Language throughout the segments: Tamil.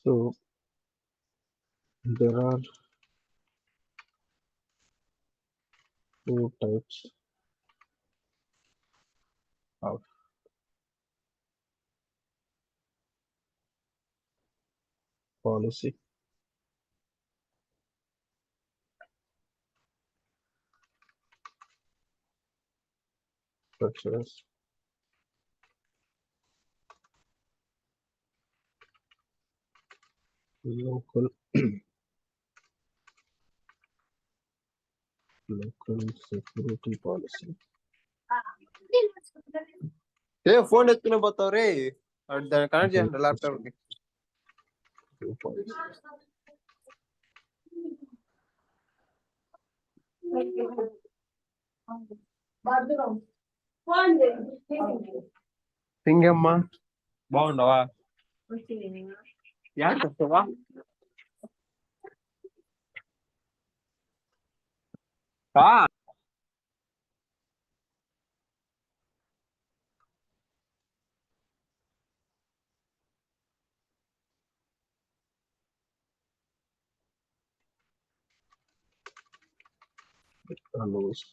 So there are two types of policy such as local local security policy. A phone ఎత్తుకునే పోతావు రే దాన్ని కనెక్ట్ చేయండి ల్యాప్టాప్ కి Policy. సింగమ్మ బాగుండవా యాడ్ చేస్తావా Allows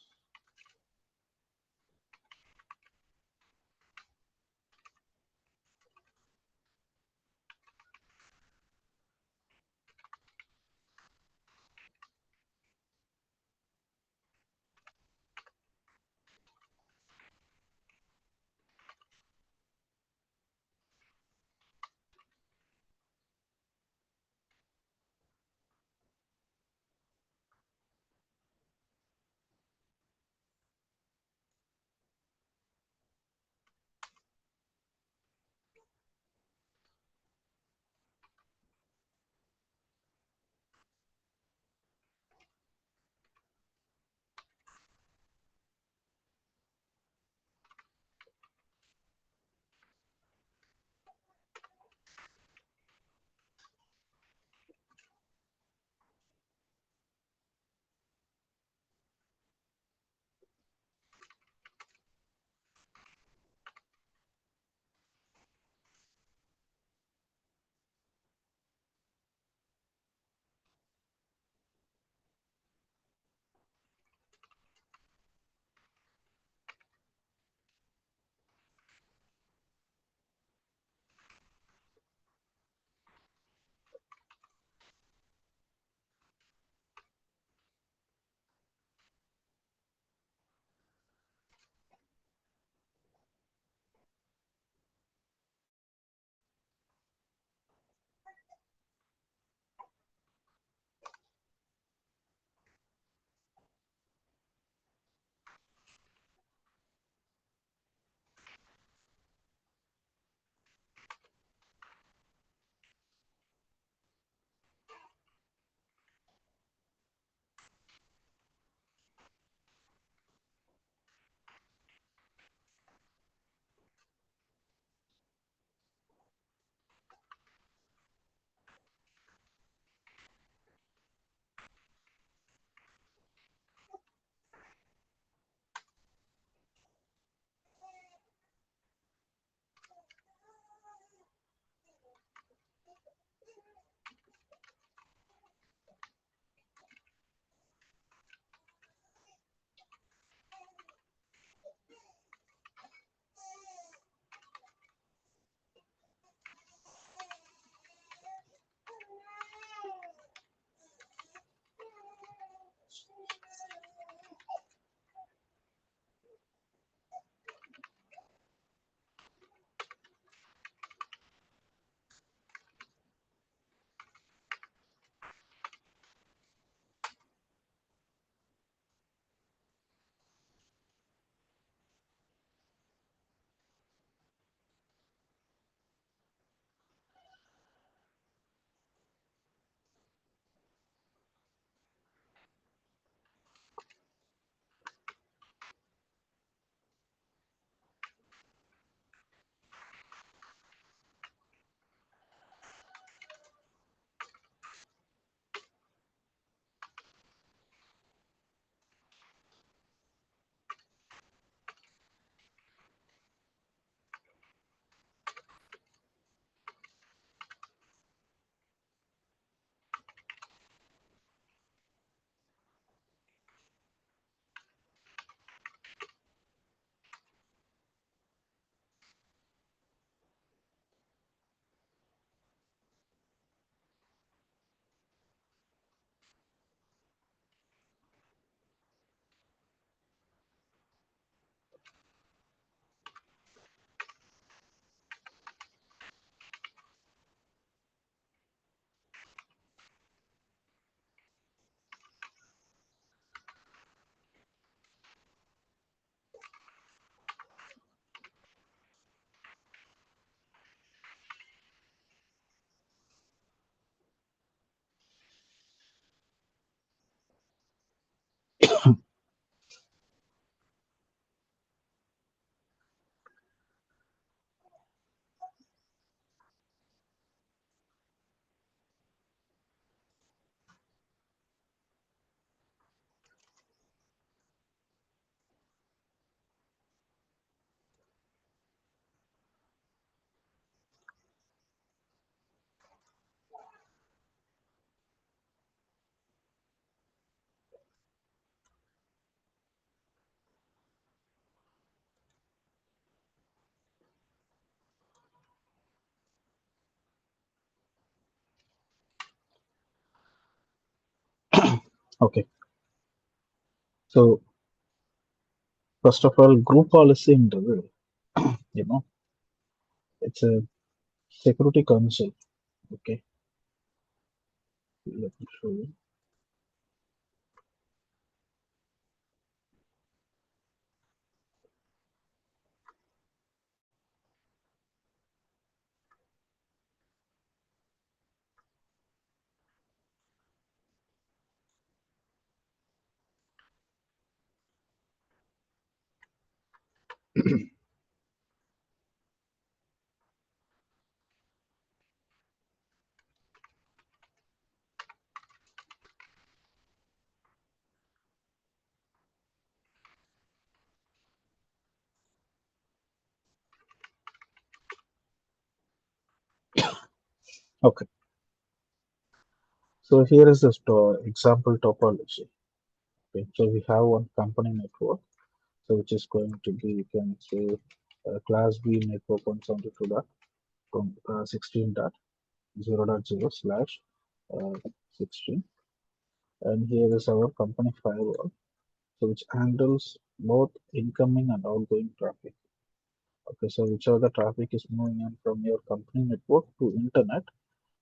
Okay. So first of all, group policy என்றது, you know, it's a security council. Okay. Let me show you. Okay. So here is the example topology. Okay. So we have one company network. So which is going to be, you can say, class B network 172.16.0.0 slash 16. And here is our company firewall, so which handles both incoming and outgoing traffic. Okay, so whichever the traffic is moving in from your company network to internet,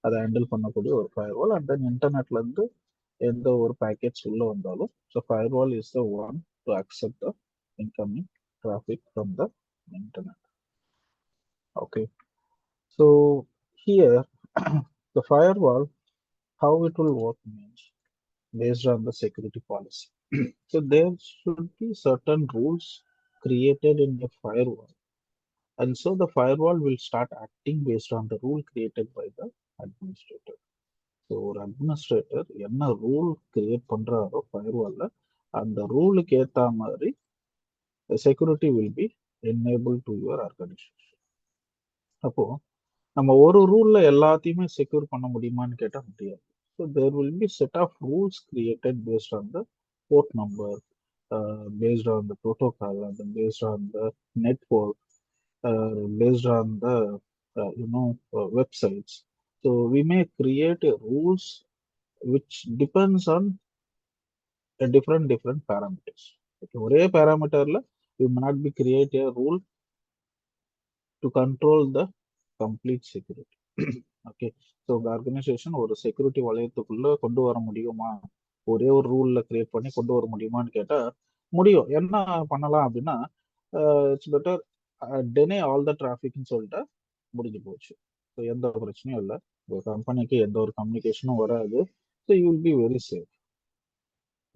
அதை ஹேண்டில் பண்ணக்கூடிய ஒரு ஃபயர்வால். அண்ட் தென் இன்டர்நெட்ல இருந்து எந்த ஒரு பேக்கெட்ஸ் உள்ள வந்தாலும், so firewall is the one to accept the incoming traffic from the internet. Okay, so here the firewall, how it will work means based on the security policy. So there should be certain rules created in the firewall, and so the firewall will start acting based on the rule created by the administrator. So ஒரு அட்மினிஸ்ட்ரேட்டர் என்ன ரூல் கிரியேட் பண்றாரோ ஃபயர்வால்ல, அந்த ரூலுக்கு ஏற்ற மாதிரி security will be enable to your organisation. அப்போ நம்ம ஒரு ரூல்ல எல்லாத்தையுமே செக்யூர் பண்ண முடியுமான்னு கேட்டா முடியாது. So there will be set of rules created based on the port number, based on the protocol, and then based on the network, based on the websites. So we may create a rules which depends on a different parameters. Okay, ஒரே parameterல we may not be create a rule to control the complete security. Okay, so உங்க ஆர்கனைசேஷன் ஒரு செக்யூரிட்டி வளையத்துக்குள்ள கொண்டு வர முடியுமா, ஒரே ஒரு ரூல்ல கிரியேட் பண்ணி கொண்டு வர முடியுமான்னு கேட்டா முடியும். என்ன பண்ணலாம் அப்படின்னா, இட்ஸ் பெட்டர் டெனே ஆல் த டிராஃபிக்னு சொல்லிட்டு முடிஞ்சு போச்சு. ஸோ எந்த பிரச்சனையும் இல்லை, உங்க கம்பெனிக்கு எந்த ஒரு கம்யூனிகேஷனும் வராது. So you will be very safe.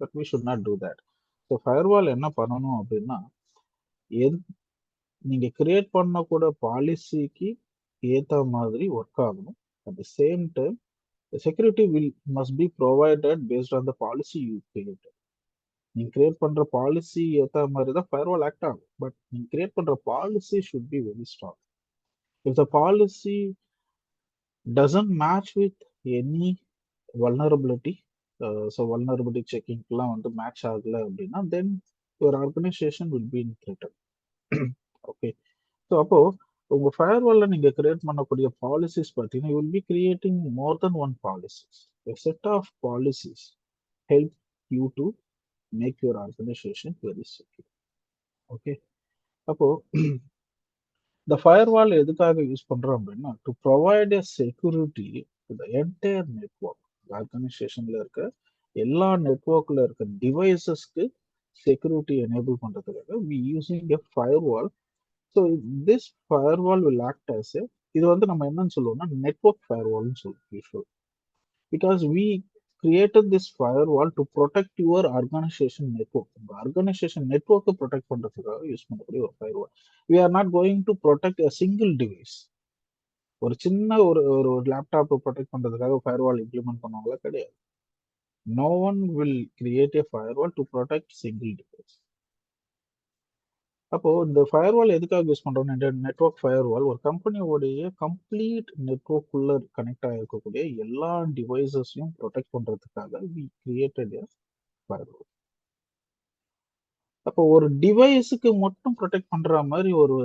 But we should not do that. So firewall என்ன பண்ணணும் அப்படின்னா, நீங்க கிரியேட் பண்ணக்கூட பாலிசிக்கு ஏற்ற மாதிரி ஒர்க் ஆகணும். At the same time security must be provided based on the policy you create. நீங்க கிரியேட் பண்ற பாலிசி ஏற்ற மாதிரி தான் ஃபயர்வால் ஆக்ட் ஆகும். பட் நீங்க கிரியேட் பண்ற policy should be very strong. If the policy doesn't match with any vulnerability, so vulnerability செக்கிங்லாம் வந்து மேட்ச் ஆகல அப்படின்னா, then your organization will be in threat. Okay, so அப்போ உங்க ஃபயர்வால்ல நீங்க கிரியேட் பண்ணக்கூடிய பாலிசிஸ் பார்த்தீங்கன்னா, you will B creating more then one policies. A set of policies help you to make your organization very secure. Okay, அப்போ இந்த ஃபயர்வால் எதுக்காக யூஸ் பண்றோம் அப்படின்னா, to provide a security to the entire network. ஆர்கனைசேஷன்ல இருக்க எல்லா நெட்வொர்க்ல இருக்க டிவைசஸ்க்கு செக்யூரிட்டி எனேபிள் பண்றதுக்காக we using a firewall. So this firewall will act as a, இது வந்து நம்ம என்னன்னு சொல்லுவோம்னா நெட்வொர்க் ஃபயர்வால்னு சொல்லுவோம் usual. Because we created this firewall to protect your organization network. உங்க ஆர்கனைசேஷன் நெட்வொர்க்கை ப்ரொடெக்ட் பண்றதுக்காக யூஸ் பண்ணக்கூடிய ஒரு firewall. We are not going to protect a single device. ஒரு சின்ன ஒரு ஒரு லேப்டாப்பை ப்ரொடெக்ட் பண்றதுக்காக ஃபயர்வால் இம்ப்ளிமெண்ட் பண்ணுவாங்களா? கிடையாது. No one will create a firewall to protect single device. அப்போ இந்த ஃபயர்வால் எதுக்காக யூஸ் பண்றோம்? நெட்வொர்க் ஃபயர்வால் ஒரு கம்பெனியோடைய கம்ப்ளீட் நெட்வொர்க்குள்ள கனெக்ட் ஆகிருக்கக்கூடிய எல்லா டிவைசஸையும் ப்ரொடெக்ட் பண்றதுக்காக வி கிரியேட்டட் எ ஃபயர்வால். அப்போ ஒரு டிவைஸுக்கு மட்டும் ப்ரொடெக்ட் பண்ற மாதிரி ஒரு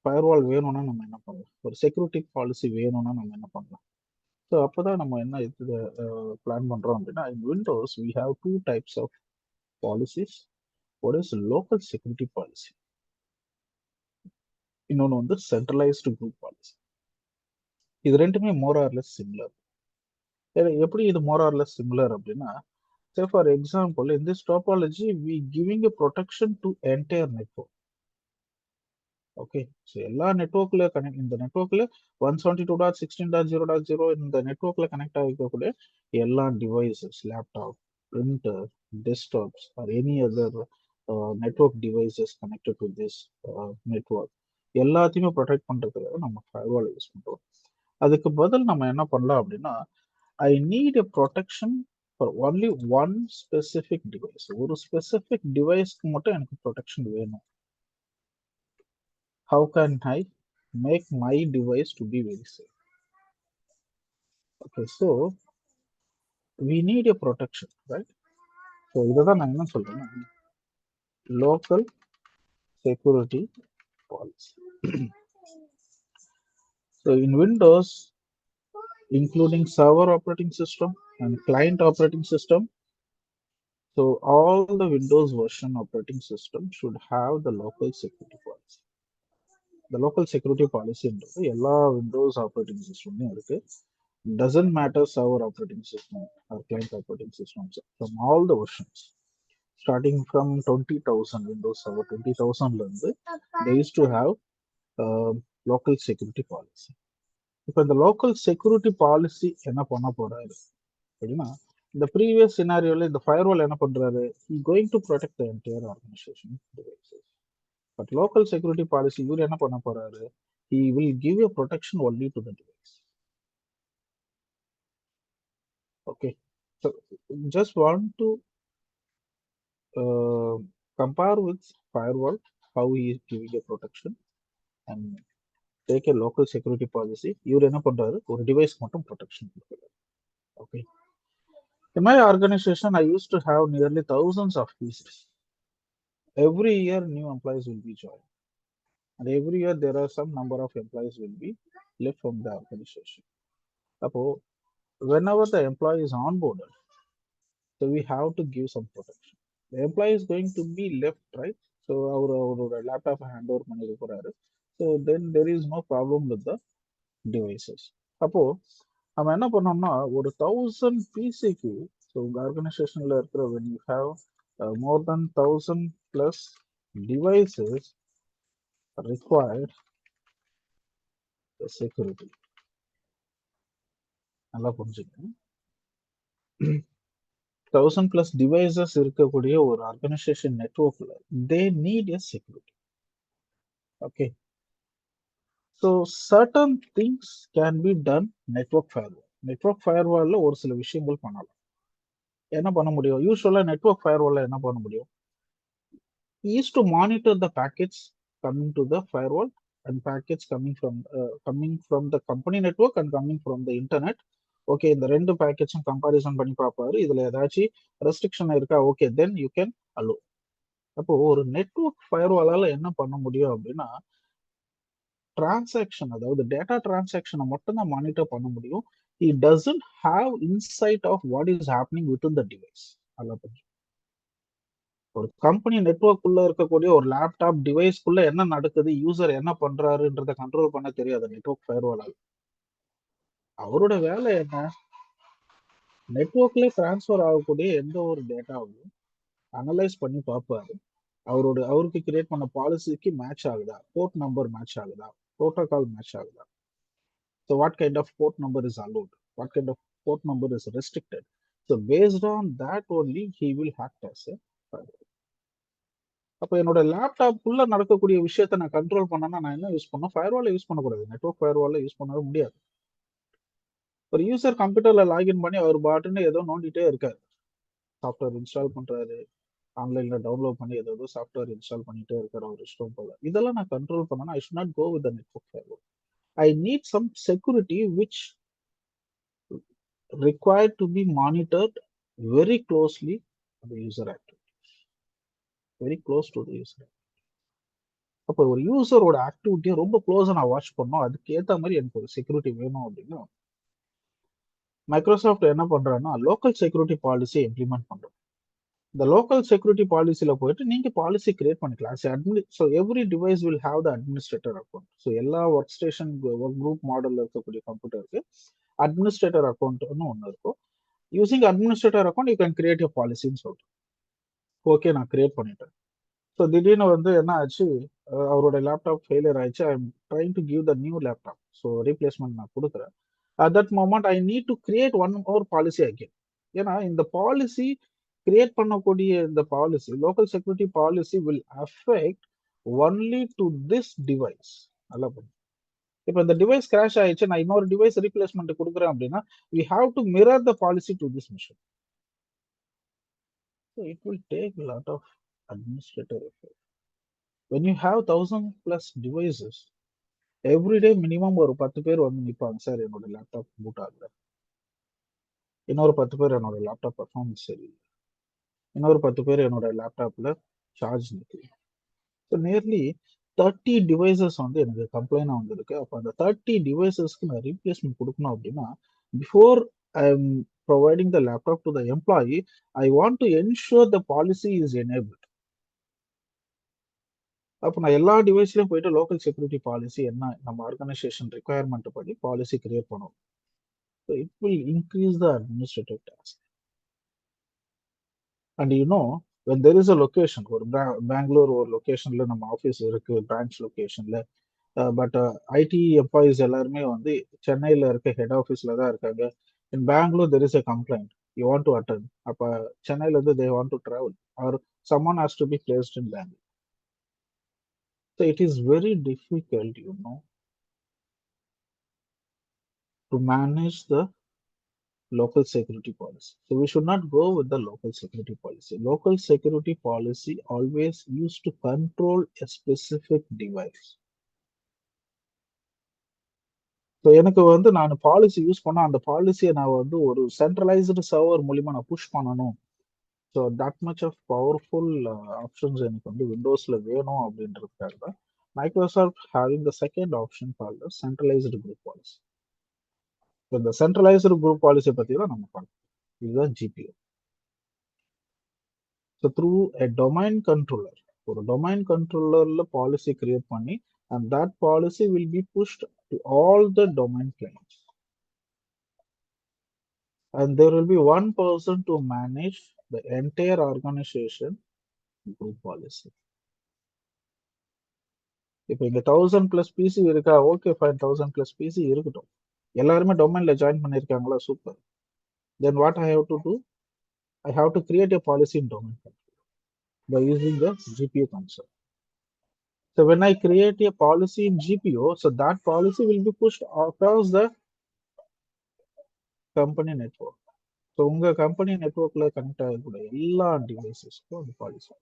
ஃபயர்வால் வேணும்னா நம்ம என்ன பண்ணலாம்? ஒரு செக்யூரிட்டி பாலிசி வேணும்னா நம்ம என்ன பண்ணலாம்? ஸோ அப்பதான் நம்ம என்ன இது பிளான் பண்றோம் அப்படின்னா, in Windows we have two types of policies. One is local security policy. இன்னொன்று வந்து centralized group policy. இது ரெண்டுமே more or less similar. எப்படி இது more or less similar அப்படின்னா, say for example, in this topology we giving a protection to entire network. Okay, so எல்லா நெட்ஒர்க்ல கனெக்ட், இந்த நெட்ஒர்க்ல 172.16.0.0 இந்த நெட்ஒர்க்ல கனெக்ட் ஆகிக்கக்கூடிய எல்லா devices, laptop, printer, desktops or any other network devices connected to this network எல்லாத்தையுமே ப்ரொடெக்ட் பண்றதுக்காக நம்ம ஃபயர்வால் யூஸ் பண்றோம். அதுக்கு பதில் நம்ம என்ன பண்ணலாம் அப்படின்னா, I need a protection for only one specific device. ஒரு ஸ்பெசிஃபிக் டிவைஸ்க்கு மட்டும் எனக்கு ப்ரொடெக்ஷன் வேணும். How can I make my device to be very safe? Okay, so we need a protection, right? So இதுதான் நான் என்ன சொல்றேன்னா, local security policy. So in Windows, including server operating system and client operating system, so all the Windows version operating system should have the local security policy. The local security policy என்றது எல்லா Windows operating systemலயும் இருக்கு. Doesn't matter server operating system or client operating systems, from all the versions starting from 20,000 Windows Server 20,000 learned, they used to have local security policy. இப்போ இந்த local security policy என்ன பண்ண போறாரு அப்படின்னா, இந்த previous scenarioல இந்த firewall என்ன பண்றாரு, he going to protect the entire organization devices. But local security policy இவர் என்ன பண்ண போறாரு, he will give a protection only to the device. Okay, so just want to compare with firewall how he is giving a protection and take a local security policy. இவர் என்ன பண்றாரு, ஒரு டிவைஸ் மட்டும் ப்ரொடெக்ஷன் கொடுக்குறாரு. Okay, in my organization I used to have nearly thousands of pieces. Every year new employees will be joined, and every year there are some number of employees will be left from the organization. அப்போ whenever the employee is onboarded, so we have to give some protection. The employee is going to be left, right? So our laptop hand over பண்ணி போறாரு. So then there is no problem with the devices. அப்போ நம்ம என்ன பண்ணோம்னா, ஒரு 1000 பிசிக்கு, ஸோ உங்க ஆர்கனைசேஷன்ல இருக்கிற when you have more than 1000 plus devices required security. நல்லா புரிஞ்சுக்கணும். 1000 plus devices இருக்கக்கூடிய ஒரு organisation நெட்வொர்க்ல they need a security. Okay, so certain things can be done network firewall. Network firewallல ஒரு சில விஷயங்கள் பண்ணலாம். என்ன பண்ண முடியும், யூஸ்வலா நெட்வொர்க் ஃபயர்வால்ல என்ன பண்ண முடியும், is to monitor the packets coming to the firewall and packets coming from the company network and coming from the internet. Okay, இந்த ரெண்டு பேக்கெட்ஸும் கம்பாரிசன் பண்ணி பார்ப்பாரு, இதுல ஏதாச்சும் ரெஸ்ட்ரிக்ஷன் இருக்கா, okay then you can allow. அப்போ ஒரு நெட்வொர்க் ஃபயர்வாலால என்ன பண்ண முடியும் அப்படின்னா, டிரான்சாக்ஷன், அதாவது டேட்டா டிரான்சாக்ஷனை மட்டும் தான் மானிட்டர் பண்ண முடியும். he doesn't have insight of what is happening within the device. நல்லா புரிஞ்சு, ஒரு கம்பெனி நெட்வொர்க் உள்ள இருக்கக்கூடிய ஒரு லேப்டாப் டிவைஸ்க்குள்ள என்ன நடக்குது, யூசர் என்ன பண்றாருன்றத கண்ட்ரோல் பண்ண தெரியாது நெட்வொர்க் ஃபயர்வாலால். அவரோட வேலை என்ன, நெட்வொர்க்ல டிரான்ஸ்ஃபர் ஆகக்கூடிய எந்த ஒரு டேட்டாவையும் அனலைஸ் பண்ணி பார்ப்பாரு. அவருக்கு கிரியேட் பண்ண பாலிசிக்கு மேட்ச் ஆகுதா, போர்ட் நம்பர் மேட்ச் ஆகுதா, ப்ரோட்டோகால் மேட்ச் ஆகுதா, so what kind of port number is allowed, what kind of port number is restricted. So based on that only he will act as a firewall. அப்போ என்னோட லேப்டாப்புக்குள்ள நடக்கக்கூடிய விஷயத்தை நான் கண்ட்ரோல் பண்ணனா நான் என்ன யூஸ் பண்ணணும், ஃபயர்வாலை யூஸ் பண்ணக்கூடாது, நெட்வொர்க் ஃபயர்வாலை யூஸ் பண்ணவே முடியாது. ஒரு யூசர் கம்ப்யூட்டர்ல லாகின் பண்ணி அவர் பாட்டுன்னு ஏதோ நோண்டிட்டே இருக்காரு, சாஃப்ட்வேர் இன்ஸ்டால் பண்றாரு, ஆன்லைன்ல டவுன்லோட் பண்ணி ஏதோ சாஃப்ட்வேர் இன்ஸ்டால் பண்ணிட்டே இருக்காரு அவர் இஷ்டம் போல, இதெல்லாம் நான் கண்ட்ரோல் பண்ணனா I should not go with the network firewall. I need some security which required to be monitored very closely on the user activities, very close to the user. அப்போ ஒரு யூசரோட ஆக்டிவிட்டியை ரொம்ப க்ளோஸா நான் வாட்ச் பண்ணோம், அதுக்கு ஏத்த மாதிரி எனக்கு ஒரு செக்யூரிட்டி வேணும் அப்படின்னா மைக்ரோசாஃப்ட் என்ன பண்றாங்கன்னா லோக்கல் செக்யூரிட்டி பாலிசியை இம்ப்ளிமெண்ட் பண்றோம். இந்த லோக்கல் செக்யூரிட்டி பாலிசியில போயிட்டு நீங்க பாலிசி கிரியேட் பண்ணிக்கலாம். So every device will have the administrator account. So எல்லா ஒர்க் ஸ்டேஷன் ஒர்க் குரூப் மாடல்ல இருக்கக்கூடிய கம்ப்யூட்டருக்கு அட்மினிஸ்ட்ரேட்டர் அக்கௌண்ட்னு ஒன்று இருக்கும். Using administrator account you can create your பாலிசின்னு சொல்றேன். ஓகே, நான் கிரியேட் பண்ணிட்டேன். ஸோ திடீர்னு வந்து என்ன ஆச்சு, அவரோட லேப்டாப் ஃபெயிலியர் ஆயிடுச்சு. I am trying to give the new laptop. So replacement நான் கொடுக்குறேன். At that moment I need to create one more policy again. ஏன்னா இந்த பாலிசி கிரியேட் பண்ணக்கூடிய இந்த policy local security policy will affect only to this device. நல்லா பண்ணு. இப்போ இந்த டிவைஸ் கிராஷ் ஆயிடுச்சு, நான் இன்னொரு டிவைஸ் ரீப்ளேஸ்மெண்ட் கொடுக்குறேன் அப்படின்னா we have to mirror the policy to this machine. So it will take lot of administrative effect. when you have 1000+ devices, everyday minimum ஒரு 10 பேர் வந்து நிற்பாங்க, சார் என்னோட லேப்டாப் பூட் ஆகல, இன்னொரு 10 பேர் என்னோட லேப்டாப் பர்ஃபார்மன்ஸ் சரியில்லை, இன்னொரு 10 பேர் என்னோட லேப்டாப்ல சார்ஜ் நிற்கல. ஸோ நியர்லி 30 டிவைசஸ் வந்து எனக்கு கம்ப்ளைண்ட் வந்திருக்கு. அப்போ அந்த 30 டிவைசஸ்க்கு நான் ரீப்ளேஸ்மெண்ட் கொடுக்கணும் அப்படின்னா before I am providing the laptop to the employee, I want to ensure the policy is enable. அப்போ நான் எல்லா டிவைஸ்லயும் போயிட்டு லோக்கல் செக்யூரிட்டி பாலிசி என்ன நம்ம ஆர்கனைசேஷன் ரிக்குவயர்மெண்ட் படி பாலிசி கிரியேட் பண்ணுவோம். So it will increase the administrative task. And when there is a location, ஒரு பெங்களூர் ஒரு லொகேஷன்ல நம்ம ஆஃபீஸ் இருக்கு, பிரான்ச் லொகேஷன்ல, பட் ஐடி எம்ப்ளாயிஸ் எல்லாருமே வந்து சென்னையில இருக்க ஹெட் ஆஃபீஸ்ல தான் இருக்காங்க. In Bengaluru there is a complaint you want to attend. அப்போ சென்னையில இருந்து they want to travel or someone has to be placed in Bangalore. So it is very difficult, to manage the local security policy. So we should not go with the local security policy. Local security policy always used to control a specific device. So எனக்கு வந்து நான் பாலிசி யூஸ் பண்ண அந்த பாலிசியை நான் வந்து ஒரு சென்ட்ரலைஸ்டு சர்வர் மூலியமா நான் புஷ் பண்ணணும். So that much of powerful options எனக்கு வந்து விண்டோஸ்ல வேணும் அப்படின்றதுக்காக தான் Microsoft having the second option call centralized group policy. இந்த சென்ட்ரலைஸ்டு குரூப் பாலிசியை பத்தி தான் நம்ம பார்க்கணும். இதுதான் GPO. So through a domain controller, ஒரு டொமைன் கண்ட்ரோலர்ல பாலிசி கிரியேட் பண்ணி and that policy will be pushed to all the domain clients, and there will be one person to manage the entire organization group policy. இப்போ இங்க 1000+ பிசி இருக்கா, ஓகே ஃபைன், 1000+ பிசி இருக்கட்டும், எல்லாருமே டொமைன்ல ஜாயின் பண்ணிருக்காங்களா, super. Then what I have to do, I have to create a policy in domain control by using the GPO concept. So when I create a policy in GPO, so that policy will be pushed across the company network. So உங்க கம்பெனி நெட்ஒர்க்ல கனெக்ட் ஆகக்கூடிய எல்லா டிவைசஸ்க்கும் அந்த policy.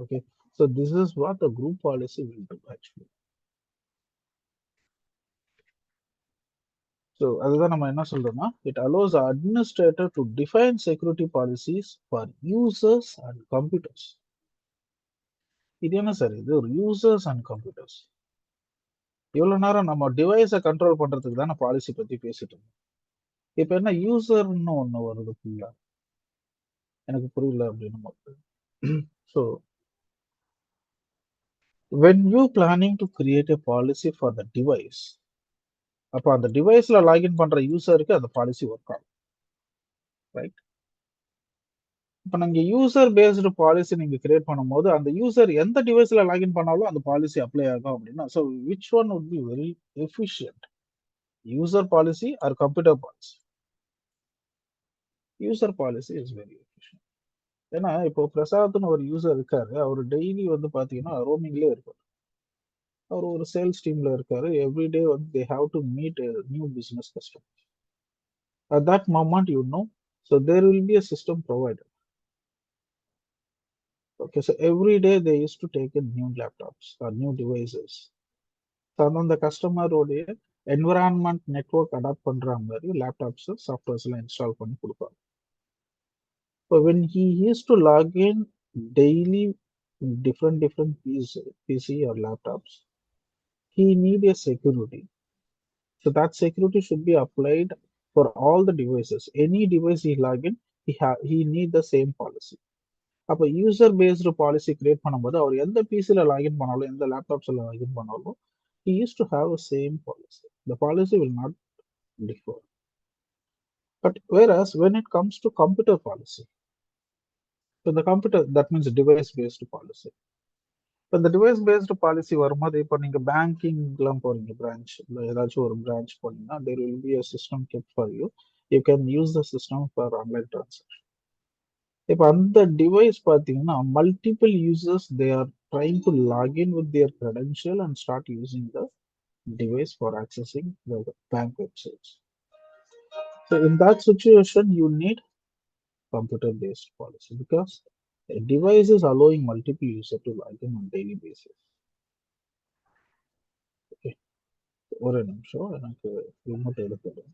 Okay, so this is what the group policy will do actually. So அதுதான் நம்ம என்ன சொல்றோம்னா, it allows administrator to define security policies for users and computers. இது என்ன சார், இது ஒரு யூசர்ஸ் அண்ட் கம்ப்யூட்டர்ஸ். இவ்வளவு நேரம் நம்ம டிவைஸை கண்ட்ரோல் பண்றதுக்கு தானே பாலிசி பத்தி பேசிட்டு இருந்தோம். இப்ப என்ன யூசர்னு ஒண்ணு வருது ஃபுல்லா, எனக்கு புரியல அப்படின்னு. So when you planning to create a policy for the device, அப்போ அந்த டிவைஸ்ல லாகின் பண்ற யூசருக்கு அந்த பாலிசி ஒர்க் ஆகும், ரைட்? இப்போ நீங்க யூசர் பேஸ்டு பாலிசி நீங்க கிரியேட் பண்ணும்போது அந்த யூசர் எந்த டிவைஸ்ல லாகின் பண்ணாலும் அந்த பாலிசி அப்ளை ஆகும் அப்படின்னா, so which one would be very efficient, user policy R computer policy? User policy is very efficient. ஏன்னா இப்போ பிரசாத்னு ஒரு யூசர் இருக்காரு, அவர் டெய்லி வந்து பாத்தீங்கன்னா ரோமிங்லேயே இருப்பார். அவர் ஒரு சேல்ஸ் டீம்ல இருக்காரு, எவ்ரிடே வந்து they have to meet new business customer. At that moment, so there will be a system provided. Okay, so every day they used to take in new laptops or new devices. So then the customer would environment network adapt பண்ற மாதிரி லேப்டாப்ஸ் சாஃப்ட்வேர்ஸ்ல இன்ஸ்டால் பண்ணி கொடுப்பாங்க. So when he used to log in daily different PC or laptops, he need a security. So that security should be applied for all the devices. Any device he log in, he need the same policy. அப்போ யூசர் பேஸ்டு பாலிசி கிரியேட் பண்ணும்போது அவர் எந்த பிசியில் லாகின் பண்ணாலும் எந்த லேப்டாப்ஸில் லாகின் பண்ணாலும் he used to have a same policy. The policy will not differ. But whereas when it comes to computer policy, so the computer, that means device based policy. இப்போ இந்த டிவைஸ் பேஸ்டு பாலிசி வரும்போது இப்போ நீங்க பேங்கிங்லாம் போறீங்க பிரான்ச் இல்லை ஏதாச்சும் ஒரு பிரான்ச் போனீங்கன்னா there will be a system kept for you. You can use the system for online transaction. இப்போ அந்த டிவைஸ் பார்த்தீங்கன்னா multiple users they are trying to login with their credential and start using the device for accessing the bank websites. So in that situation, you need computer-based policy because a device is allowing multiple users to log in on daily basis. Okay. ஒரு நிமிஷம் எனக்கு ரிமோட் எடுத்துடும்.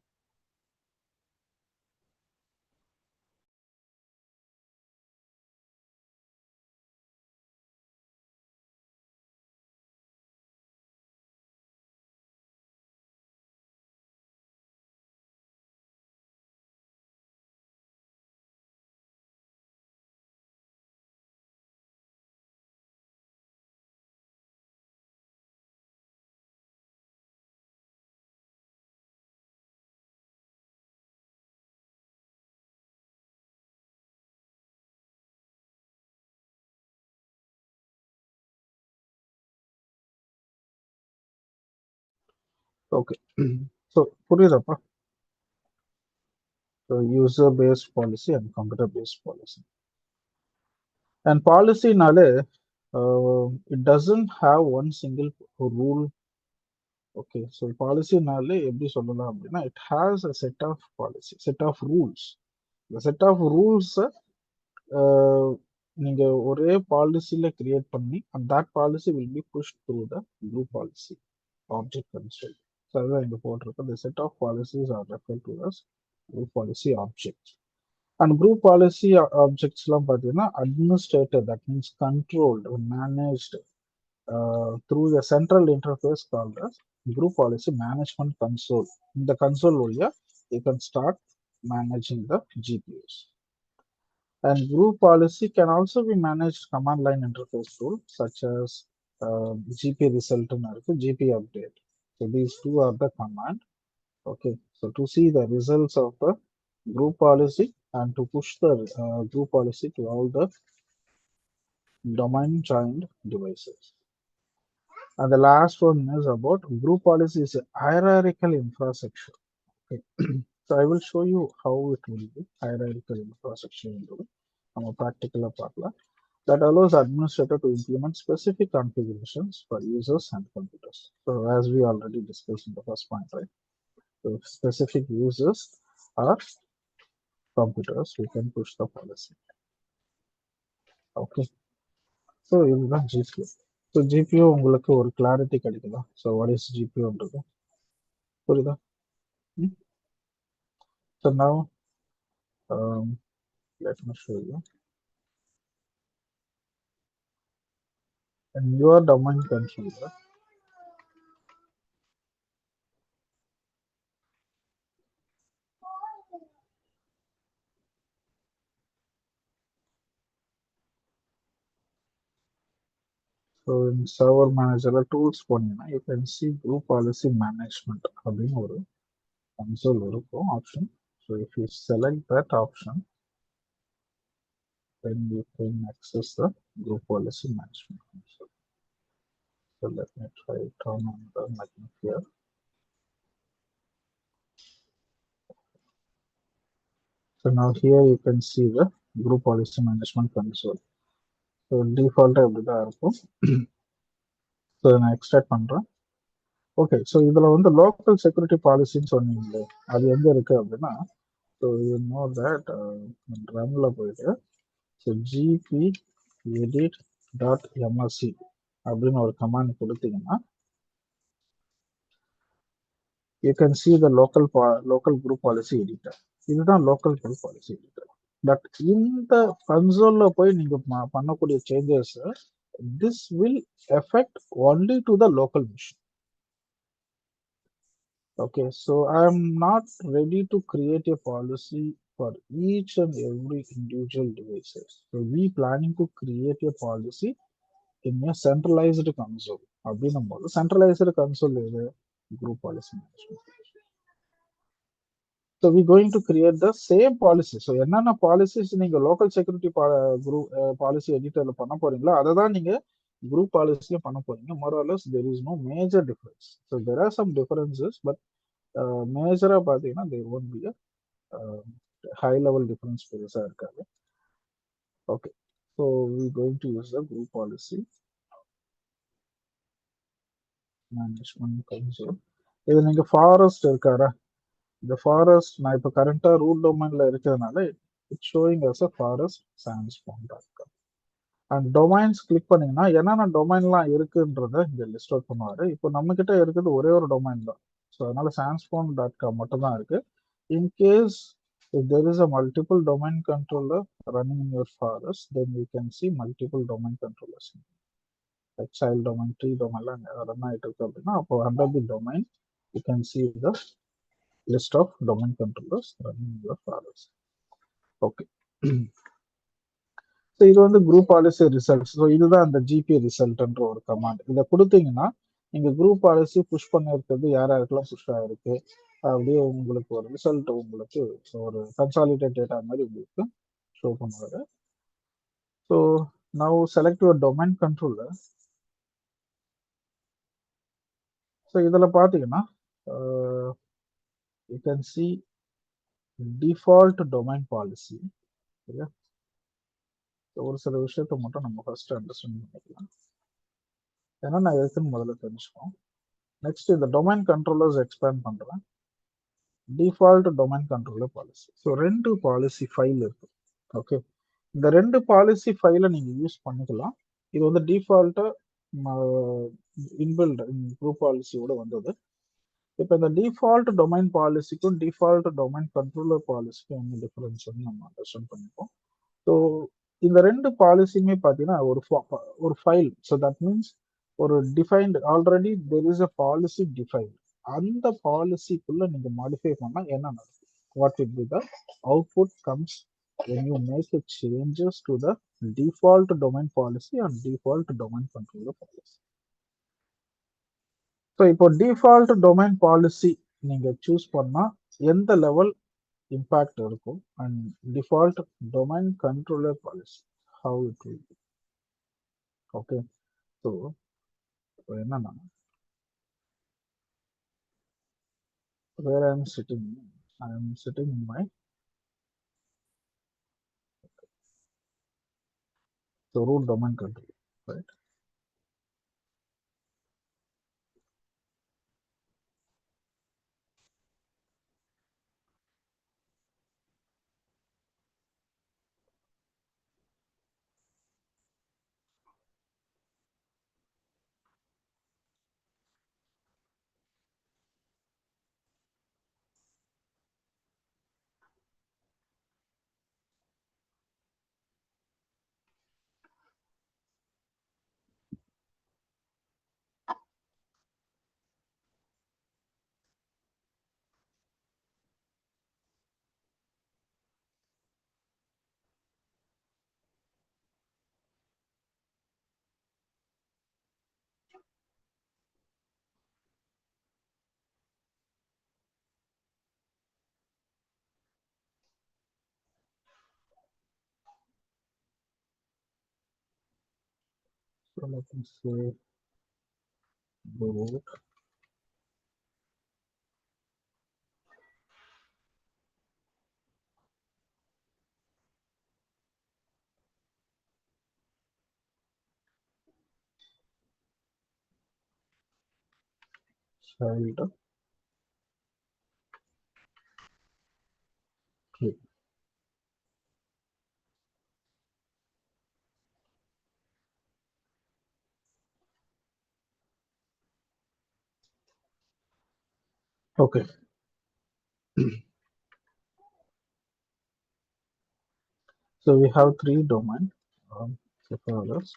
ஓகே. ஸோ புரியுதாப்பா? So user based policy and computer based policy. And பாலிசினாலே it doesn't have one single rule. Okay, so பாலிசினாலே எப்படி சொல்லலாம் அப்படின்னா it has a set of policy, set of rules. இந்த செட் ஆஃப் ரூல்ஸை நீங்க ஒரே பாலிசியில கிரியேட் பண்ணி and that policy will be pushed through the group policy object console. So அதுதான் இங்க போட்டிருக்க the set of policies are referred to as group policy objects. And group policy objects எல்லாம் பார்த்தீங்கன்னா administrated, that means controlled or managed through the central interface called as group policy management console. In the console வழியா you can start managing the GPUs. And group policy can also be managed command line interface tool such as GP result and GP update. So these two are the command. Okay, so to see the results of the group policy and to push the group policy to all the domain joined devices. And the last one is about group policy is a hierarchical infrastructure. Okay. So I will show you how it will be hierarchical infrastructure into நம்ம practical பார்க்கலாம். That allows administrator to implement specific configurations for users and computers. So as we already discussed in the first point, right? So specific users or computers, we can push the policy. Okay. So இதுதான் GPU. So GPU உங்களுக்கு ஒரு clarity கிடைக்குதா? So what is GPUன்றது புரியுதா? So now let me show you. And your domain controller, so in server manager tools போனீங்கன்னா you can see group policy management அப்படின்னு ஒரு console இருக்கும் option. So if you select that option, then you can access the group policy management console. So let me try turn on the magnifier. So now here you can see the group policy management console. So default அப்படிதான் இருக்கும். So நான் extract பண்றேன். ஓகே, ஸோ இதுல வந்து லோக்கல் செக்யூரிட்டி பாலிசின்னு சொன்னீங்களே அது எங்க இருக்கு அப்படின்னா, ஸோ யூ நோ தட் ரன்ல போயிட்டு so GP edit dot MSC அப்படின்னு ஒரு கமாண்ட் கொடுத்தீங்கன்னா you can see the local group policy editor. இதுதான் local group policy editor. But இந்த கன்சோல்ல போய் நீங்க பண்ணக்கூடிய changes this will effect only to the local machine. Okay, so I'm not ready to create a policy for each and every individual devices. So we planning to create a policy in a centralized console. அப்படின்னும்போது centralized console is a group policy management. So we're going to create the same policy. So என்னென்ன policies நீங்க local security group policy editorல பண்ண போறீங்களோ அதை தான் நீங்க group policyல பண்ண போறீங்க. More or less there is no major difference. So there are some differences, but மேஜரா பார்த்தீங்கன்னா there won't be a high level difference பெருசா இருக்காது. Okay, so we're going to use the group policy management console. இது நீங்க ஃபாரஸ்ட் இருக்காரா, இந்த ஃபாரஸ்ட் நான் இப்போ கரண்டா ரூட் டொமைன்ல இருக்கிறதுனால it's showing as a forest சாண்ட்ஸ்போன்.com. அண்ட் டொமைன்ஸ் கிளிக் பண்ணீங்கன்னா என்னென்ன டொமைன்லாம் இருக்குன்றத இங்க லிஸ்ட் அவுட் பண்ணுவாரு. இப்போ நம்ம கிட்ட இருக்குது ஒரே ஒரு டொமைன் தான், ஸோ அதனால சாண்ட்ஸ்போன்.com மட்டும் தான் இருக்கு. In case if there is a multiple domain controller running in your forest, then you can see multiple domain controllers like child domain, tree domain run ஆயிட்டு இருக்கு அப்படின்னா அப்போ under the domain you can see the list of domain controllers running in your forest. Okay. So இது வந்து குரூப் பாலிசி ரிசல்ட்ஸ். ஸோ இதுதான் அந்த ஜிபி ரிசல்ட்ன்ற ஒரு கமாண்ட். இதை கொடுத்தீங்கன்னா நீங்க குரூப் பாலிசி புஷ் பண்ணிருக்கிறது யார் யாருக்கெல்லாம் புஷ் ஆயிருக்கு அப்படியே உங்களுக்கு ஒரு ரிசல்ட் உங்களுக்கு ஒரு கன்சாலிடேட் டேட்டா மாதிரி உங்களுக்கு ஷோ பண்ணுவாரு. So now select your domain controller. So இதில் பார்த்தீங்கன்னா you can C default domain policy. சரியா, ஒரு சில விஷயத்த மட்டும் நம்ம ஃபர்ஸ்ட் அண்டர்ஸ்டாண்ட் பண்ணிக்கலாம். ஏன்னா நான் இருக்குன்னு முதல்ல தெரிஞ்சுக்கோம். நெக்ஸ்ட் இந்த டொமைன் கண்ட்ரோலர்ஸ் எக்ஸ்பேண்ட் பண்றேன். Default domain controller policy. So ரெண்டு பாலிசி ஃபைல் இருக்கு. ஓகே, இந்த ரெண்டு பாலிசி ஃபைலை நீங்க யூஸ் பண்ணிக்கலாம். இது வந்து டிஃபால்ட்டா இன்பில்ட் குரூப் பாலிசியோட வந்தது. இப்போ இந்த டிஃபால்ட் டொமைன் பாலிசிக்கும் டிஃபால்ட் டொமைன் கண்ட்ரோலர் பாலிசிக்கும் என்ன டிஃபரன்ஸ் வந்து நம்ம அண்டர்ஸ்டாண்ட் பண்ணிப்போம். ஸோ இந்த ரெண்டு பாலிசியுமே பார்த்தீங்கன்னா ஒரு ஃபைல். ஸோ தட் மீன்ஸ் ஒரு defined already there is a policy defined. அந்த பாலிசிக்குள்ள நீங்க மாடிஃபை பண்ணா என்ன நடக்கும், what will be the output comes when you make a changes to the default domain policy and default domain controller policy. So இப்போ டிஃபால்ட் டொமைன் பாலிசி நீங்க சூஸ் பண்ணா எந்த லெவல் இம்பாக்ட் இருக்கும் and default domain controller policy how it will B. Okay, so என்னன்னா where I am sitting in my root domain controller, right? So let me say root child tree. Okay, so we have three domain. So first,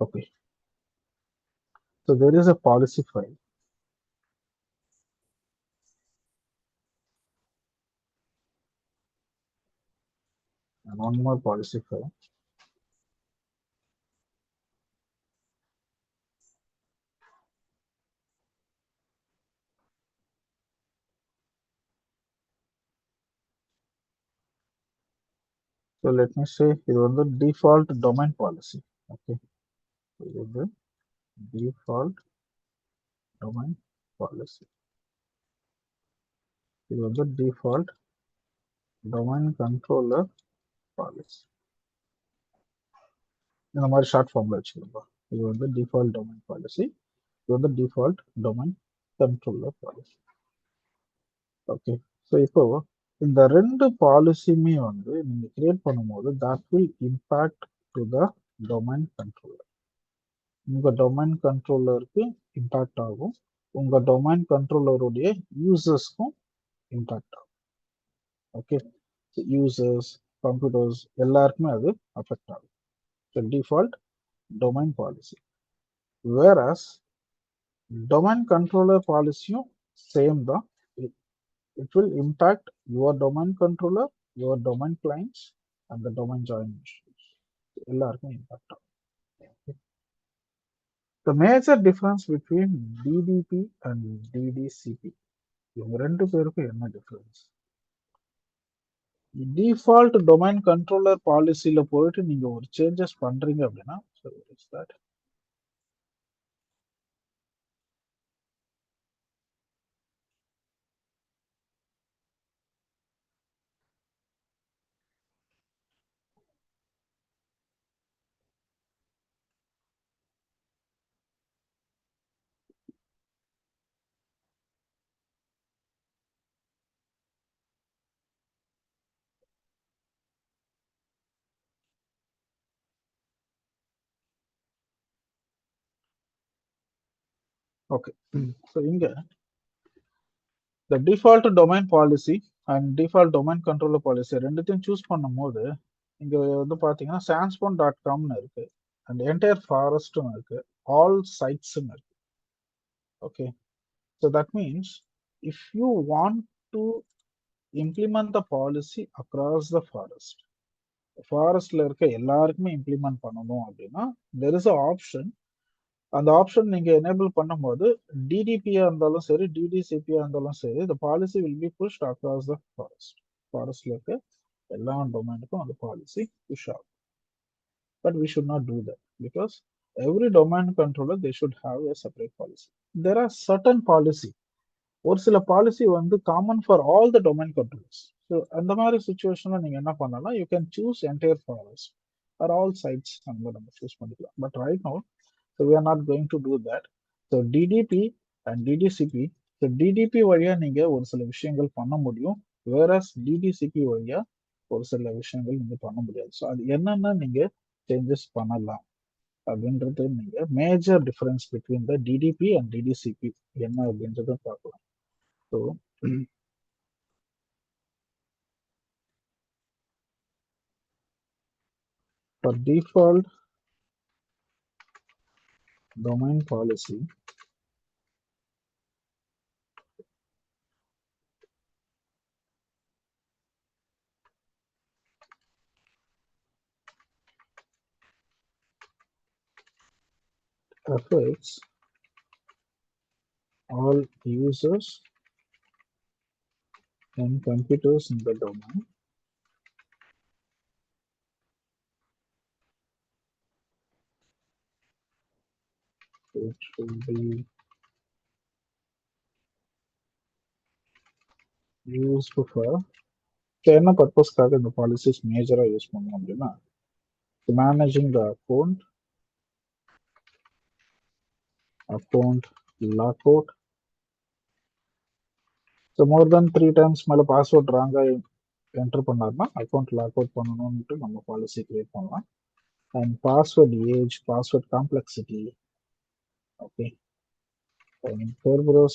Okay. So there is a policy file. And one more policy file. So let me say it was the default domain policy. Okay. It is the default domain policy. It was the default domain controller policy. இந்த மாதிரி ஷார்ட் ஃபார்ம்ல வச்சுக்கோங்க. இது வந்து டிஃபால்ட் டொமைன் பாலிசி, இது வந்து default domain controller policy. Okay. So இப்போ இந்த ரெண்டு பாலிசியுமே வந்து நீங்க கிரியேட் பண்ணும்போது that will impact to the domain controller. உங்க டொமைன் கண்ட்ரோலருக்கு இம்பாக்ட் ஆகும், உங்க டொமைன் கண்ட்ரோலருடைய யூசர்ஸ்க்கும் இம்பாக்ட் ஆகும். ஓகே. யூசர்ஸ், கம்ப்யூட்டர்ஸ் எல்லாருக்குமே அது அஃபெக்ட் ஆகும். So default domain policy. Whereas domain controller policy same the it will impact your domain controller, your domain clients, and the domain join issues. எல்லாருக்கும் impact ஆகும். The major difference between DDP and DDCP, இவங்க ரெண்டு பேருக்கும் என்ன டிஃபரன்ஸ்? டிஃபால்ட் டொமைன் கண்ட்ரோலர் பாலிசியில போயிட்டு நீங்க ஒரு சேஞ்சஸ் பண்றீங்க அப்படின்னா, ஓகே. ஸோ இங்க the default domain policy and default domain controller policy ரெண்டுத்தையும் சூஸ் பண்ணும்போது இங்க வந்து பாத்தீங்கன்னா sandspawn.comனு இருக்கு, and entire forestம் இருக்கு, all sitesம் இருக்கு. Okay. So that means if you want to implement the policy across the ஃபாரஸ்ட்ல இருக்க எல்லாருக்குமே இம்ப்ளிமெண்ட் பண்ணணும் அப்படின்னா there is a option. அந்த ஆப்ஷன் நீங்க எனேபிள் பண்ணும்போது டிடிபியா இருந்தாலும் சரி, டிடிசிபியா இருந்தாலும் சரி, the policy will be pushed across the ஃபாரஸ்ட்ல இருக்க எல்லா டொமைனுக்கும் அந்த பாலிசி புஷ் ஆகும். But we should not do that because every domain controller they should have a separate policy. There are certain policy, ஒரு சில பாலிசி வந்து common for all the domain controllers. So அந்த மாதிரி சுச்சுவேஷன்ல நீங்க என்ன பண்ணலாம், you can choose entire forest or all sites அங்கே நம்ம சூஸ் பண்ணிக்கலாம். But right now so we are not going to do that. So DDP and DDCP, so DDP வழியா நீங்க ஒரு சில விஷயங்கள் பண்ண முடியும், வேறஸ் டிடிசிபி வழியா ஒரு சில விஷயங்கள் நீங்க பண்ண முடியாது. ஸோ அது என்னென்ன நீங்க சேஞ்சஸ் பண்ணலாம் அப்படின்றது நீங்க major difference between the DDP and DDCP என்ன அப்படின்றத பார்க்கலாம். So for default domain policy, affects all users and computers in the domain. It should be used for என்ன பர்பஸ்க்காக இந்த பாலிசிஸ் மேஜரா யூஸ் பண்ணோம் அப்படின்னா, managing the account lock out. So more then 3 times மேல பாஸ்வேர்ட் ராங்கா என்டர் பண்ணாருன்னா அக்கௌண்ட் லாக் அவுட் பண்ணணும்ட்டு நம்ம பாலிசி கிரியேட் பண்ணலாம். And password age, password complexity, okay, Kerberos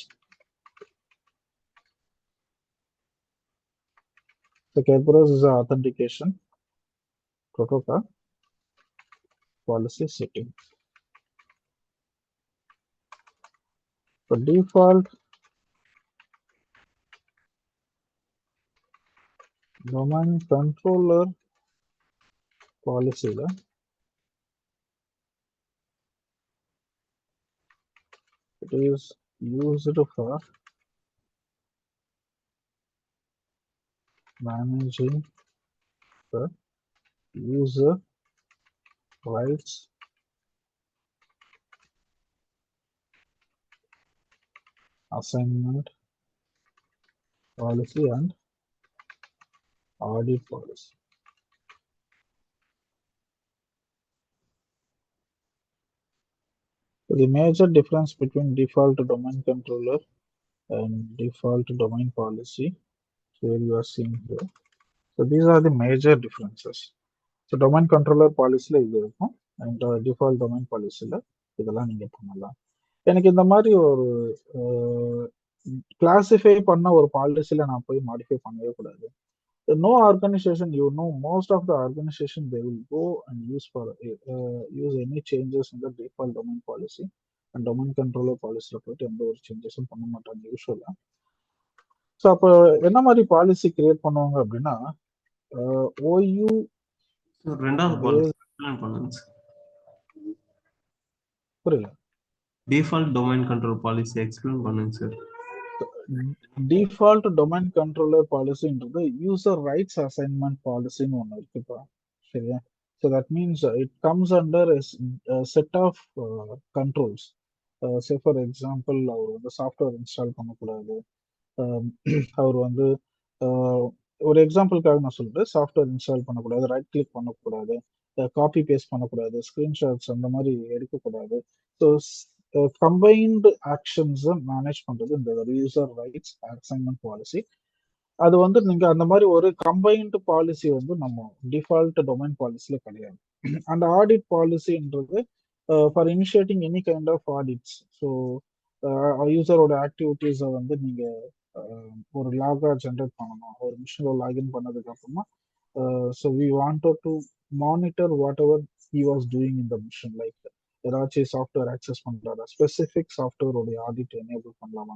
So Kerberos is an authentication protocol policy setting. So default domain controller policy it is used for managing the user rights assignment policy and audit policy. So the major difference between default domain controller and default domain policy, so here you are seeing here. So these are the major differences. So domain controller policyல இது இருக்கும் and default domain policyல இதெல்லாம் நீங்க பண்ணலாம். எனக்கு இந்த மாதிரி ஒரு கிளாசிஃபை பண்ண ஒரு பாலிசில நான் போய் மாடிஃபை பண்ணவே கூடாது. No organization, most of the organization they will go and use any changes in the default domain policy and domain controller policyல போயிட்டு எந்த ஒரு சேஞ்சஸும் பண்ண மாட்டாங்க யூஸ்வலா. ஸோ அப்போ என்ன மாதிரி பாலிசி கிரியேட் பண்ணுவாங்க அப்படின்னா ஓயூ ரெண்டாவது பாலிசி எக்ஸ்பிளைன் பண்ணுங்க சார். புரியல. Default domain control policy explain பண்ணுங்க சார். டிஃபால்ட் டொமைன் கண்ட்ரோலர் பாலிசின்றது யூசர் ரைட்ஸ் அசைன்மெண்ட் பாலிசின்னு ஒன்று இருக்குப்பா. சரியா? So that means it comes under a set of controls. Say for example, அவர் வந்து சாஃப்ட்வேர் இன்ஸ்டால் பண்ணக்கூடாது. அவர் வந்து ஒரு எக்ஸாம்பிளுக்காக நான் சொல்றேன், சாஃப்ட்வேர் இன்ஸ்டால் பண்ணக்கூடாது, ரைட் கிளிக் பண்ணக்கூடாது, காப்பி பேஸ்ட் பண்ணக்கூடாது, ஸ்கிரீன்ஷாட்ஸ் அந்த மாதிரி எடுக்கக்கூடாது. ஸோ கம்பைன்டு ஆக்ஷன்ஸை மேனேஜ் பண்றது இந்த யூசர் ரைட்ஸ் அசைன்மெண்ட் பாலிசி. அது வந்து நீங்க அந்த மாதிரி ஒரு கம்பைன்டு பாலிசி வந்து நம்ம டிஃபால்ட் டொமைன் பாலிசில கிடையாது. அந்த ஆடிட் பாலிசின்றது for initiating any kind of audits. So யூசரோட ஆக்டிவிட்டீஸை வந்து நீங்க ஒரு லாகா ஜென்ரேட் பண்ணணும். ஒரு மிஷினில் லாகின் பண்ணதுக்கு அப்புறமா so we wanted to monitor whatever he was doing in the machine. Like ஏதாச்சும் சாஃப்ட்வேர் ஆக்சஸ் பண்றாரா, ஸ்பெசிஃபிக் சாஃப்ட்வேரோடைய ஆடிட் எனேபிள் பண்ணலாமா,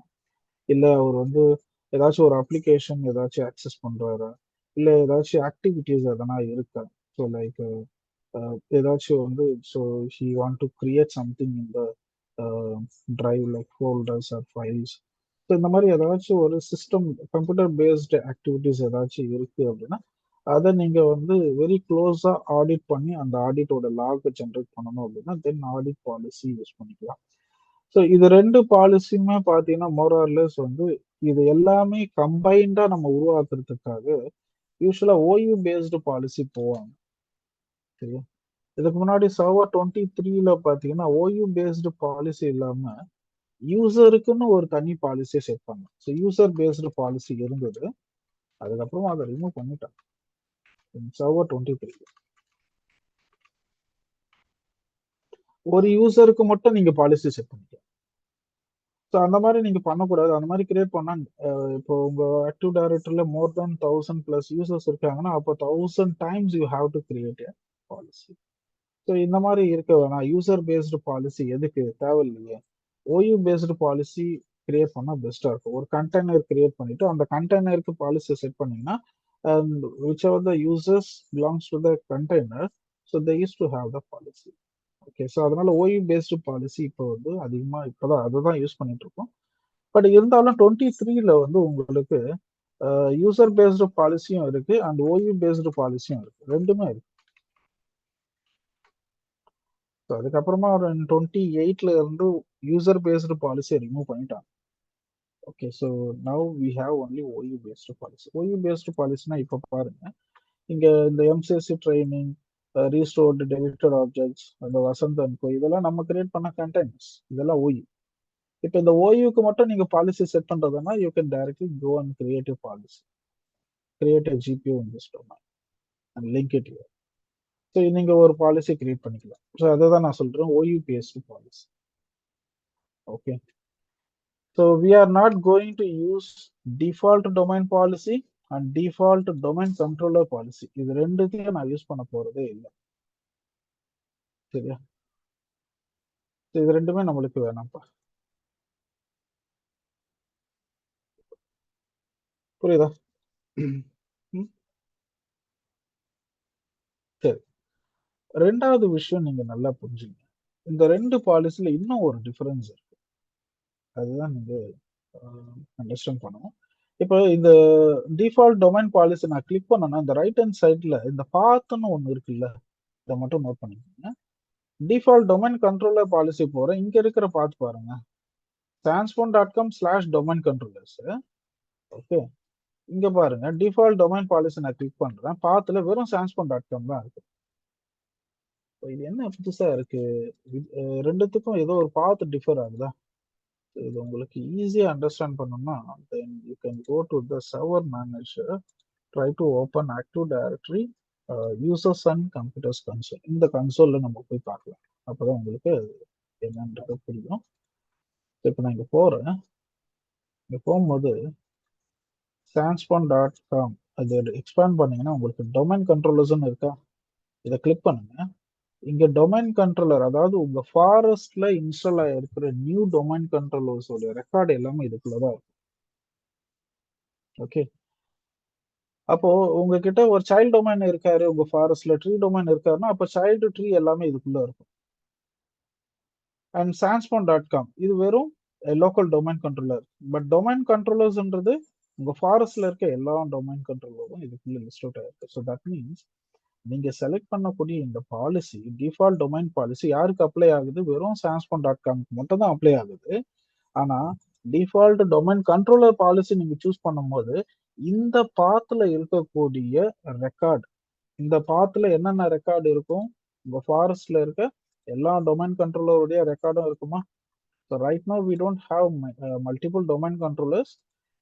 இல்லை அவர் வந்து ஏதாச்சும் ஒரு அப்ளிகேஷன் ஏதாச்சும் ஆக்சஸ் பண்றாரா, இல்லை ஏதாச்சும் ஆக்டிவிட்டிஸ் எதனா இருக்கா. ஸோ லைக் ஏதாச்சும் வந்து so he want to create something in the drive like folders or files. So இந்த மாதிரி ஏதாச்சும் ஒரு சிஸ்டம் கம்ப்யூட்டர் பேஸ்டு ஆக்டிவிட்டிஸ் ஏதாச்சும் இருக்கு அப்படின்னா அதை நீங்க வந்து வெரி க்ளோஸா ஆடிட் பண்ணி அந்த ஆடிட்டோட லாக் ஜென்ரேட் பண்ணணும் அப்படின்னா தென் ஆடிட் பாலிசி யூஸ் பண்ணிக்கலாம். ஸோ இது ரெண்டு பாலிசியுமே பார்த்தீங்கன்னா மோரார்லெஸ் வந்து இது எல்லாமே கம்பைண்டா நம்ம உருவாக்குறதுக்காக யூஸ்வலா ஓயூ பேஸ்டு பாலிசி போவாங்க. சரியா? இதுக்கு முன்னாடி சர்வர் 23ல பார்த்தீங்கன்னா ஓயூ பேஸ்டு பாலிசி இல்லாம யூசருக்குன்னு ஒரு தனி பாலிசியை செட் பண்ணலாம். ஸோ யூசர் பேஸ்டு பாலிசி இருந்தது, அதுக்கப்புறம் அதை ரிமூவ் பண்ணிட்டாங்க சர்வர் 23. ஒரு யூசருக்கு மட்டும் நீங்க பாலிசி செட் பண்ணிக்கலாம். ஸோ அந்த மாதிரி நீங்க பண்ணக்கூடாது. அந்த மாதிரி கிரியேட் பண்ணா இப்போ உங்க ஆக்டிவ் டைரக்டரியில மோர் தென் 1000+ யூசர்ஸ் இருக்காங்கன்னா அப்போ 1000 times you have to create a policy. So இந்த மாதிரி இருக்க வேணாம். யூசர் பேஸ்டு பாலிசி எதுக்கு தேவையில்லையே. ஓயூ பேஸ்டு பாலிசி கிரியேட் பண்ணா பெஸ்டா இருக்கும். ஒரு கண்டெய்னர் கிரியேட் பண்ணிட்டு அந்த கண்டெய்னருக்கு பாலிசி செட் பண்ணீங்கன்னா and whichever the users belongs to the container, so they used to have the policy. Okay, so அதனால ஓயூ பேஸ்டு பாலிசி இப்போ வந்து அதிகமா இப்போதான் அதுதான் யூஸ் பண்ணிட்டு இருக்கோம். பட் இருந்தாலும் 23ல வந்து உங்களுக்கு யூசர் பேஸ்டு பாலிசியும் இருக்கு அண்ட் ஓயூ பேஸ்டு பாலிசியும் இருக்கு, ரெண்டுமே இருக்கு. ஸோ அதுக்கப்புறமா ஒரு 28ல இருந்து யூசர் பேஸ்டு பாலிசியை ரிமூவ் பண்ணிட்டாங்க. Okay, so now we have only OU based policy. OU based பாலிசினா இப்போ பாருங்க, இங்க இந்த MCSC training, restored deleted objects, அந்த வசந்த் அண்ட் கோ இதெல்லாம் நம்ம கிரியேட் பண்ண கண்டெய்னர்ஸ், இதெல்லாம் ஓயூ. இப்போ இந்த ஓயூக்கு மட்டும் நீங்க பாலிசி செட் பண்றதுன்னா you can directly go and create a policy, create a GPO in this domain and link it here. So நீங்க ஒரு பாலிசி கிரியேட் பண்ணிக்கலாம். ஸோ அதை தான் நான் சொல்றேன் OU based policy. Okay, so we are not going to use default domain policy and default domain controller policy. இது ரெண்டுத்தையும் நான் யூஸ் பண்ண போறதே இல்லை. சரியா? இது ரெண்டுமே நம்மளுக்கு வேணாம்ப்பா. புரியுதா? சரி, ரெண்டாவது விஷயம் நீங்க நல்லா புரிஞ்சுங்க. இந்த ரெண்டு பாலிசில இன்னும் ஒரு டிஃபரன்ஸ் இருக்கு. அதுதான் நீங்க அண்டர்ஸ்டாண்ட் பண்ணணும். இப்போ இந்த டிஃபால்ட் டொமைன் பாலிசி நான் கிளிக் பண்ணேன்னா இந்த ரைட் ஹேண்ட் சைட்ல இந்த பாத்னு ஒன்று இருக்குல்ல, இதை மட்டும் நோட் பண்ணிக்கோங்க. டிஃபால்ட் டொமைன் கண்ட்ரோலர் பாலிசி போறேன். இங்க இருக்கிற பாத் பாருங்க, transform.com/domain controllers. ஓகே, இங்க பாருங்க டிஃபால்ட் டொமைன் பாலிசி நான் கிளிக் பண்றேன். பாத்துல வெறும் transform.com தான் இருக்கு. இது என்ன புதுசா இருக்கு? ரெண்டுத்துக்கும் ஏதோ ஒரு பாத் டிஃபர் ஆகுதா? இது உங்களுக்கு ஈஸியா அண்டர்ஸ்டாண்ட் பண்ணணும்னா then you can go to the server manager, try to open active directory, users and computers console. இந்த கன்சோல்ல நம்ம போய் பார்க்கலாம். அப்பதான் உங்களுக்கு என்னன்றது புரியும். இப்போ நான் இங்க போறேன். இங்க போகும்போது transform.com அது எக்ஸ்பேண்ட் பண்ணீங்கன்னா உங்களுக்கு டொமைன் கண்ட்ரோலர்ஸ்னு இருக்கா, இதை கிளிக் பண்ணுங்க. இங்க டொமைன் கண்ட்ரோலர், அதாவது உங்க ஃபாரஸ்ட்ல இன்ஸ்டால் ஆயிருக்கிற நியூ டொமைன் கண்ட்ரோலர்ஸோட ரெக்கார்டு எல்லாமே இதுக்குள்ளதான் இருக்கும். ஓகே, அப்போ உங்ககிட்ட ஒரு சைல்ட் டொமைன் இருக்காரு, உங்க ஃபாரஸ்ட்ல ட்ரீ டொமைன் இருக்காருன்னா அப்ப சைல்டு ட்ரீ எல்லாமே இதுக்குள்ள இருக்கும். அண்ட் transform.com இது வெறும் local domain controller. But domain கண்ட்ரோலர்ஸ்ன்றது உங்க ஃபாரஸ்ட்ல இருக்க எல்லா டொமைன் கண்ட்ரோலரும் இதுக்குள்ள லிஸ்ட் அவுட் ஆயிருக்கு. ஸோ தட் மீன்ஸ் நீங்க செலக்ட் பண்ணக்கூடிய இந்த பாலிசி, டிஃபால்ட் டொமைன் பாலிசி யாருக்கு அப்ளை ஆகுது? வெறும் transform.com மட்டும் தான் அப்ளை ஆகுது. ஆனா டிஃபால்ட் டொமைன் கண்ட்ரோலர் பாலிசி நீங்க சூஸ் பண்ணும்போது இந்த பாத்துல இருக்கக்கூடிய ரெக்கார்டு, இந்த பாத்துல என்னென்ன ரெக்கார்டு இருக்கும், உங்க ஃபாரஸ்ட்ல இருக்க எல்லா டொமைன் கண்ட்ரோலருடைய ரெக்கார்டும் இருக்குமா? So right no we don't have multiple domain controllers.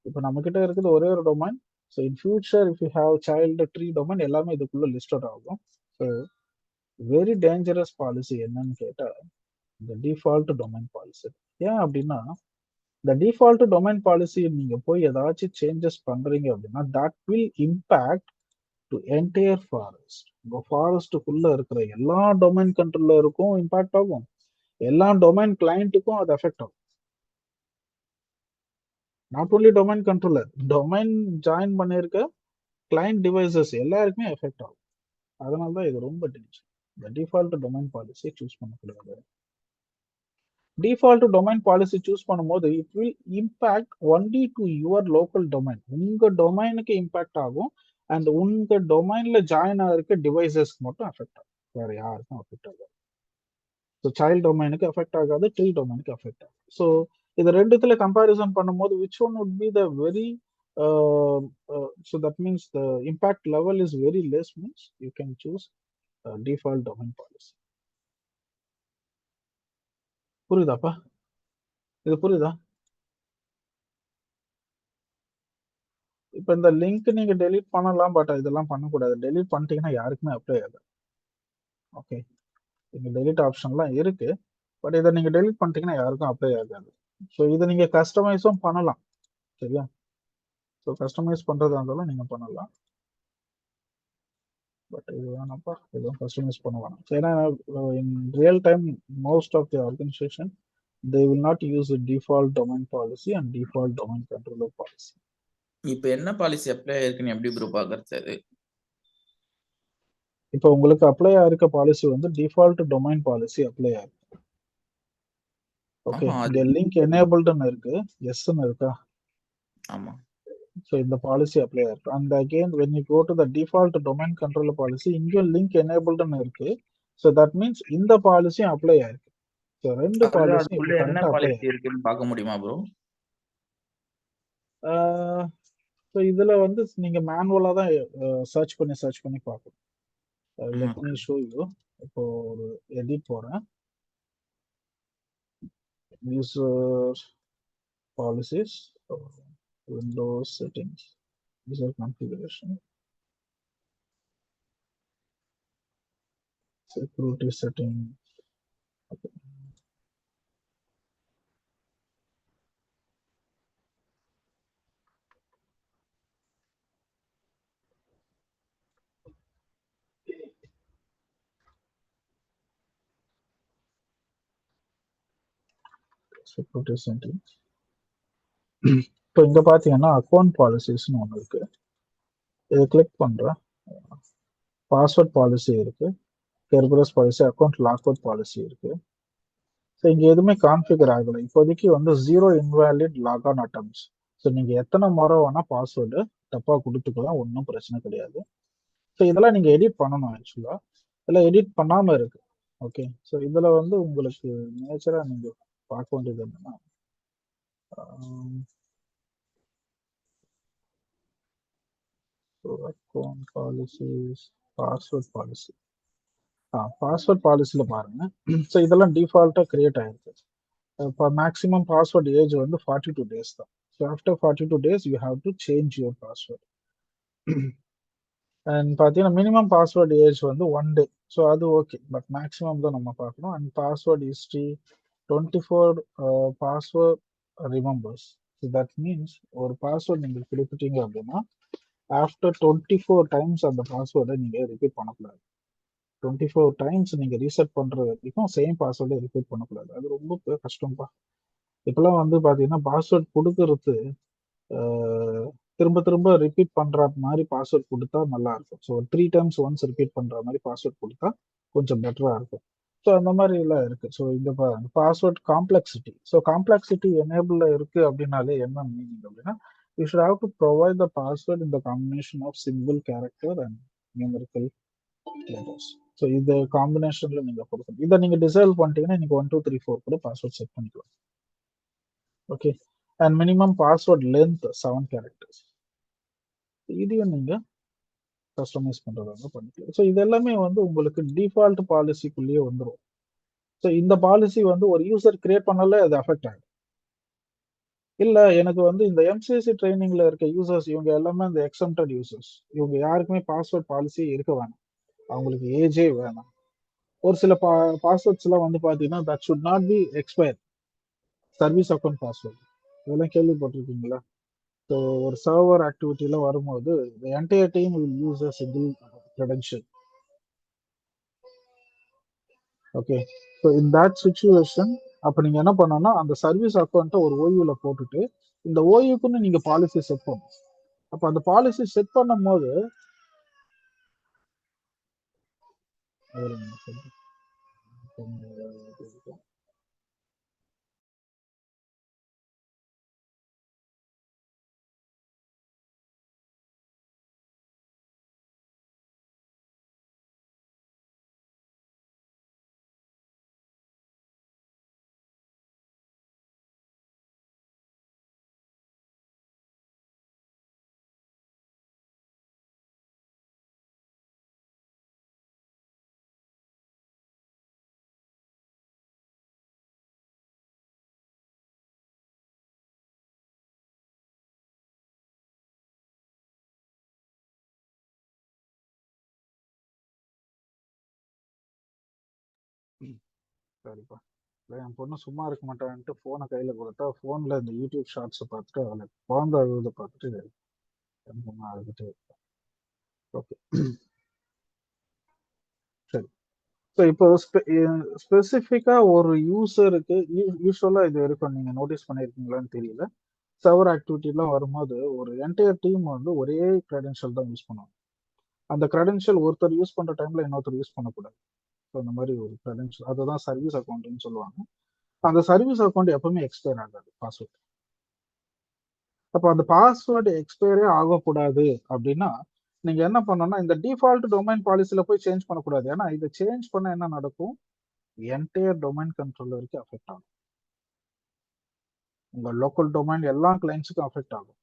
இப்போ நம்ம கிட்ட இருக்குது ஒரே ஒரு domain. So in future if you have child tree domain எல்லாமே இதுக்குள்ள லிஸ்டட் ஆகும். ஸோ வெரி டேஞ்சரஸ் பாலிசி என்னன்னு கேட்டா இந்த டிஃபால்ட் டொமைன் பாலிசி. ஏன் அப்படின்னா இந்த டிஃபால்ட் டொமைன் பாலிசி நீங்க போய் ஏதாச்சும் சேஞ்சஸ் பண்றீங்க அப்படின்னா that will impact to entire forest. உங்க ஃபாரஸ்ட்டுக்குள்ள இருக்கிற எல்லா டொமைன் கண்ட்ரோலருக்கும் இம்பாக்ட் ஆகும், எல்லா டொமைன் கிளைண்ட்டுக்கும் அது அஃபெக்ட் ஆகும். Not only domain controller, domain join பண்ணியிருக்க கிளைண்ட் டிவைசஸ் எல்லாருக்குமே எஃபெக்ட் ஆகும். அதனால தான் இது ரொம்ப டேஞ்சர். இந்த டிஃபால்ட் டொமைன் பாலிசி சூஸ் பண்ணக்கூடாது. டிஃபால்ட் டொமைன் பாலிசி சூஸ் பண்ணும்போது it will impact only to your local domain. உங்க டொமைனுக்கு இம்பாக்ட் ஆகும் அண்ட் உங்க டொமைன்ல ஜாயின் ஆகிருக்க டிவைசஸ்க்கு மட்டும் அஃபெக்ட் ஆகும், வேற யாருக்கும் அஃபெக்ட் ஆகாது. ஸோ சைல்ட் டொமைனுக்கு அஃபெக்ட் ஆகாது, ட்ரீ டொமைனுக்கு அஃபெக்ட் ஆகும். ஸோ இது ரெண்டுத்துல கம்பேரிசன் பண்ணும்போது which one would be the very so that means the impact level is very less means you can choose default domain policy. புரியுதாப்பா? இது புரியுதா? இப்போ இந்த லிங்க் நீங்க டெலீட் பண்ணலாம், பட் இதெல்லாம் பண்ணக்கூடாது. டெலீட் பண்ணிட்டீங்கன்னா யாருக்குமே அப்ளை ஆகாது. ஓகே, இங்க டெலீட் ஆப்ஷன்லாம் இருக்கு, பட் இதை நீங்க டெலீட் பண்ணிட்டீங்கன்னா யாருக்கும் அப்ளை ஆகாது. ஸோ இதை நீங்க கஸ்டமைஸும் பண்ணலாம். சரியா? ஸோ கஸ்டமைஸ் பண்றதா இருந்தாலும் நீங்க பண்ணலாம், பட் இது வேணாப்பா, இதுவும் கஸ்டமைஸ் பண்ண வேணாம். ஏன்னா in real time most of the organisation they will not use a default domain policy and default domain controller policy. இப்போ என்ன பாலிசி அப்ளை ஆயிருக்குன்னு எப்படி ப்ரோ பாக்குறது? இப்போ உங்களுக்கு அப்ளை ஆயிருக்க பாலிசி வந்து டிஃபால்ட் டொமைன் பாலிசி அப்ளை ஆயிருக்கு. ஓகே, இங்க லிங்க் எனேபிள்டுன்னு இருக்கு, எஸ்ன்னு இருக்கா? ஆமா. ஸோ இந்த பாலிசி அப்ளை ஆயிருக்கு. And again when you go to the default domain controller policy இங்கேயும் லிங்க் எனேபிள்டுன்னு இருக்கு. ஸோ தட் மீன்ஸ் இந்த பாலிசியும் அப்ளை ஆயிருக்கு. ஸோ ரெண்டு பாலிசியும் அதுக்குள்ள என்ன பாலிசி இருக்குன்னு பார்க்க முடியுமா ப்ரோ? ஸோ இதுல வந்து நீங்க மேனுவலா தான் சர்ச் பண்ணி பார்க்கணும். Let me show you. இப்போ ஒரு எடிட் போறேன், user policies, Windows settings, user configuration, security setting. Security settings. இப்போ இங்க பாத்தீங்கன்னா அக்கௌண்ட் பாலிசிஸ்னு ஒன்று இருக்கு. இதை கிளிக் பண்றேன். பாஸ்வேர்ட் பாலிசி இருக்கு, Kerberos policy, account lock out policy இருக்கு. ஸோ இங்க எதுவுமே கான்ஃபிகர் ஆகலை இப்போதைக்கு. வந்து 0 invalid log on attempts. So நீங்க எத்தனை முறை வேணா பாஸ்வேர்டு தப்பா கொடுத்துக்கலாம், ஒன்றும் பிரச்சனை கிடையாது. ஸோ இதெல்லாம் நீங்க எடிட் பண்ணணும். ஆக்சுவலா இதெல்லாம் எடிட் பண்ணாம இருக்கு. ஓகே, ஸோ இதுல வந்து உங்களுக்கு நேச்சரா நீங்க பார்க்க வேண்டியது என்னன்னா, account policies, password policy. Password பாலிசியில பாருங்க. ஸோ இதெல்லாம் டிஃபால்ட்டா கிரியேட் ஆயிருக்கு. இப்போ மேக்ஸிமம் பாஸ்வேர்ட் ஏஜ் வந்து 42 days தான். So after 42 days you have to change your password. And பார்த்தீங்கன்னா மினிமம் பாஸ்வேர்ட் ஏஜ் வந்து 1 day. ஸோ அது ஓகே, பட் மேக்ஸிமம் தான் நம்ம பார்க்கணும். And password history 24 password remembers. So that means ஒரு பாஸ்வேர்ட் நீங்கள் கொடுத்துட்டீங்க அப்படின்னா ஆஃப்டர் 24 டைம்ஸ் அந்த பாஸ்வேர்டை நீங்கள் ரிப்பீட் பண்ணக்கூடாது. 24 டைம்ஸ் நீங்கள் ரீசெட் பண்ணுற வரைக்கும் சேம் பாஸ்வேர்டை ரிப்பீட் பண்ணக்கூடாது. அது ரொம்ப கஷ்டம்ப்பா. இப்பெல்லாம் வந்து பார்த்தீங்கன்னா பாஸ்வேர்ட் கொடுக்கறது திரும்ப திரும்ப ரிப்பீட் பண்ற மாதிரி பாஸ்வேர்ட் கொடுத்தா நல்லா இருக்கும். ஸோ 3 times ஒன்ஸ் ரிப்பீட் பண்ற மாதிரி பாஸ்வேர்ட் கொடுத்தா கொஞ்சம் பெட்டரா இருக்கும். ஸோ அந்த மாதிரி எல்லாம் இருக்கு. ஸோ இந்த பாஸ்வேர்ட் காம்ப்ளெக்சிட்டி. ஸோ காம்ப்ளெக்சிட்டி எனேபிள்ல இருக்கு அப்படின்னாலே என்ன மீனிங் அப்படின்னா, you should have to provide the password in the combination of simple character and numerical letters. So இந்த காம்பினேஷன்ல நீங்க கொடுக்கணும். இதை நீங்க டிசேபிள் பண்ணிட்டீங்கன்னா நீங்க 1 2 3 4 கூட பாஸ்வேர்ட் செட் பண்ணிக்கலாம். Okay, and minimum password length 7 characters. இதையும் நீங்க கஸ்டமைஸ் பண்றதா பண்ணிக்கலாம். ஸோ இது எல்லாமே வந்து உங்களுக்கு டிஃபால்ட் பாலிசிக்குள்ளேயே வந்துடும். ஸோ இந்த பாலிசி வந்து ஒரு யூசர் கிரியேட் பண்ணாலே அது அஃபெக்ட் ஆகும். இல்ல எனக்கு வந்து இந்த எம்சிஎஸ்சி ட்ரைனிங்ல இருக்க யூசர்ஸ் இவங்க எல்லாமே இந்த எக்ஸம்டட் யூசர்ஸ், இவங்க யாருக்குமே பாஸ்வேர்ட் பாலிசி இருக்க வேணாம், அவங்களுக்கு ஏஜே வேணாம். ஒரு சில பாஸ்வேர்ட்ஸ் எல்லாம் வந்து பாத்தீங்கன்னா that should not be expire. Service account password இதெல்லாம் கேள்விப்பட்டிருக்கீங்களா? ஸோ ஒரு சர்வர் ஆக்டிவிட்டியில வரும்போது the entire team will use a single credential. Okay, so in that situation அப்போ நீங்க என்ன பண்ணணும்னா அந்த சர்வீஸ் அக்கௌண்ட்டை ஒரு ஓய்வுல போட்டுட்டு இந்த ஓய்வுக்குன்னு நீங்க பாலிசி செட் பண்ணணும். அப்போ அந்த பாலிசி செட் பண்ணும் போது சரிப்பா, இல்லை என் பொண்ணு சும்மா இருக்க மாட்டான்ட்டு ஃபோனை கையில கொடுத்தா ஃபோன்ல இந்த யூடியூப் ஷார்ட்ஸை பார்த்துட்டு அதில் குழந்தை அழுவதை பார்த்துட்டு என் பொண்ணு அழுதுட்டு. ஓகே சரி. ஸோ இப்போ ஸ்பெசிஃபிக்கா ஒரு யூசருக்கு யூஸ்வலா இது வரைக்கும் நீங்க நோட்டீஸ் பண்ணிருக்கீங்களான்னு தெரியல, சர்வர் ஆக்டிவிட்டிலாம் வரும்போது ஒரு என்டையர் டீம் வந்து ஒரே கிரெடென்ஷியல் தான் யூஸ் பண்ணுவாங்க. அந்த கிரெடென்ஷியல் ஒருத்தர் யூஸ் பண்ற டைம்ல இன்னொருத்தர் யூஸ் பண்ணக்கூடாது. ஸோ அந்த மாதிரி ஒரு கிரெடென்ஷியல், அதுதான் சர்வீஸ் அக்கௌண்ட்னு சொல்லுவாங்க. அந்த சர்வீஸ் அக்கௌண்ட் எப்பவுமே எக்ஸ்பயர் ஆகாது பாஸ்வேர்ட். அப்போ அந்த பாஸ்வேர்டு எக்ஸ்பயரே ஆகக்கூடாது அப்படின்னா நீங்க என்ன பண்ணணும்னா இந்த டிஃபால்ட் டொமைன் பாலிசியில போய் சேஞ்ச் பண்ணக்கூடாது. ஏன்னா இதை சேஞ்ச் பண்ண என்ன நடக்கும், என்டையர் டொமைன் கண்ட்ரோலருக்கு அஃபெக்ட் ஆகும். உங்க லோக்கல் டொமைன் எல்லா கிளைண்ட்ஸுக்கும் அஃபெக்ட் ஆகும்.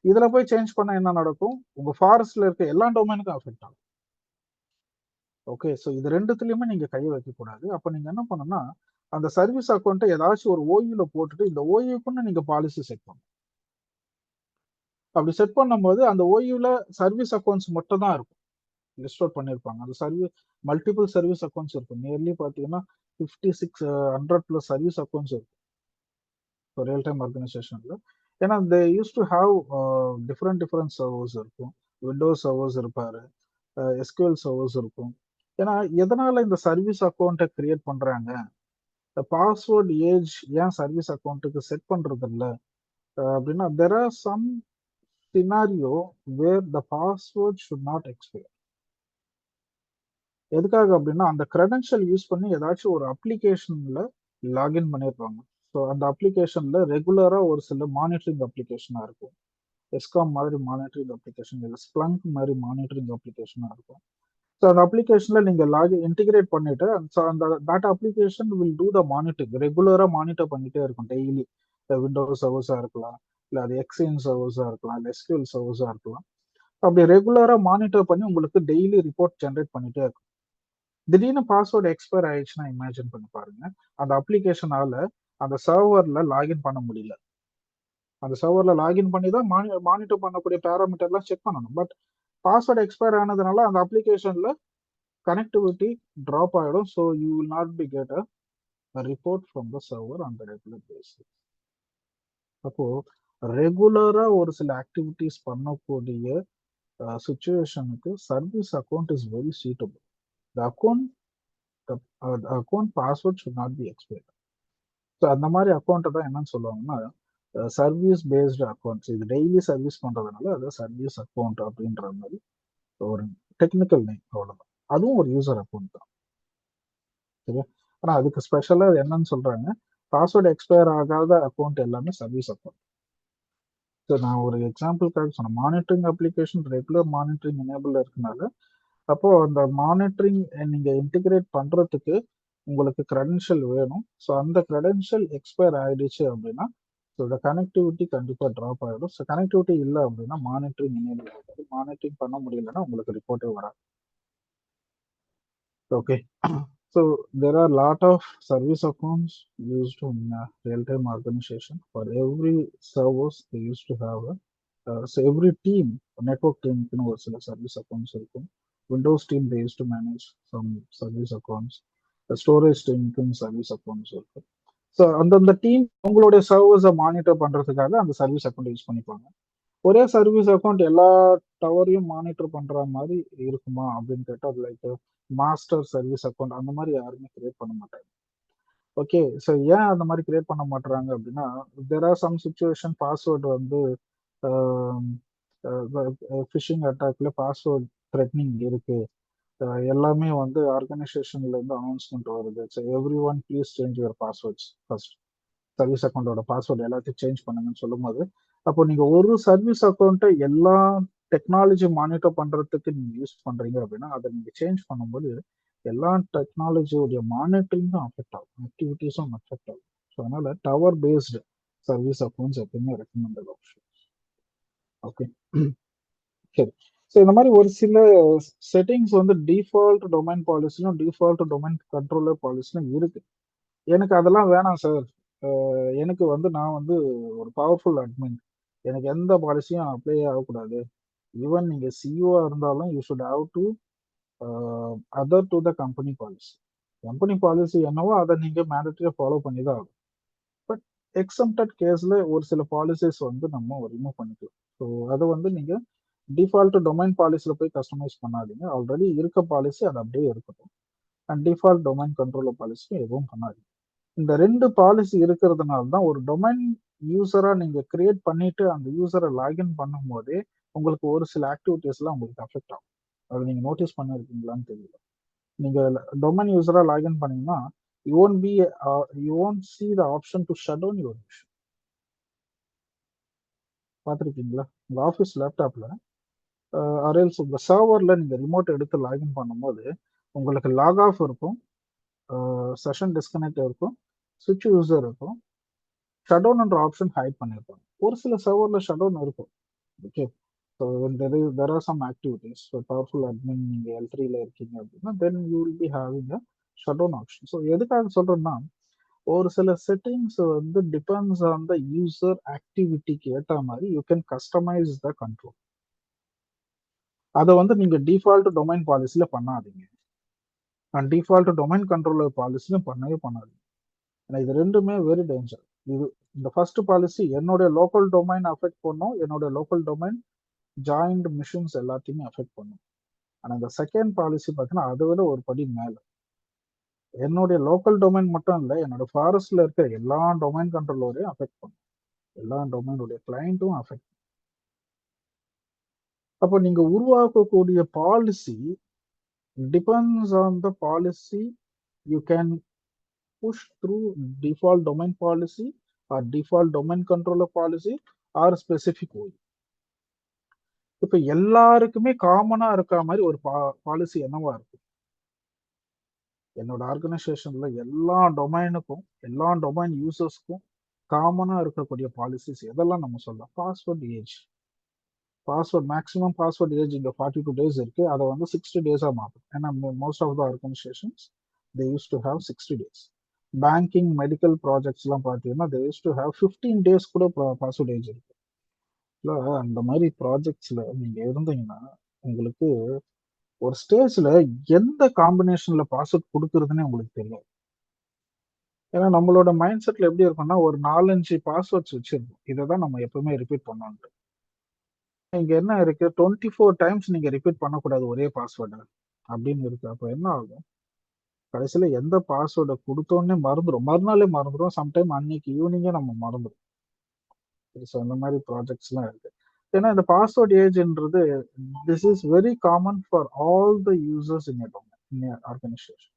இதுல போய் சேஞ்ச் பண்ண என்ன நடக்கும், உங்க ஃபாரஸ்ட்ல இருக்க எல்லா டொமைனுக்கும் அஃபெக்ட் ஆகும். ஓகே, ஸோ இது ரெண்டுத்துலயுமே நீங்க கை வைக்க கூடாது. அப்ப நீங்க என்ன பண்ணணும்னா அந்த சர்வீஸ் அக்கௌண்ட்டை ஏதாச்சும் ஒரு ஓய்வுல போட்டுட்டு இந்த ஓய்வுக்குன்னு நீங்க பாலிசி செட் பண்ணணும். அப்படி செட் பண்ணும்போது அந்த ஓய்வுல சர்வீஸ் அக்கௌண்ட்ஸ் மட்டும் தான் இருக்கும் லிஸ்ட் அவுட் பண்ணியிருப்பாங்க. அந்த சர்வீஸ் மல்டிபிள் சர்வீஸ் அக்கௌண்ட்ஸ் இருக்கும். நியர்லி பார்த்தீங்கன்னா 5600+ சர்வீஸ் அக்கௌண்ட்ஸ் இருக்கும் இப்போ ரியல் டைம் ஆர்கனைசேஷன்ல. ஏன்னா they use to have different servers இருக்கும். விண்டோஸ் சர்வர்ஸ் இருப்பாரு, எஸ்கியூஎல் சர்வர்ஸ் இருக்கும். ஏன்னா எதனால இந்த சர்வீஸ் அக்கௌண்ட்டை கிரியேட் பண்றாங்க, பாஸ்வேர்ட் ஏஜ் ஏன் சர்வீஸ் அக்கௌண்ட்டுக்கு செட் பண்றது இல்ல அப்படின்னா there are some scenario where the password should not expire. எதுக்காக அப்படின்னா அந்த கிரெடென்ஷியல் யூஸ் பண்ணி ஏதாச்சும் ஒரு அப்ளிகேஷன்ல லாகின் பண்ணிருப்பாங்க. ஸோ அந்த அப்ளிகேஷன்ல ரெகுலரா ஒரு சில மானிட்டரிங் அப்ளிகேஷனா இருக்கும். எஸ்காம் மாதிரி மானிட்டரிங் அப்ளிகேஷன் இல்லை ஸ்ப்ளங்க் மாதிரி மானிட்டரிங் அப்ளிகேஷனா இருக்கும். ஸோ அந்த அப்ளிகேஷன்ல நீங்க இன்டிகிரேட் பண்ணிட்டு அந்த that application will do the monitoring ரெகுலரா மானிட்டர் பண்ணிட்டே இருக்கும் டெய்லி. விண்டோஸ் சர்வர்ஸா இருக்கலாம், இல்லை அது எக்ஸ்சேஞ்ச் சர்வர்ஸா இருக்கலாம், இல்லை எஸ்கியூஎல் சர்வர்ஸா இருக்கலாம். அப்படி ரெகுலரா மானிட்டர் பண்ணி உங்களுக்கு டெய்லி ரிப்போர்ட் ஜென்ரேட் பண்ணிட்டே இருக்கும். திடீர்னு பாஸ்வேர்டு எக்ஸ்பயர் ஆயிடுச்சுன்னா இமேஜின் பண்ணி பாருங்க, அந்த அப்ளிகேஷனால அந்த சர்வர்ல லாகின் பண்ண முடியல. அந்த சர்வர்ல லாகின் பண்ணி தான் மானிட்டர் பண்ணக்கூடிய பேராமீட்டர்லாம் செக் பண்ணணும். பட் பாஸ்வேர்டு எக்ஸ்பயர் ஆனதுனால அந்த அப்ளிகேஷன்ல connectivity drop ஆயிடும். So you will not be get a report from the server on the regular basis. அப்போ ரெகுலரா ஒரு சில ஆக்டிவிட்டிஸ் பண்ணக்கூடிய சுச்சுவேஷனுக்கு service account is very suitable. The account password should not be expired. So அந்த மாதிரி அக்கௌண்ட்டை தான் என்னன்னு சொல்லுவாங்கன்னா சர்வீஸ் பேஸ்டு அக்கௌண்ட்ஸ். இது டெய்லி சர்வீஸ் பண்றதுனால அது சர்வீஸ் அக்கௌண்ட் அப்படின்ற மாதிரி ஒரு டெக்னிக்கல் நேம், அவ்வளவுதான். அதுவும் ஒரு யூசர் அக்கௌண்ட் தான், சரியா? ஆனா அதுக்கு ஸ்பெஷலா என்னன்னு சொல்றாங்க, பாஸ்வேர்டு எக்ஸ்பயர் ஆகாத அக்கௌண்ட் எல்லாமே சர்வீஸ் அக்கௌண்ட். ஸோ நான் ஒரு எக்ஸாம்பிளுக்காக சொன்னேன், monitoring application regular monitoring enable இருக்கனால அப்போ அந்த மானிட்டரிங் நீங்க இன்டிகிரேட் பண்றதுக்கு உங்களுக்கு கிரெடென்ஷியல் வேணும். ஸோ அந்த கிரெடென்ஷியல் எக்ஸ்பயர் ஆயிடுச்சு அப்படின்னா ஸோ இந்த கனெக்டிவிட்டி கண்டிப்பா ட்ராப் ஆகிடும். ஸோ கனெக்டிவிட்டி இல்லை அப்படின்னா மானிட்டரிங் எனேபிள் ஆகாது. மானிட்டரிங் பண்ண முடியலன்னா உங்களுக்கு ரிப்போர்ட்டே வராது. Okay, so there are a lot of service accounts used in real-time organization. For every servers, they used to have so every team, network team, ஒரு சில service accounts இருக்கும். Windows team, they used to manage some service accounts. The storage team, service accounts இருக்கும். ஸோ அந்தந்த டீம் உங்களுடைய சர்வர்ஸை மானிட்டர் பண்றதுக்காக அந்த சர்வீஸ் அக்கௌண்ட் யூஸ் பண்ணிப்பாங்க. ஒரே சர்வீஸ் அக்கௌண்ட் எல்லா டவரையும் மானிட்டர் பண்ற மாதிரி இருக்குமா அப்படின்னு கேட்டா லைக் மாஸ்டர் சர்வீஸ் அக்கௌண்ட் அந்த மாதிரி யாருமே கிரியேட் பண்ண மாட்டாங்க. ஓகே, ஸோ ஏன் அந்த மாதிரி கிரியேட் பண்ண மாட்டாங்க அப்படின்னா there are some situation password வந்து ஃபிஷிங் அட்டாக்ல பாஸ்வேர்ட் த்ரெட்னிங் இருக்கு, எல்லாமே வந்து ஆர்கனைசேஷன்ல இருந்து அனௌன்ஸ்மெண்ட் வருது, so every one please change your passwords first, service அக்கௌண்டோட பாஸ்வேர்டு எல்லாத்தையும் சேஞ்ச் பண்ணுங்கன்னு சொல்லும் போது அப்போ நீங்க ஒரு சர்வீஸ் அக்கௌண்ட்டை எல்லா டெக்னாலஜி மானிட்டர் பண்றதுக்கு நீங்க யூஸ் பண்றீங்க அப்படின்னா அதை நீங்க சேஞ்ச் பண்ணும்போது எல்லா டெக்னாலஜியோடைய மானிட்டரிங்கும் அஃபெக்ட் ஆகும், ஆக்டிவிட்டிஸும் அஃபெக்ட் ஆகும். ஸோ அதனால டவர் பேஸ்டு சர்வீஸ் அக்கௌண்ட்ஸ் எப்பவுமே ரெக்கமெண்டட் ஆப்ஷன். ஓகே, சரி. ஸோ இந்த மாதிரி ஒரு சில செட்டிங்ஸ் வந்து டிஃபால்ட் டொமைன் பாலிசிலும் டிஃபால்ட் டொமைன் கண்ட்ரோலர் பாலிசிலும் இருக்கு. எனக்கு அதெல்லாம் வேணாம் சார், எனக்கு வந்து நான் வந்து ஒரு பவர்ஃபுல் அட்மின், எனக்கு எந்த பாலிசியும் அப்ளை ஆகக்கூடாது. ஈவன் நீங்க சிஇஓ இருந்தாலும் you should have to other to the company policy. Company policy என்னவோ அதை நீங்க மேண்டட்டரியா ஃபாலோ பண்ணி தான் ஆகும். பட் எக்ஸம்டட் கேஸ்ல ஒரு சில பாலிசிஸ் வந்து நம்ம ரிமூவ் பண்ணிக்கலாம். ஸோ அதை வந்து நீங்க டிஃபால்ட் டொமைன் பாலிசியில் போய் கஸ்டமைஸ் பண்ணாதீங்க. ஆல்ரெடி இருக்க பாலிசி அது அப்படியே இருக்கட்டும். அண்ட் டிஃபால்ட் டொமைன் கண்ட்ரோலர் பாலிசியும் எதுவும் பண்ணாதீங்க. இந்த ரெண்டு பாலிசி இருக்கிறதுனால தான் ஒரு டொமைன் யூசரா நீங்க கிரியேட் பண்ணிட்டு அந்த யூசரை லாகின் பண்ணும் போதே உங்களுக்கு ஒரு சில ஆக்டிவிட்டிஸ்லாம் உங்களுக்கு அஃபெக்ட் ஆகும். அதை நீங்க நோட்டீஸ் பண்ணிருக்கீங்களான்னு தெரியல. நீங்க டொமைன் யூசரா லாகின் பண்ணீங்கன்னா you won't see the option to shut down your machine. பார்த்துருக்கீங்களா உங்க ஆஃபீஸ் லேப்டாப்ல அரேல்ஸ் உங்க சர்வர்ல நீங்க ரிமோட் எடுத்து லாகின் பண்ணும்போது உங்களுக்கு லாக் ஆஃப் இருக்கும், செஷன் டிஸ்கனெக்ட் இருக்கும், சுவிட்ச் யூசர் இருக்கும், ஷட் டவுன்ன்ற ஆப்ஷன் ஹைட் பண்ணியிருப்பாங்க. ஒரு சில சர்வர்ல ஷட் டவுன் இருக்கும். Okay, so there are some activities, so powerful admin நீங்க L3ல இருக்கீங்க அப்படின்னா then you will be having a shut down option. So எதுக்காக சொல்றேன்னா ஒரு சில செட்டிங்ஸ் வந்து டிபெண்ட்ஸ் ஆன் த யூசர் ஆக்டிவிட்டிக்கு ஏற்ற மாதிரி you can customise the control. அதை வந்து நீங்க டிஃபால்ட் டொமைன் பாலிசியில பண்ணாதீங்க, அண்ட் டிஃபால்ட் டொமைன் கண்ட்ரோலர் பாலிசியும் பண்ணவே பண்ணாதீங்க. ஏன்னா இது ரெண்டுமே வெரி டேஞ்சர். இது இந்த ஃபர்ஸ்ட் பாலிசி என்னுடைய லோக்கல் டொமைன் அஃபெக்ட் பண்ணும், என்னுடைய லோக்கல் டொமைன் ஜாயிண்ட் மிஷின்ஸ் எல்லாத்தையுமே அஃபெக்ட் பண்ணும். ஆனா இந்த செகண்ட் பாலிசி பார்த்தீங்கன்னா அதை விட ஒரு படி மேல. என்னுடைய லோக்கல் டொமைன் மட்டும் இல்லை, என்னோட ஃபாரஸ்ட்ல இருக்க எல்லா டொமைன் கண்ட்ரோலரையும் அஃபெக்ட் பண்ணும், எல்லா டொமைனுடைய கிளைண்ட்டும் அஃபெக்ட். அப்போ நீங்க உருவாக்கக்கூடிய policy depends on the policy. You can push through default domain policy or default domain controller policy or specific OI. இப்ப எல்லாருக்குமே காமனா இருக்க மாதிரி ஒரு பாலிசி என்னவா இருக்கு? என்னோட ஆர்கனைசேஷன்ல எல்லா டொமைனுக்கும் எல்லா டொமைன் யூசர்ஸ்க்கும் காமனா இருக்கக்கூடிய பாலிசிஸ் எதெல்லாம் நம்ம சொல்லலாம்? Password age, password maximum password age இங்க 42 days இருக்கு, அதை வந்து 60 days மாற்றும். ஏன்னா most of the organisations they use to have 60 days. Banking medical ப்ராஜெக்ட்ஸ்லாம் பார்த்தீங்கன்னா they use to have 15 days கூட பாஸ்வேர்ட் ஏஜ் இருக்கு. இல்லை அந்த மாதிரி ப்ராஜெக்ட்ஸ்ல நீங்க இருந்தீங்கன்னா உங்களுக்கு ஒரு ஸ்டேஜ்ல எந்த காம்பினேஷன்ல பாஸ்வேர்ட் கொடுக்கறதுன்னு உங்களுக்கு தெரியும். ஏன்னா நம்மளோட மைண்ட் செட்ல எப்படி இருக்கும்னா ஒரு 4-5 பாஸ்வேர்ட்ஸ் வச்சிருக்கோம், இதை தான் நம்ம எப்பவுமே ரிப்பீட் பண்ணோன்ட்டு. இங்க என்ன இருக்கு, 24 times நீங்க ரிப்பீட் பண்ணக்கூடாது ஒரே பாஸ்வேர்டை அப்படின்னு இருக்கு. அப்போ என்ன ஆகும், கடைசியில எந்த பாஸ்வேர்டை கொடுத்தோன்னே மறந்துடும், மறுநாளே மறந்துடும், சம்டைம் அன்னைக்கு ஈவினிங்கே நம்ம மறந்துடும். ஸோ அந்த மாதிரி ப்ராஜெக்ட்ஸ்லாம் இருக்கு. ஏன்னா இந்த பாஸ்வேர்ட் ஏஜ்ன்றது this is very common for all the users in organisation.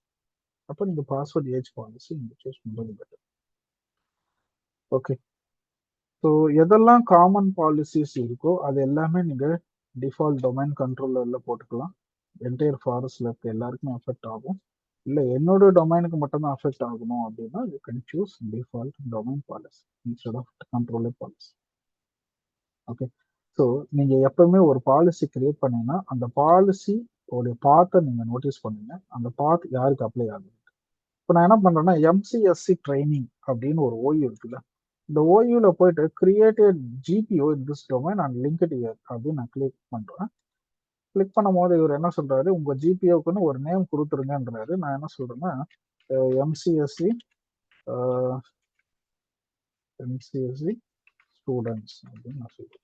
அப்போ நீங்க பாஸ்வேர்ட் ஏஜ் பாலிசி நீங்க சூஸ் பண்றது பெட்டர். ஓகே, ஸோ எதெல்லாம் காமன் பாலிசிஸ் இருக்கோ அது எல்லாமே நீங்க டிஃபால்ட் டொமைன் கண்ட்ரோலர்ல போட்டுக்கலாம். என்டையர் ஃபாரஸ்ட்ல இருக்க எல்லாருக்குமே அஃபெக்ட் ஆகும். இல்லை என்னோட டொமைனுக்கு மட்டும்தான் அஃபெக்ட் ஆகணும் அப்படின்னா you can choose default domain policy instead of controller policy. Okay, so நீங்க எப்பவுமே ஒரு பாலிசி கிரியேட் பண்ணீங்கன்னா அந்த பாலிசி உடைய பாத்தை நீங்க நோட்டீஸ் பண்ணுங்க, அந்த பாத் யாருக்கு அப்ளை ஆகுது. இப்போ நான் என்ன பண்றேன்னா எம்சிஎஸ்சி ட்ரைனிங் அப்படின்னு ஒரு ஓய்வு இருக்குல்ல, இந்த ஓய்வுல போயிட்டு created GPO in this domain and linked year அப்படின்னு நான் கிளிக் பண்றேன். கிளிக் பண்ணும் போது இவர் என்ன சொல்றாரு, உங்க ஜிபிஓக்குன்னு ஒரு நேம் கொடுத்துருங்கன்றாரு. நான் என்ன சொல்றேன்னா எம்சிஎஸ்சி எம்சிஎஸ்சி ஸ்டூடெண்ட்ஸ் அப்படின்னு நான் சொல்றேன்.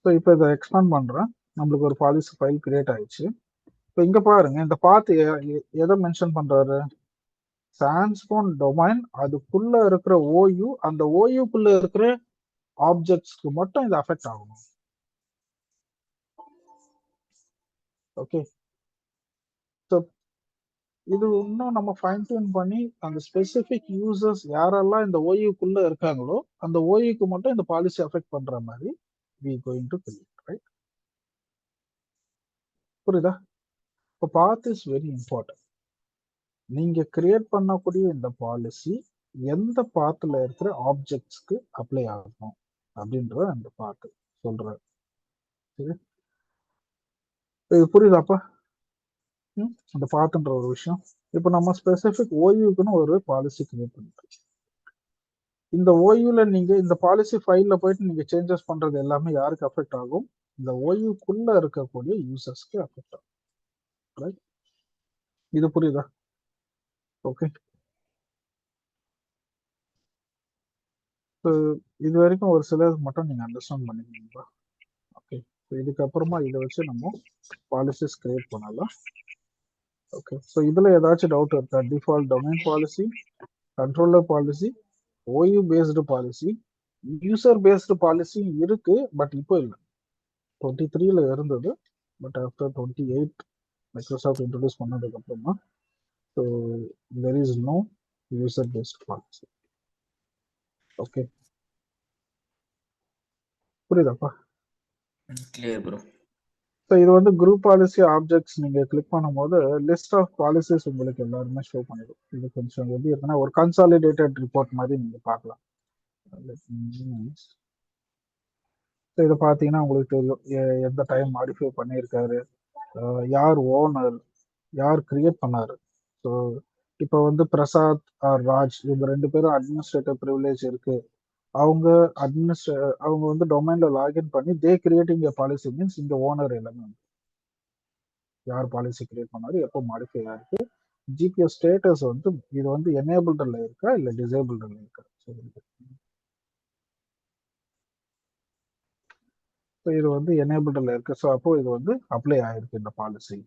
ஸோ இப்போ இதை எக்ஸ்பேண்ட் பண்றேன், நம்மளுக்கு ஒரு பாலிசி ஃபைல் கிரியேட் ஆயிடுச்சு. இப்போ இங்க பாருங்க இந்த பாத்து எதை மென்ஷன் பண்றாரு, சான்ஸ்போன் டொமைன் அதுக்குள்ள இருக்கிற ஓயு, அந்த ஓயுக்குள்ள இருக்கிற ஆப்ஜெக்ட்ஸ்க்கு மட்டும் இது அஃபெக்ட் ஆகணும். ஓகே, ஸோ இது இன்னும் நம்ம ஃபைன் டியூன் பண்ணி அந்த ஸ்பெசிபிக் யூசர்ஸ் யாரெல்லாம் இந்த ஓயுக்குள்ள இருக்காங்களோ அந்த ஓயுக்கு மட்டும் இந்த பாலிசி அஃபெக்ட் பண்ற மாதிரி we going to create, right? புரியுதா? இப்போ பாத் இஸ் வெரி இம்பார்ட்டன்ட். நீங்க கிரியேட் பண்ணக்கூடிய இந்த பாலிசி எந்த பாத்துல இருக்கிற ஆப்ஜெக்ட்ஸ்க்கு அப்ளை ஆகணும் அப்படின்ற அந்த பாத்து சொல்ற. இது புரியுதாப்பா? அந்த பாத்துன்ற ஒரு விஷயம். இப்போ நம்ம ஸ்பெசிபிக் ஓய்வுக்குன்னு ஒரு பாலிசி கிரியேட் பண்ணிட்டோம். இந்த ஓய்வுல நீங்க இந்த பாலிசி ஃபைல்ல போயிட்டு நீங்க சேஞ்சஸ் பண்றது எல்லாமே யாருக்கு அஃபெக்ட் ஆகும், இந்த ஓய்வுக்குள்ள இருக்கக்கூடிய யூசர்ஸ்க்கு அஃபெக்ட் ஆகும். ரைட்? இது புரியுதா? ஓகே, இது வரைக்கும் ஒரு சிலர் மட்டும் நீங்க அண்டர்ஸ்டாண்ட் பண்ணிக்கீங்களா? ஓகே, இதுக்கப்புறமா இதை வச்சு நம்ம பாலிசிஸ் கிரியேட் பண்ணலாம். ஓகே, ஸோ இதுல ஏதாச்சும் டவுட் இருக்கா? Default domain policy, controller policy, OU based policy, user based policy இருக்கு, பட் இப்போ இல்லை. 23ல இருந்தது, பட் ஆஃப்டர் 28 மைக்ரோசாஃப்ட் இன்ட்ரோடியூஸ் பண்ணதுக்கு அப்புறமா so there is no user based policy. Okay, புரியுதாப்பா? Clear bro. ஸோ இது வந்து குரூப் பாலிசி ஆப்ஜெக்ட்ஸ் நீங்க கிளிக் பண்ணும்போது லிஸ்ட் ஆஃப் பாலிசிஸ் உங்களுக்கு எல்லாருமே ஷோ பண்ணிடும். இது கொஞ்சம் எப்படி இருக்குன்னா ஒரு கன்சாலிடேட்டட் ரிப்போர்ட் மாதிரி நீங்க பார்க்கலாம். இதை பார்த்தீங்கன்னா உங்களுக்கு தெரியும் எந்த டைம் மாடிஃபை பண்ணியிருக்காரு, யார் ஓனர், யார் கிரியேட் பண்ணாரு. ஸோ இப்போ வந்து பிரசாத் ஆர் ராஜ் இவங்க 2 பேரும் அட்மினிஸ்ட்ரேட்டிவ் ப்ரிவிலேஜ் இருக்கு. அவங்க அவங்க வந்து டொமைன்ல லாகின் பண்ணி தே கிரியேட்டிங் பாலிசி மீன்ஸ் இந்த ஓனர் எல்லாமே யார் பாலிசி கிரியேட் பண்ணாரு, எப்போ மாடிஃபை ஆயிருக்கு, ஜிபிஓ ஸ்டேட்டஸ் வந்து இது வந்து எனேபிள்ல இருக்கா இல்லை டிசேபிள்ல இருக்கா. ஸோ இது வந்து எனேபிள்ல இருக்கு. ஸோ அப்போ இது வந்து அப்ளை ஆயிருக்கு இந்த பாலிசி.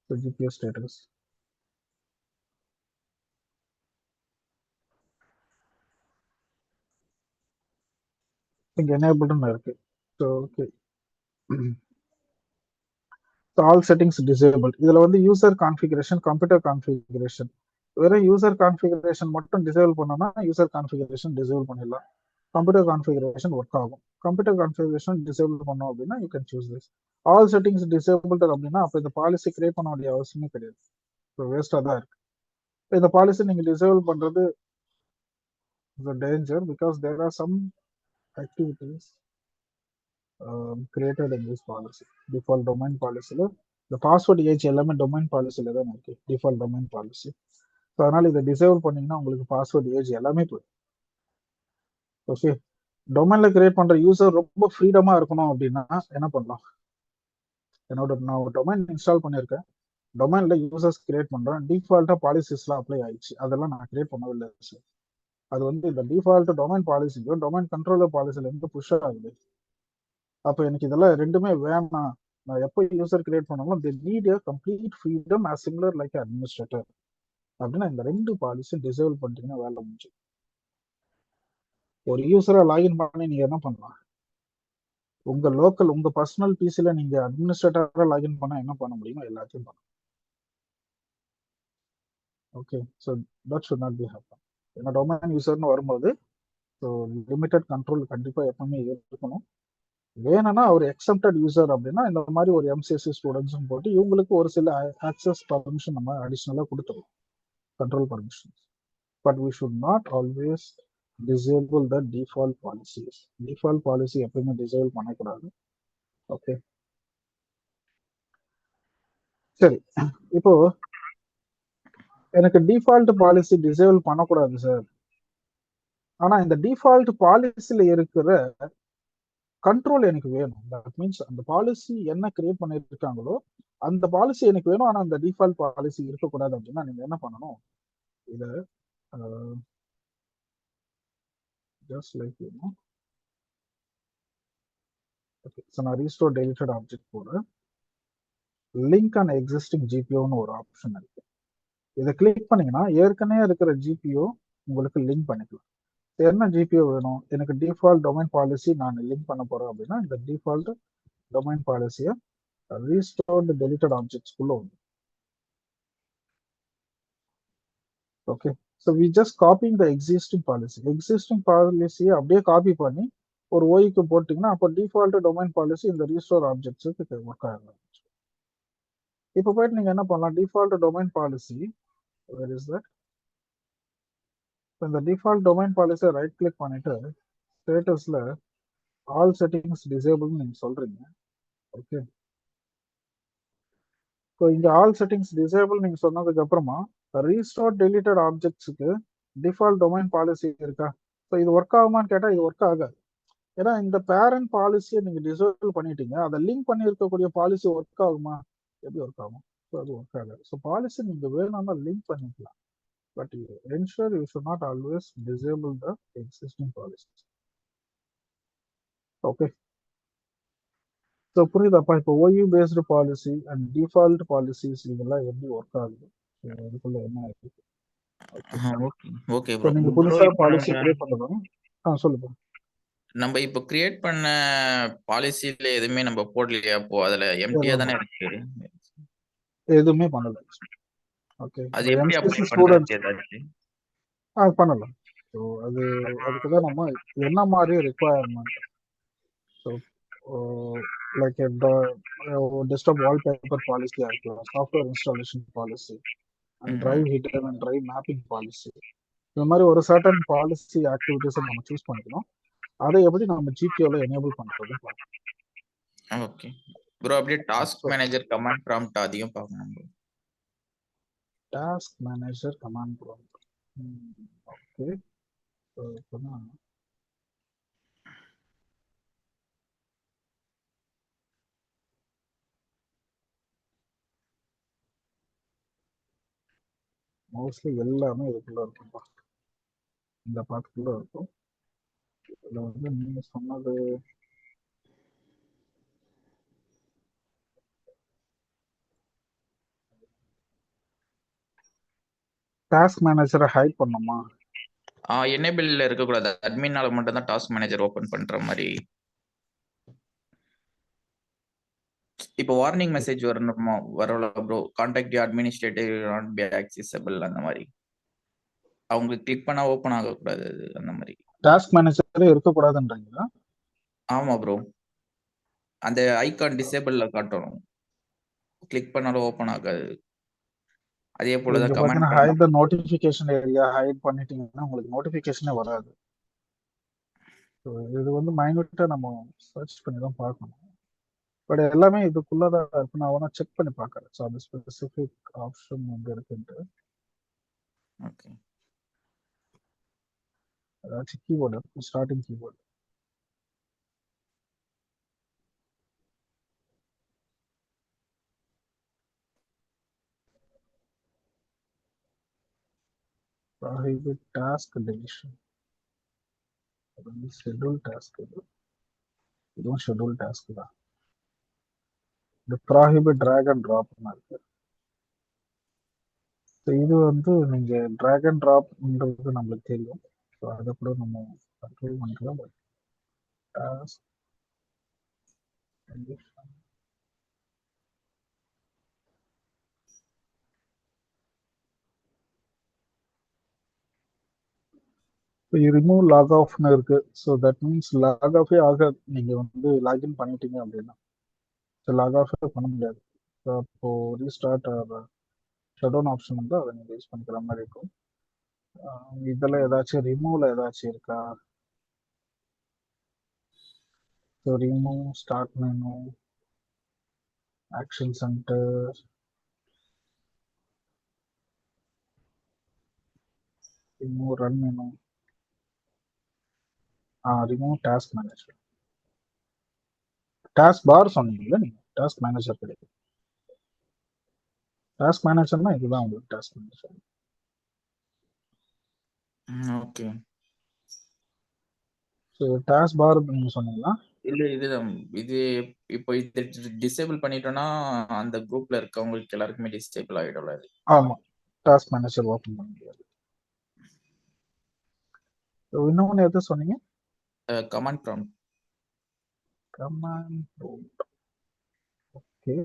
So GPO status. இங்க எனேபிள்னு இருக்கு. So okay, all settings disable. இதுல வந்து யூசர் கான்ஃபிகரேஷன், கம்ப்யூட்டர் கான்ஃபிகரேஷன், வெறும் யூசர் கான்ஃபிகரேஷன் மட்டும் டிசேபிள் பண்ணோம்னா யூசர் கான்ஃபிகரேஷன் டிசேபிள் பண்ணிடலாம். கம்ப்யூட்டர் கான்ஃபிகரேஷன் ஒர்க் ஆகும். கம்ப்யூட்டர் கான்ஃபிகரேஷன் டிசேபிள் பண்ணோம் அப்படின்னா you can choose this. All settings disable அப்படின்னா அப்போ இந்த பாலிசி கிரியேட் பண்ண வேண்டிய அவசியமே கிடையாது. ஸோ வேஸ்டாக தான் இருக்கு. இந்த பாலிசி நீங்க டிசேபிள் பண்றது danger because there are some activities created in this policy. Default domain policy the password age எல்லாமே டொமைன் பாலிசியில தான் இருக்கு, டிஃபால்ட் டொமைன் பாலிசி. ஸோ அதனால இதை டிசேபிள் பண்ணீங்கன்னா உங்களுக்கு பாஸ்வேர்ட் ஏஜ் எல்லாமே போயிடும். ஓகே, டொமைன்ல கிரியேட் பண்ற யூசர் ரொம்ப ஃப்ரீடமா இருக்கணும் அப்படின்னா என்ன பண்ணலாம்? நான் ஒரு டொமைன் இன்ஸ்டால் பண்ணியிருக்கேன், டொமைன்ல யூசர்ஸ் கிரியேட் பண்றேன், டிஃபால்ட்டா பாலிசிஸ்லாம் அப்ளை ஆயிடுச்சு, அதெல்லாம் நான் கிரியேட் பண்ணவில்லை சார். அது வந்து இந்த டிஃபால்ட் டொமைன் பாலிசிக்கும் டொமைன் கண்ட்ரோலர் பாலிசில இருந்து புஷ் ஆகுது. அப்போ எனக்கு இதெல்லாம் ரெண்டுமே வேணாம். நான் எப்போ யூசர் கிரியேட் பண்ணாலும் they need a complete freedom as similar like administrator அப்படின்னா இந்த ரெண்டு பாலிசியும் டிசேபிள் பண்ணிட்டீங்கன்னா வேலை முடிஞ்சு. ஒரு யூசரா லாகின் பண்ணி நீங்க என்ன பண்ணலாம்? உங்க லோக்கல் உங்க பர்சனல் பிசில நீங்க அட்மினிஸ்ட்ரேட்டரா லாகின் பண்ணா என்ன பண்ண முடியுமோ எல்லாத்தையும் பண்ணலாம். Okay, so that should not be happen. ஏன்னா டொமைன் யூசர்னு வரும்போது ஸோ லிமிட்டட் கண்ட்ரோல் கண்டிப்பா எப்பவுமே இருக்கணும். வேணும்னா ஒரு எக்ஸப்டட் யூசர் அப்படின்னா இந்த மாதிரி ஒரு எம்சிஎஸ்சி ஸ்டூடெண்ட்ஸும் போட்டு இவங்களுக்கு ஒரு சில ஆக்சஸ் பர்மிஷன் நம்ம அடிஷ்னலாக கொடுத்துருவோம், control permissions. But we should not always disable the default policies. Default policy எப்பயுமே டிசேபிள் பண்ணக்கூடாது. ஓகே, சரி. இப்போ எனக்கு டிஃபால்ட் பாலிசி டிசேபிள் பண்ணக்கூடாது சார், ஆனா இந்த டிஃபால்ட் பாலிசியில இருக்கிற கண்ட்ரோல் எனக்கு வேணும். தட் மீன்ஸ் அந்த பாலிசி என்ன கிரியேட் பண்ணிருக்காங்களோ அந்த பாலிசி எனக்கு வேணும், ஆனா அந்த டிஃபால்ட் பாலிசி இருக்கக்கூடாது அப்படின்னா நீங்க என்ன பண்ணணும்? இத ஜஸ்ட் லைக் ஓகே, ஸோ நான் ரீஸ்டோர் டெலிட்டட் ஆப்ஜெக்ட் போடுறேன். லிங்க் அண்ட் எக்ஸிஸ்டிங் ஜிபிஓன்னு ஒரு ஆப்ஷன் இருக்கு. இதை கிளிக் பண்ணீங்கன்னா ஏற்கனவே இருக்கிற ஜிபிஓ உங்களுக்கு லிங்க் பண்ணிக்கலாம். என்ன ஜிபிஓ வேணும்? எனக்கு டிஃபால்ட் டொமைன் பாலிசி நான் லிங்க் பண்ண போறேன் அப்படின்னா இந்த டிஃபால்ட் டொமைன் பாலிசியை ரீஸ்டோர்டு டெலிட்டட் ஆப்ஜெக்ட்ஸ்குள்ள வந்து okay. So we just copying the existing policy. Existing பாலிசியை அப்படியே காப்பி பண்ணி ஒரு ஓய்க்கு போட்டிங்கன்னா அப்போ டிஃபால்ட் டொமைன் பாலிசி இந்த ரீஸ்டோர் ஆப்ஜெக்ட்ஸுக்கு ஒர்க் ஆகும். இப்போ போயிட்டு நீங்க என்ன பண்ணலாம்? Default domain policy where is that? இந்த டிஃபால்ட் டொமைன் பாலிசியை ரைட் கிளிக் பண்ணிட்டு ஸ்டேட்டஸ்ல ஆல் செட்டிங்ஸ் டிசேபிள்னு நீங்க சொல்றீங்க. ஓகே, ஸோ இங்க ஆல் செட்டிங்ஸ் டிசேபிள் நீங்க சொன்னதுக்கு அப்புறமா ரீஸ்டோர் டெலிட்டட் ஆப்ஜெக்ட்ஸுக்கு டிஃபால்ட் டொமைன் பாலிசி இருக்கா? ஸோ இது ஒர்க் ஆகுமான்னு கேட்டா இது ஒர்க் ஆகாது. ஏன்னா இந்த பேரண்ட் பாலிசியை நீங்க டிசேபிள் பண்ணிட்டீங்க, அதை லிங்க் பண்ணி இருக்கக்கூடிய பாலிசி ஒர்க் ஆகுமா? எப்படி ஒர்க் ஆகும்? ஸோ அது ஒர்க் ஆகாது. ஸோ பாலிசி நீங்க வேணும்னா லிங்க் பண்ணிக்கலாம், but ensure you should not always disable the existing policies. Okay, so புரியுதாப்பா? இப்போ OU based policy and default policies இதெல்லாம் எப்படி ஒர்க் ஆகுது, இதுக்குள்ள என்ன இருக்கு? Okay okay so bro. நீங்க ப்ரோ புதுசா இப்போ பாலிசி நம்ம கிரியேட் பண்ணணும். சொல்லுங்க. நம்ம இப்போ கிரியேட் பண்ண பாலிசில எதுவுமே நம்ம போடலையா? அப்போ அதுல எம்டியா தானே இருக்கு. எதுவுமே பண்ணல. ஓகே, அது எப்படி எம்சிஎஸ்சி அப்ளை பண்றது ஸ்டூடெண்ட்ஸ் ஏதாச்சும்? பண்ணலாம். ஸோ அதுக்கு தான் நம்ம என்ன மாதிரி requirement, so like desktop wallpaper பாலிசியா இருக்கலாம், software installation policy and drive hidden and drive mapping policy, இந்த மாதிரி ஒரு சர்டன் பாலிசி ஆக்டிவிட்டிஸை நம்ம சூஸ் பண்ணிக்கணும். அதை எப்படி நம்ம ஜிபிஓல எனேபிள் பண்றதுன்னு பார்க்கணும். Okay bro. அப்படியே டாஸ்க் மேனேஜர் கமாண்ட் ப்ராம்ப்ட் அதையும் பார்க்கணும் bro. Task manager command prompt. Okay, இப்போதான் மோஸ்ட்லி எல்லாமே இதுக்குள்ள இருக்கும்பா, இந்த பாட்டுக்குள்ள இருக்கும். இதுல வந்து நீங்க சொன்னது டாஸ்க் மேனேஜரை ஹைட் பண்ணுமா? எனேபிள்ல இருக்கக்கூடாது. அட்மினால மட்டும் தான் டாஸ்க் மேனேஜர் ஓபன் பண்ற மாதிரி. இப்போ வார்னிங் மெசேஜ் வரணுமா? வரல bro. Contact the administrative not be accessible அந்த மாதிரி. அவங்க கிளிக் பண்ணா ஓபன் ஆகக்கூடாது அது அந்த மாதிரி. டாஸ்க் மேனேஜரே இருக்கக்கூடாதுன்றீங்களா? ஆமா ப்ரோ. அந்த ஐகான் டிசேபிள்ல காட்டணும். கிளிக் பண்ணாலும் ஓபன் ஆகாது. அதே போல இங்க தான் கமாண்ட் பார்த்தீங்கன்னா hide the notification area hide பண்ணிட்டீங்கன்னா உங்களுக்கு நோட்டிஃபிகேஷனே வராது. ஸோ இது வந்து மைனூட்டா நம்ம சர்ச் பண்ணி தான் பார்க்கணும். பட் எல்லாமே இதுக்குள்ளதான் இருக்கு. நான் வேணா செக் பண்ணி பார்க்கறேன். ஸோ அந்த ஸ்பெசிஃபிக் ஆப்ஷன் வந்து இருக்குன்ட்டு ஓகே. ஏதாச்சும் கீபோர்டு இருக்கும், starting keyboard. Prohibit task deletion. அது வந்து ஷெட்யூல் டாஸ்க். இதுவும் ஷெட்யூல் டாஸ்க் தான். இந்த ப்ராஹிபிட் டிராக் அண்ட் ட்ராப்னு இருக்கு. ஸோ இது வந்து நீங்க டிராக் அண்ட் ட்ராப்ன்றது நம்மளுக்கு தெரியும். ஸோ அதை கூட நம்ம கண்ட்ரோல் பண்ணிக்கலாம். But task deletion remove log ஆஃப்னு இருக்கு. ஸோ தட் மீன்ஸ் லாக் ஆஃபே ஆக நீங்க வந்து லாகின் பண்ணிட்டீங்க அப்படின்னா ஸோ லாக் ஆஃபே பண்ண முடியாது. ஸோ அப்போ ரீஸ்டார்ட் ஷட் டவுன் ஆப்ஷன் வந்து அதை நீங்கள் யூஸ் பண்ணிக்கிற மாதிரி இருக்கும். இதில் ஏதாச்சும் ரிமூவ்ல ஏதாச்சும் இருக்கா? So remove start menu, action centre, remove run menu, remove task manager. Task bar சொன்னீங்கல்ல நீங்கள், டாஸ்க் மேனேஜர் கிடையாது. டாஸ்க் மேனேஜர்னா இதுதான் உங்களுக்கு task manager. Okay. So task bar நீங்கள் சொன்னீங்களா? இல்ல இது இப்போ இது டிசேபிள் பண்ணிட்டோம்னா அந்த குரூப்ல இருக்கவங்களுக்கு எல்லாருக்குமே டிசேபிள் ஆயிடும்ல அது. ஆமாம், டாஸ்க் மேனேஜர் ஓப்பன் பண்ண முடியாது. இன்னொன்று எது சொன்னீங்க? Command prompt. Command prompt. Okay.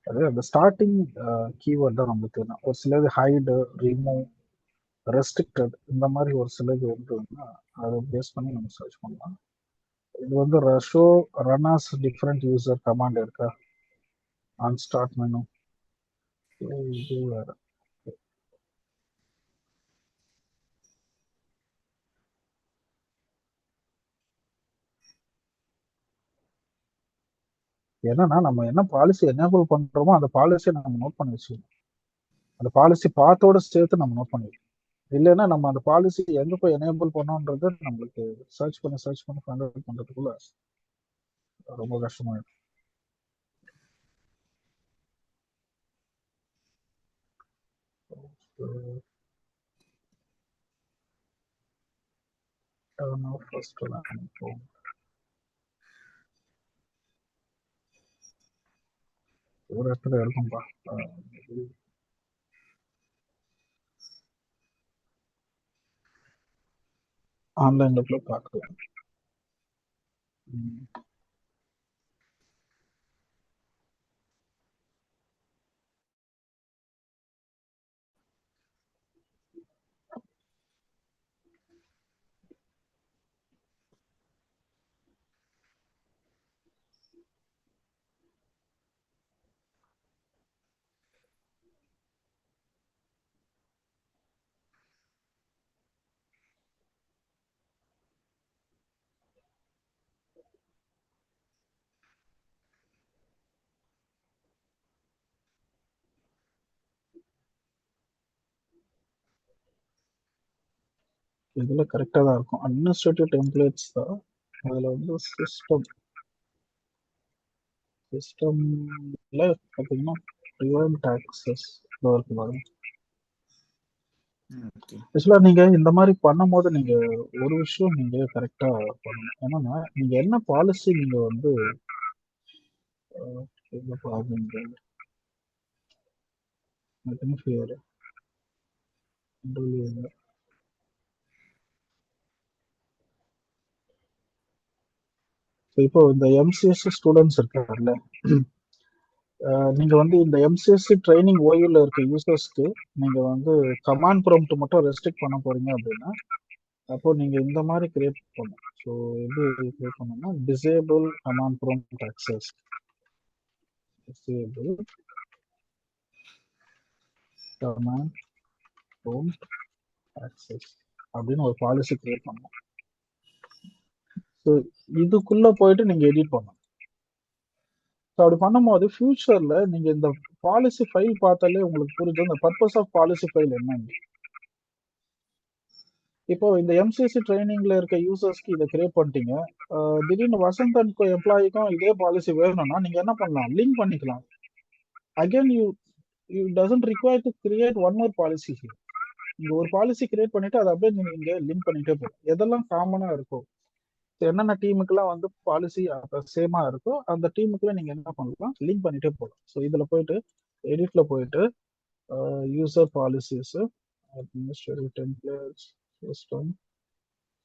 அது அந்த ஸ்டார்டிங் கீவேர்ட் தான் நம்மளுக்கு தெரியும். ஒரு சிலது ஹைடு, ரிமூவ், ரெஸ்ட்ரிக்டட் இந்த மாதிரி ஒரு சிலது இருந்ததுன்னா அதை பேஸ் பண்ணி நம்ம சர்ச் பண்ணலாம். இது வந்து ஷோ ரன்னாஸ் டிஃப்ரெண்ட் யூசர் கமாண்ட் இருக்கா ஆன் ஸ்டார்ட் மெனு. இது வேற. என்னன்னா நம்ம என்ன பாலிசி எனேபிள் பண்றோமோ அந்த பாலிசியை நம்ம நோட் பண்ணி வச்சுக்கணும். அந்த பாலிசி பாத்தோட சேர்த்து நம்ம நோட் பண்ணிக்கணும். இல்லைன்னா நம்ம அந்த பாலிசி எங்க போய் எனேபிள் பண்ணோன்றது நம்மளுக்கு சர்ச் பண்ணி ஃபைண்ட் அவுட் பண்றதுக்குள்ள ரொம்ப கஷ்டமாயிடும். ஃபர்ஸ்ட் ஒரு இடத்துல இருக்கும்பா. ஆன்லைன்ல கூட பார்க்கலாம். இதுல கரெக்டா தான் இருக்கும். அட்மினிஸ்ட்ரேட்டிவ் டெம்ப்ளேட்ஸ் தான். அதுல வந்து சிஸ்டம்ல பார்த்தீங்கன்னா ப்ரிவென்ட் ஆக்சஸ் இருக்கு பாருங்க. ஓகே. ஆக்சுவலா நீங்க இந்த மாதிரி பண்ணும்போது நீங்க ஒரு விஷயம் நீங்க கரெக்டா பண்ணணும். என்னன்னா நீங்க என்ன பாலிசி நீங்க வந்து என்ன ப்ராப்ளம் இப்போ இந்த எம்சிஎஸ் ஸ்டூடெண்ட்ஸ் இருக்காருல்ல, நீங்க வந்து இந்த எம்சிஎஸ்சி ட்ரைனிங் ஓய்வில் இருக்க யூசர்ஸ்க்கு நீங்க வந்து கமாண்ட் ப்ராம்ப்ட் மட்டும் ரெஸ்ட்ரிக்ட் பண்ண போறீங்க அப்படின்னா அப்போ நீங்க இந்த மாதிரி கிரியேட் பண்ணணும். ஸோ எப்படி கிரியேட் பண்ணணும்னா disable command prompt access, disable command prompt access அப்படின்னு ஒரு பாலிசி கிரியேட் பண்ணணும். ஸோ இதுக்குள்ள போயிட்டு நீங்க எடிட் பண்ணணும். ஸோ அப்படி பண்ணும்போது ஃபியூச்சர்ல நீங்க இந்த பாலிசி ஃபைல் பார்த்தாலே உங்களுக்கு புரிஞ்சு இந்த பர்பஸ் ஆஃப் பாலிசி ஃபைல் என்னன்னு. இப்போ இந்த எம்சிசி ட்ரைனிங்ல இருக்க யூசர்ஸ்க்கு இதை கிரியேட் பண்ணிட்டீங்க. திடீர்னு வசந்த் அண்ட் எம்ப்ளாய்க்கும் இதே பாலிசி வேணும்னா நீங்க என்ன பண்ணலாம், லிங்க் பண்ணிக்கலாம். Again you doesn't require to create one more policy. நீங்க ஒரு பாலிசி கிரியேட் பண்ணிட்டு அதை அப்படியே நீங்க லிங்க் பண்ணிட்டே போகும். எதெல்லாம் காமனா இருக்கும், என்னென்ன டீமுக்குலாம் வந்து பாலிசி சேமா இருக்கோ அந்த டீமுக்குள்ள நீங்க என்ன பண்ணலாம், லிங்க் பண்ணிட்டே போகலாம். ஸோ இதுல போயிட்டு எடிட்ல போயிட்டு user policies, administrative templates, system,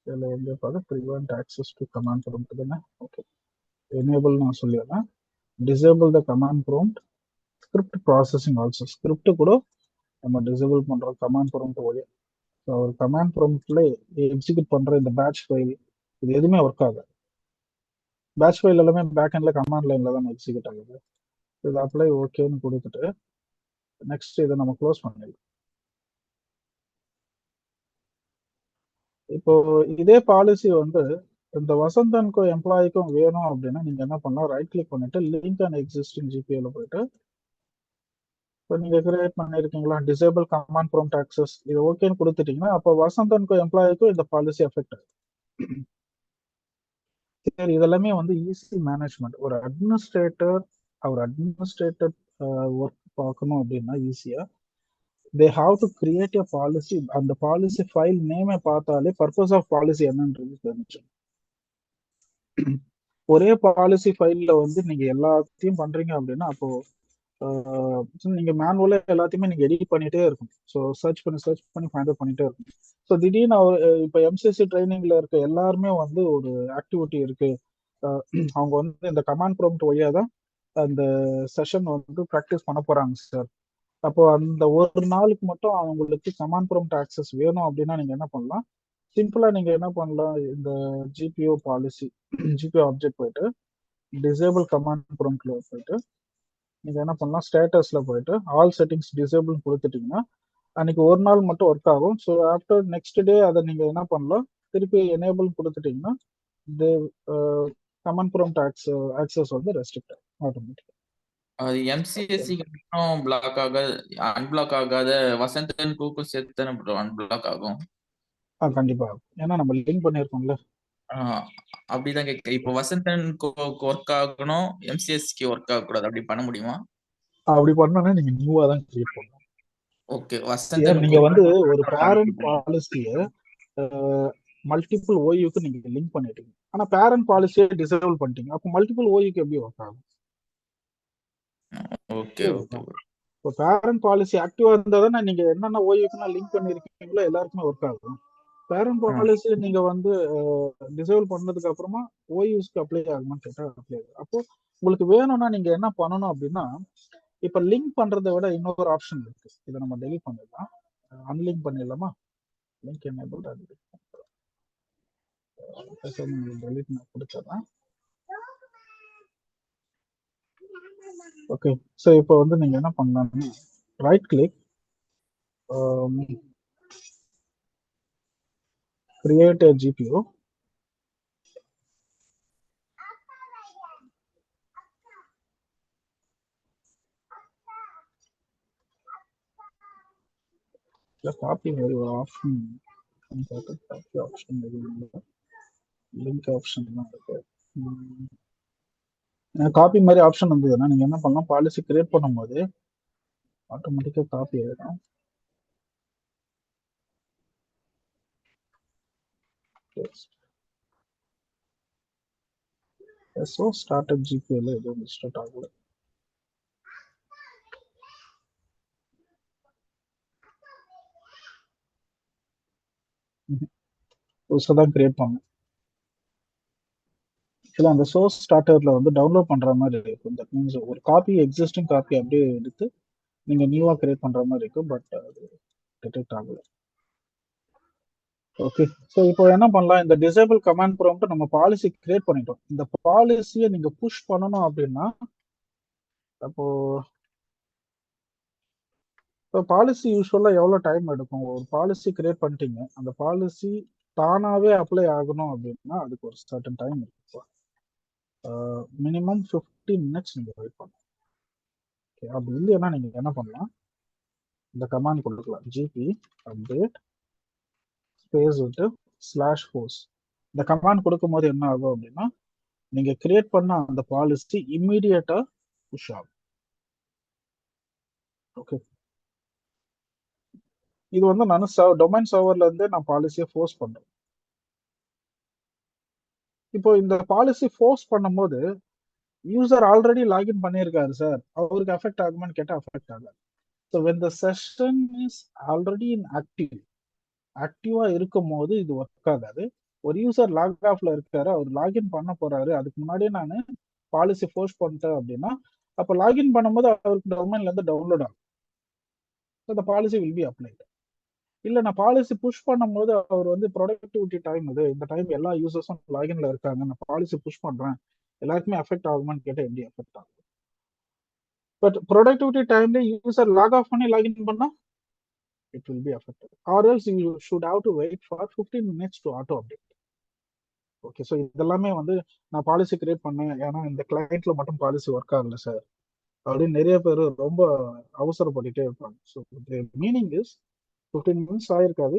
இதில் வந்து பார்த்து prevent access du command prompt தானே. ஓகே, எனேபிள் நான் சொல்லிடுறேன். Disable the command prompt, script processing also. Script கூட நம்ம டிசேபிள் பண்றோம் கமாண்ட் ப்ராம்ப்ட் வழியா. ஸோ ஒரு கமாண்ட் ப்ராம்ப்ட்ல எக்ஸிக்யூட் பண்ற இந்த பேட்ச் ஃபைல் இது எதுவுமே ஒர்க் ஆகாது. பேட்ச் ஃபைல் எல்லாமே பேக் எண்ட்ல கமாண்ட் லைன்ல தான் எக்ஸிக்யூட் ஆகுது. இது அப்ளை ஓகேன்னு கொடுத்துட்டு நெக்ஸ்ட் இதை நம்ம க்ளோஸ் பண்ணிடலாம். இப்போ இதே பாலிசி வந்து இந்த வசந்தனுக்கும் எம்ப்ளாய்க்கும் வேணும் அப்படின்னா நீங்க என்ன பண்ணலாம், ரைட் கிளிக் பண்ணிட்டு லிங்க் அண்ட் எக்ஸிஸ்டிங் ஜிபிஏல போயிட்டு இப்போ நீங்க கிரியேட் பண்ணிருக்கீங்களா டிசேபிள் கமாண்ட் ப்ராம்ப்ட் ஆக்சஸ், இது ஓகேன்னு கொடுத்துட்டீங்கன்னா அப்போ வசந்தனுக்கும் எம்ப்ளாய்க்கும் இந்த பாலிசி அஃபெக்ட் ஆகும். சரி, இதெல்லாமே வந்து ஈஸி மேனேஜ்மெண்ட். ஒரு அட்மினிஸ்ட்ரேட்டர் ஒர்க் பார்க்கணும் அப்படின்னா ஈஸியா they have to create a policy. அந்த பாலிசி ஃபைல் நேமை பார்த்தாலே பர்பஸ் ஆஃப் பாலிசி என்னன்றது தெரிஞ்சு. ஒரே பாலிசி ஃபைல்ல வந்து நீங்க எல்லாத்தையும் பண்றீங்க அப்படின்னா அப்போ நீங்க மேனுவலா எல்லாத்தையுமே நீங்க எடிட் பண்ணிட்டே இருக்கும். ஸோ சர்ச் பண்ணி ஃபைண்ட் அவுட் பண்ணிட்டே இருக்கும். ஸோ திடீர்னு இப்போ எம்சிசி ட்ரைனிங்ல இருக்க எல்லாருமே வந்து ஒரு ஆக்டிவிட்டி இருக்கு, அவங்க வந்து இந்த கமாண்ட் ப்ராம்ப்ட் வழியா தான் அந்த செஷன் வந்து ப்ராக்டிஸ் பண்ண போறாங்க சார். அப்போ அந்த ஒரு நாளுக்கு மட்டும் அவங்களுக்கு கமாண்ட் ப்ராம்ப்ட் ஆக்சஸ் வேணும் அப்படின்னா நீங்க என்ன பண்ணலாம், சிம்பிளா நீங்க என்ன பண்ணலாம், இந்த ஜிபிஓ பாலிசி ஜிபிஓ ஆப்ஜெக்ட் போயிட்டு டிசேபிள் கமாண்ட் ப்ராம்ப்ட்ல போயிட்டு நீங்க என்ன பண்ணலாம், ஸ்டேட்டஸ்ல போயிட்டு ஆல் செட்டிங்ஸ் டிசேபிள் கொடுத்துட்டீங்கன்னா அன்னைக்கு ஒரு நாள் மட்டும் ஒர்க் ஆகும். ஸோ ஆஃப்டர் நெக்ஸ்ட் டே அதை நீங்க என்ன பண்ணலாம், திருப்பி எனேபிள் கொடுத்துட்டீங்கன்னா இந்த கமாண்ட் ப்ராம்ப்ட் ஆக்சஸ் வந்து ரெஸ்ட்ரிக்ட் ஆகும் ஆட்டோமேட்டிக். அது எம்சிஎஸ்சிக்கு மட்டும் பிளாக் ஆகாத, அன்பிளாக் ஆகாத வசந்தன் கூக்கும் சேர்த்து தானே ப்ரோ அன்பிளாக் ஆகும். கண்டிப்பா ஆகும். ஏன்னா நம்ம லிங்க் பண்ணியிருக்கோம்ல. அப்படிதான் கேட்க. இப்போ வசந்தன் ஒர்க் ஆகணும், எம்சிஎஸ்சிக்கு ஒர்க் ஆகக்கூடாது, அப்படி பண்ண முடியுமா? அப்படி பண்ணோன்னா நீங்க நியூவா தான் கிரியேட் பண்ணணும். ஓகே, ஏன் வசந்தன் நீங்க வந்து ஒரு பேரண்ட் பாலிசிய மல்டிபிள் ஓய்வுக்கு நீங்க லிங்க் பண்ணிட்டீங்க, ஆனா பேரண்ட் பாலிசியை டிசேபிள் பண்ணிட்டீங்க, அப்போ மல்டிபிள் ஓய்வுக்கு எப்படி ஒர்க் ஆகும்? Okay okay. இப்போ பேரண்ட் பாலிசி ஆக்டிவா இருந்தா தானே நீங்க என்னென்ன ஓய்வுக்கு லிங்க் பண்ணிருக்கீங்களோ எல்லாருக்குமே ஒர்க் ஆகும். பேரண்ட் பாலிசி நீங்க வந்து டிசேபிள் பண்ணதுக்கு அப்புறமா ஓய்வுக்கு அப்ளை ஆகுமான்னு கேட்டா அப்ளை ஆகும். அப்போ உங்களுக்கு வேணும்னா நீங்க என்ன பண்ணணும் அப்படின்னா, இப்ப லிங்க் பண்றதை விட இன்னொரு ஆப்ஷன் இருக்கு, இதை நம்ம டெலிட் பண்ணிடலாம், அன்லிங்க் பண்ணிடலாமா. லிங்க் எனேபிள் டெலிட் நான் கொடுத்துறேன். ஓகே, ஸோ இப்போ வந்து நீங்க என்ன பண்ணலாம்னா right click, create a GPO, copy very option, copy option, link option தான் இருக்கு. காப்பி மாதிரி ஆப்ஷன் வந்ததுன்னா நீங்க என்ன பண்ணலாம், பாலிசி கிரியேட் பண்ணும்போது ஆட்டோமேட்டிக்கா காப்பி ஆயிடும். So started GPL எதுவும் ஸ்டார்ட் ஆகல. புதுசாக தான் கிரியேட் பண்ணேன். ஆக்சுவலாக அந்த சோர்ஸ் ஸ்டார்டர்ல வந்து டவுன்லோட் பண்ற மாதிரி இருக்கும். தட் மீன்ஸ் ஒரு காப்பி எக்ஸிஸ்டிங் காப்பி அப்படியே எடுத்து நீங்க நியூவா கிரியேட் பண்ற மாதிரி இருக்கும். பட் அது டிடெக்ட் ஆகல. ஓகே, ஸோ இப்போ என்ன பண்ணலாம், இந்த டிசேபிள் கமாண்ட் ப்ராம்ப்ட் நம்ம பாலிசி கிரியேட் பண்ணிட்டோம். இந்த பாலிசியை நீங்க புஷ் பண்ணணும் அப்படின்னா அப்போ இப்போ பாலிசி யூஸ்வலா எவ்வளோ டைம் எடுக்கும்? ஒரு பாலிசி கிரியேட் பண்ணிட்டீங்க, அந்த பாலிசி தானாவே அப்ளை ஆகணும் அப்படின்னா அதுக்கு ஒரு சர்டன் டைம் இருக்கும். மினிமம் 15 மினிட்ஸ் நீங்க வெயிட் பண்ணணும். ஓகே, அப்படி இல்லைன்னா நீங்க என்ன பண்ணலாம், இந்த கமாண்ட் கொடுக்கலாம், ஜிபி அப்டேட் ஸ்பேஸ் விட்டு /force. இந்த கமாண்ட் கொடுக்கும் போது என்ன ஆகும் அப்படின்னா நீங்க கிரியேட் பண்ண அந்த பாலிசி இம்மீடியட்டா புஷ் ஆகும். ஓகே, இது வந்து நான் டொமைன் சர்வர்ல இருந்து நான் பாலிசியை ஃபோர்ஸ் பண்றேன். இப்போ இந்த பாலிசி ஃபோர்ஸ் பண்ணும்போது யூசர் ஆல்ரெடி லாகின் பண்ணியிருக்காரு சார், அவருக்கு அஃபெக்ட் ஆகுமான்னு கேட்டால் அஃபெக்ட் ஆகாது. So when the session is already in ஆக்டிவா இருக்கும் போது இது ஒர்க் ஆகாது. ஒரு யூசர் லாக் ஆஃப்ல இருக்காரு, அவர் லாகின் பண்ண போறாரு, அதுக்கு முன்னாடியே நான் பாலிசி ஃபோர்ஸ் பண்ணிட்டேன் அப்படின்னா அப்போ லாகின் பண்ணும்போது அவருக்கு டொமைன்ல இருந்து டவுன்லோட் ஆகும். So the policy will be applied. இல்ல நான் பாலிசி புஷ் பண்ணும்போது அவர் வந்து ப்ரொடக்டிவிட்டி டைம் இது, இந்த டைம் எல்லா யூசர்ஸும் லாகின்ல இருக்காங்க, நான் பாலிசி புஷ் பண்றேன், எல்லாருக்குமே அஃபெக்ட் ஆகுமான்னு கேட்டால் எப்படி அஃபெக்ட் ஆகும்? பட் ப்ரொடக்டிவிட்டி டைம்ல யூசர் லாக் ஆஃப் பண்ணி லாகின் பண்ணா it will be affected. Or else you should have to wait for 15 minutes to auto update. Okay, so இதெல்லாமே வந்து நான் பாலிசி கிரியேட் பண்ணேன் ஏன்னா இந்த கிளைண்ட்ல மட்டும் பாலிசி ஒர்க் ஆகல சார் அப்படின்னு நிறைய பேர் ரொம்ப அவசரப்பட்டுட்டே இருப்பாங்க. ஸோ மீனிங் இஸ் 15 மினிட்ஸ் ஆயிருக்காது,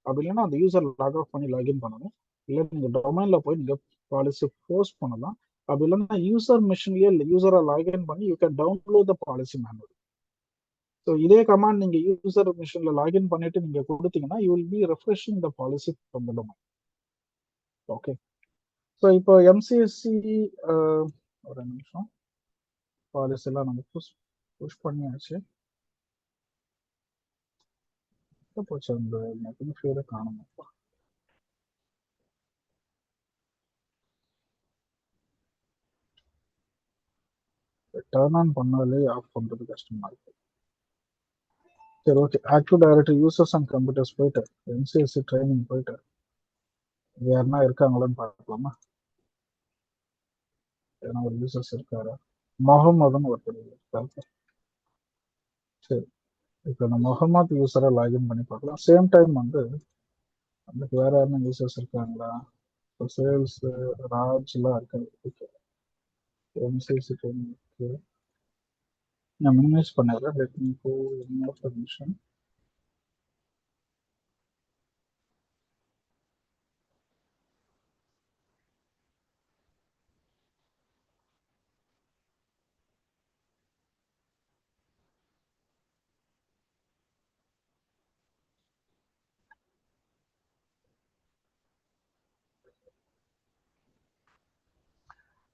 அப்படி இல்லைன்னா அந்த யூசர் லாக் ஆஃப் பண்ணி லாகின் பண்ணணும், இல்லை நீங்க டொமைன்ல போய் நீங்க பாலிசி ஃபோர்ஸ் பண்ணலாம், அப்படி இல்லைன்னா யூசர் மிஷின்லயே யூசரை லாகின் பண்ணி you can download the policy manual. So இதே கமாண்ட் நீங்க யூசர் மிஷின்ல லாகின் பண்ணிட்டு நீங்க கொடுத்தீங்கன்னா you will B refreshing the policy from the domain. Okay, so இப்போ எம்சிஎஸ்சி ஒரு நிமிஷம், பாலிசி எல்லாம் நம்ம புஷ் பண்ணியாச்சு. போச்சு அந்த நெட்ஃபிளே காணுமாப்பா. டர்ன் ஆன் பண்ணாலே ஆஃப் பண்றது கஷ்டமா இருக்கு. சரி, okay, active directory users and computers போயிட்டு எம்சிஎஸ்சி ட்ரைனிங் போயிட்டு யாருன்னா இருக்காங்களான்னு பார்க்கலாமா? ஏன்னா ஒரு யூசர்ஸ் இருக்காரு, முகமதுன்னு ஒருத்தர் இருக்காரு. சரி, இப்போ நம்ம முகமது யூசரை லாகின் பண்ணி பார்க்கலாம். சேம் டைம் வந்து அதுக்கு வேற யாருன்னா யூசர்ஸ் இருக்காங்களா? இப்போ சேல்ஸ் ராஜ்லாம் இருக்காரு. ஓகே, எம்சிஎஸ்சி ட்ரைனிங் ஓகே, நான் மினிமைஸ் பண்ணிடுறேன். லெட் மீ கோ இன்னொரு பர்மிஷன்.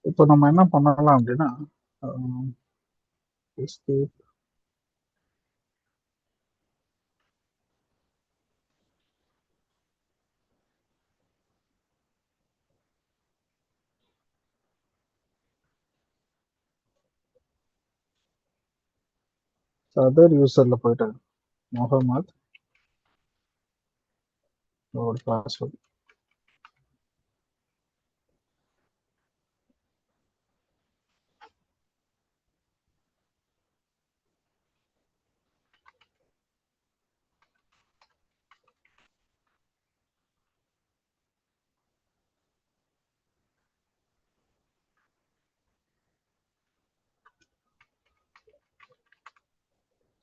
இப்போ நம்ம என்ன பண்ணலாம் அப்படின்னா escape அதர் யூசர்ல போயிட்டு முகமது ஒரு பாஸ்வேர்டு.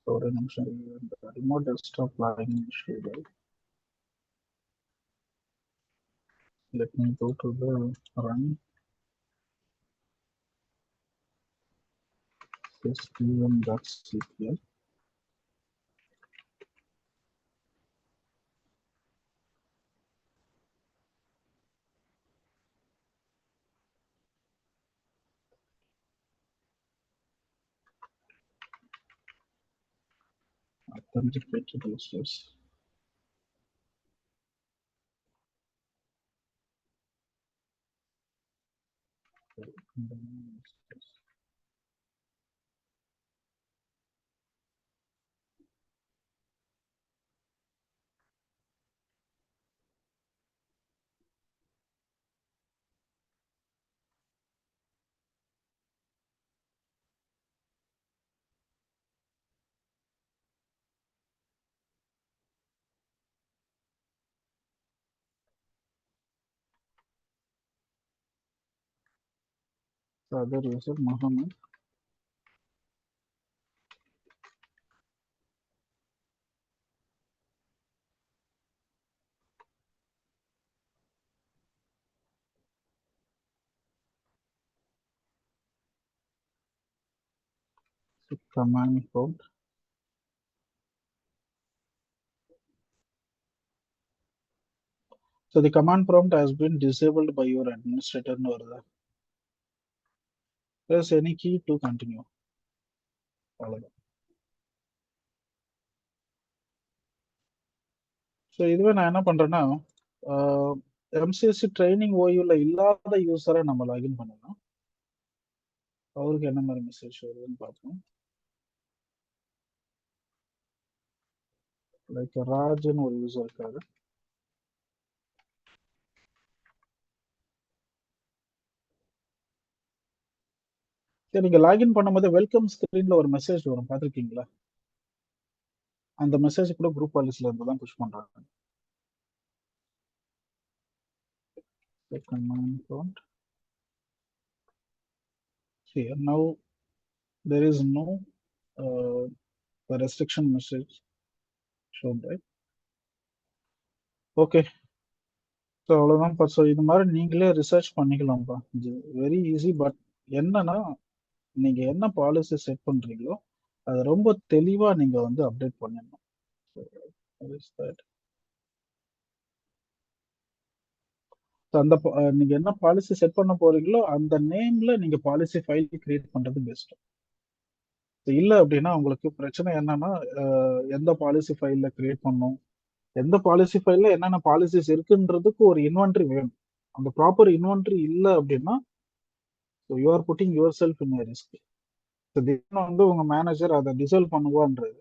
ஒரு நிமிஷம், remote desktop login issue. Let me go to the run stm.cpl. Contribute to those steps. The other user Muhammad. So command prompt. So the command prompt has been disabled by your administrator. Press any key to continue. So இதுவே நான் என்ன பண்றேன்னா எம்சிஎஸ்சி ட்ரைனிங் ஓய்வில் இல்லாத யூஸரை நம்ம லாகின் பண்ணலாம். அவருக்கு என்ன மாதிரி மெசேஜ் வருதுன்னு பார்ப்போம். லைக் ராஜ்னு ஒரு யூசர் இருக்காரு. சரி, நீங்க லாகின் பண்ணும்போது வெல்கம் ஸ்கிரீன்ல ஒரு மெசேஜ் வரும், பார்த்துருக்கீங்களா? அந்த மெசேஜ் கூட குரூப் பாலிசில இருந்து தான் புஷ் பண்றாங்க. Command prompt. Here now there is no the restriction message shown, right? Okay, so அவ்வளோதான்ப்பா. ஸோ இது மாதிரி நீங்களே ரிசர்ச் பண்ணிக்கலாம்ப்பா. இது வெரி ஈஸி. பட் என்னன்னா, நீங்க என்ன பாலிசி செட் பண்றீங்களோ அதை ரொம்ப தெளிவா நீங்க வந்து அப்டேட் பண்ணிடணும். அந்த நீங்க என்ன பாலிசி செட் பண்ண போறீங்களோ அந்த நேம்ல நீங்க பாலிசி ஃபைல் கிரியேட் பண்றது பெஸ்ட். இல்ல அப்படின்னா உங்களுக்கு பிரச்சனை என்னன்னா, எந்த பாலிசி ஃபைல்ல கிரியேட் பண்ணும், எந்த பாலிசி ஃபைல்ல என்னென்ன பாலிசிஸ் இருக்குன்றதுக்கு ஒரு இன்வென்ட்ரி வேணும். அந்த ப்ராப்பர் இன்வென்ட்ரி இல்லை அப்படின்னா you are putting your self in risk. வந்து உங்க மேனேஜர் அதை டிசல்வ் பண்ணுவான்றது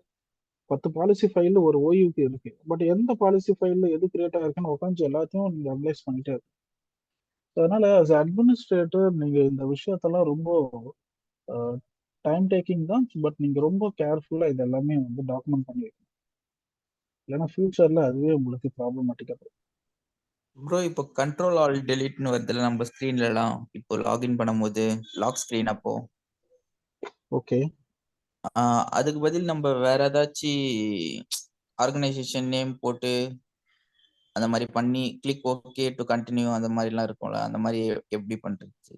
10 பாலிசி ஃபைல்ல ஒரு ஓய்வுக்கு இருக்கு. பட் எந்த பாலிசி ஃபைல்ல எது கிரியேட் ஆயிருக்குன்னு உட்காந்து எல்லாத்தையும் நீங்க அனலைஸ் பண்ணிட்டே இருக்கு. அதனால as அட்மினிஸ்ட்ரேட்டர் நீங்க இந்த விஷயத்தெல்லாம் ரொம்ப டைம் டேக்கிங் தான். பட் நீங்க ரொம்ப கேர்ஃபுல்லா இது எல்லாமே வந்து டாக்குமெண்ட் பண்ணி வைக்கணும். இல்லைன்னா ஃபியூச்சர்ல அதுவே உங்களுக்கு ப்ராப்ளமேட்டிக்கா இருக்கும். ப்ரோ இப்போ கண்ட்ரோல் ஆல் டெலீட்னு வருதுல நம்ம ஸ்க்ரீன்லலாம், இப்போ லாகின் பண்ணும்போது லாக் ஸ்க்ரீன் அப்போ ஓகே, அதுக்கு பதில் நம்ம வேற ஏதாச்சும் ஆர்கனைசேஷன் நேம் போட்டு அந்த மாதிரி பண்ணி கிளிக் ஓகே டு கண்டினியூ அந்த மாதிரிலாம் இருக்கும்ல, அந்த மாதிரி எப்படி பண்றது?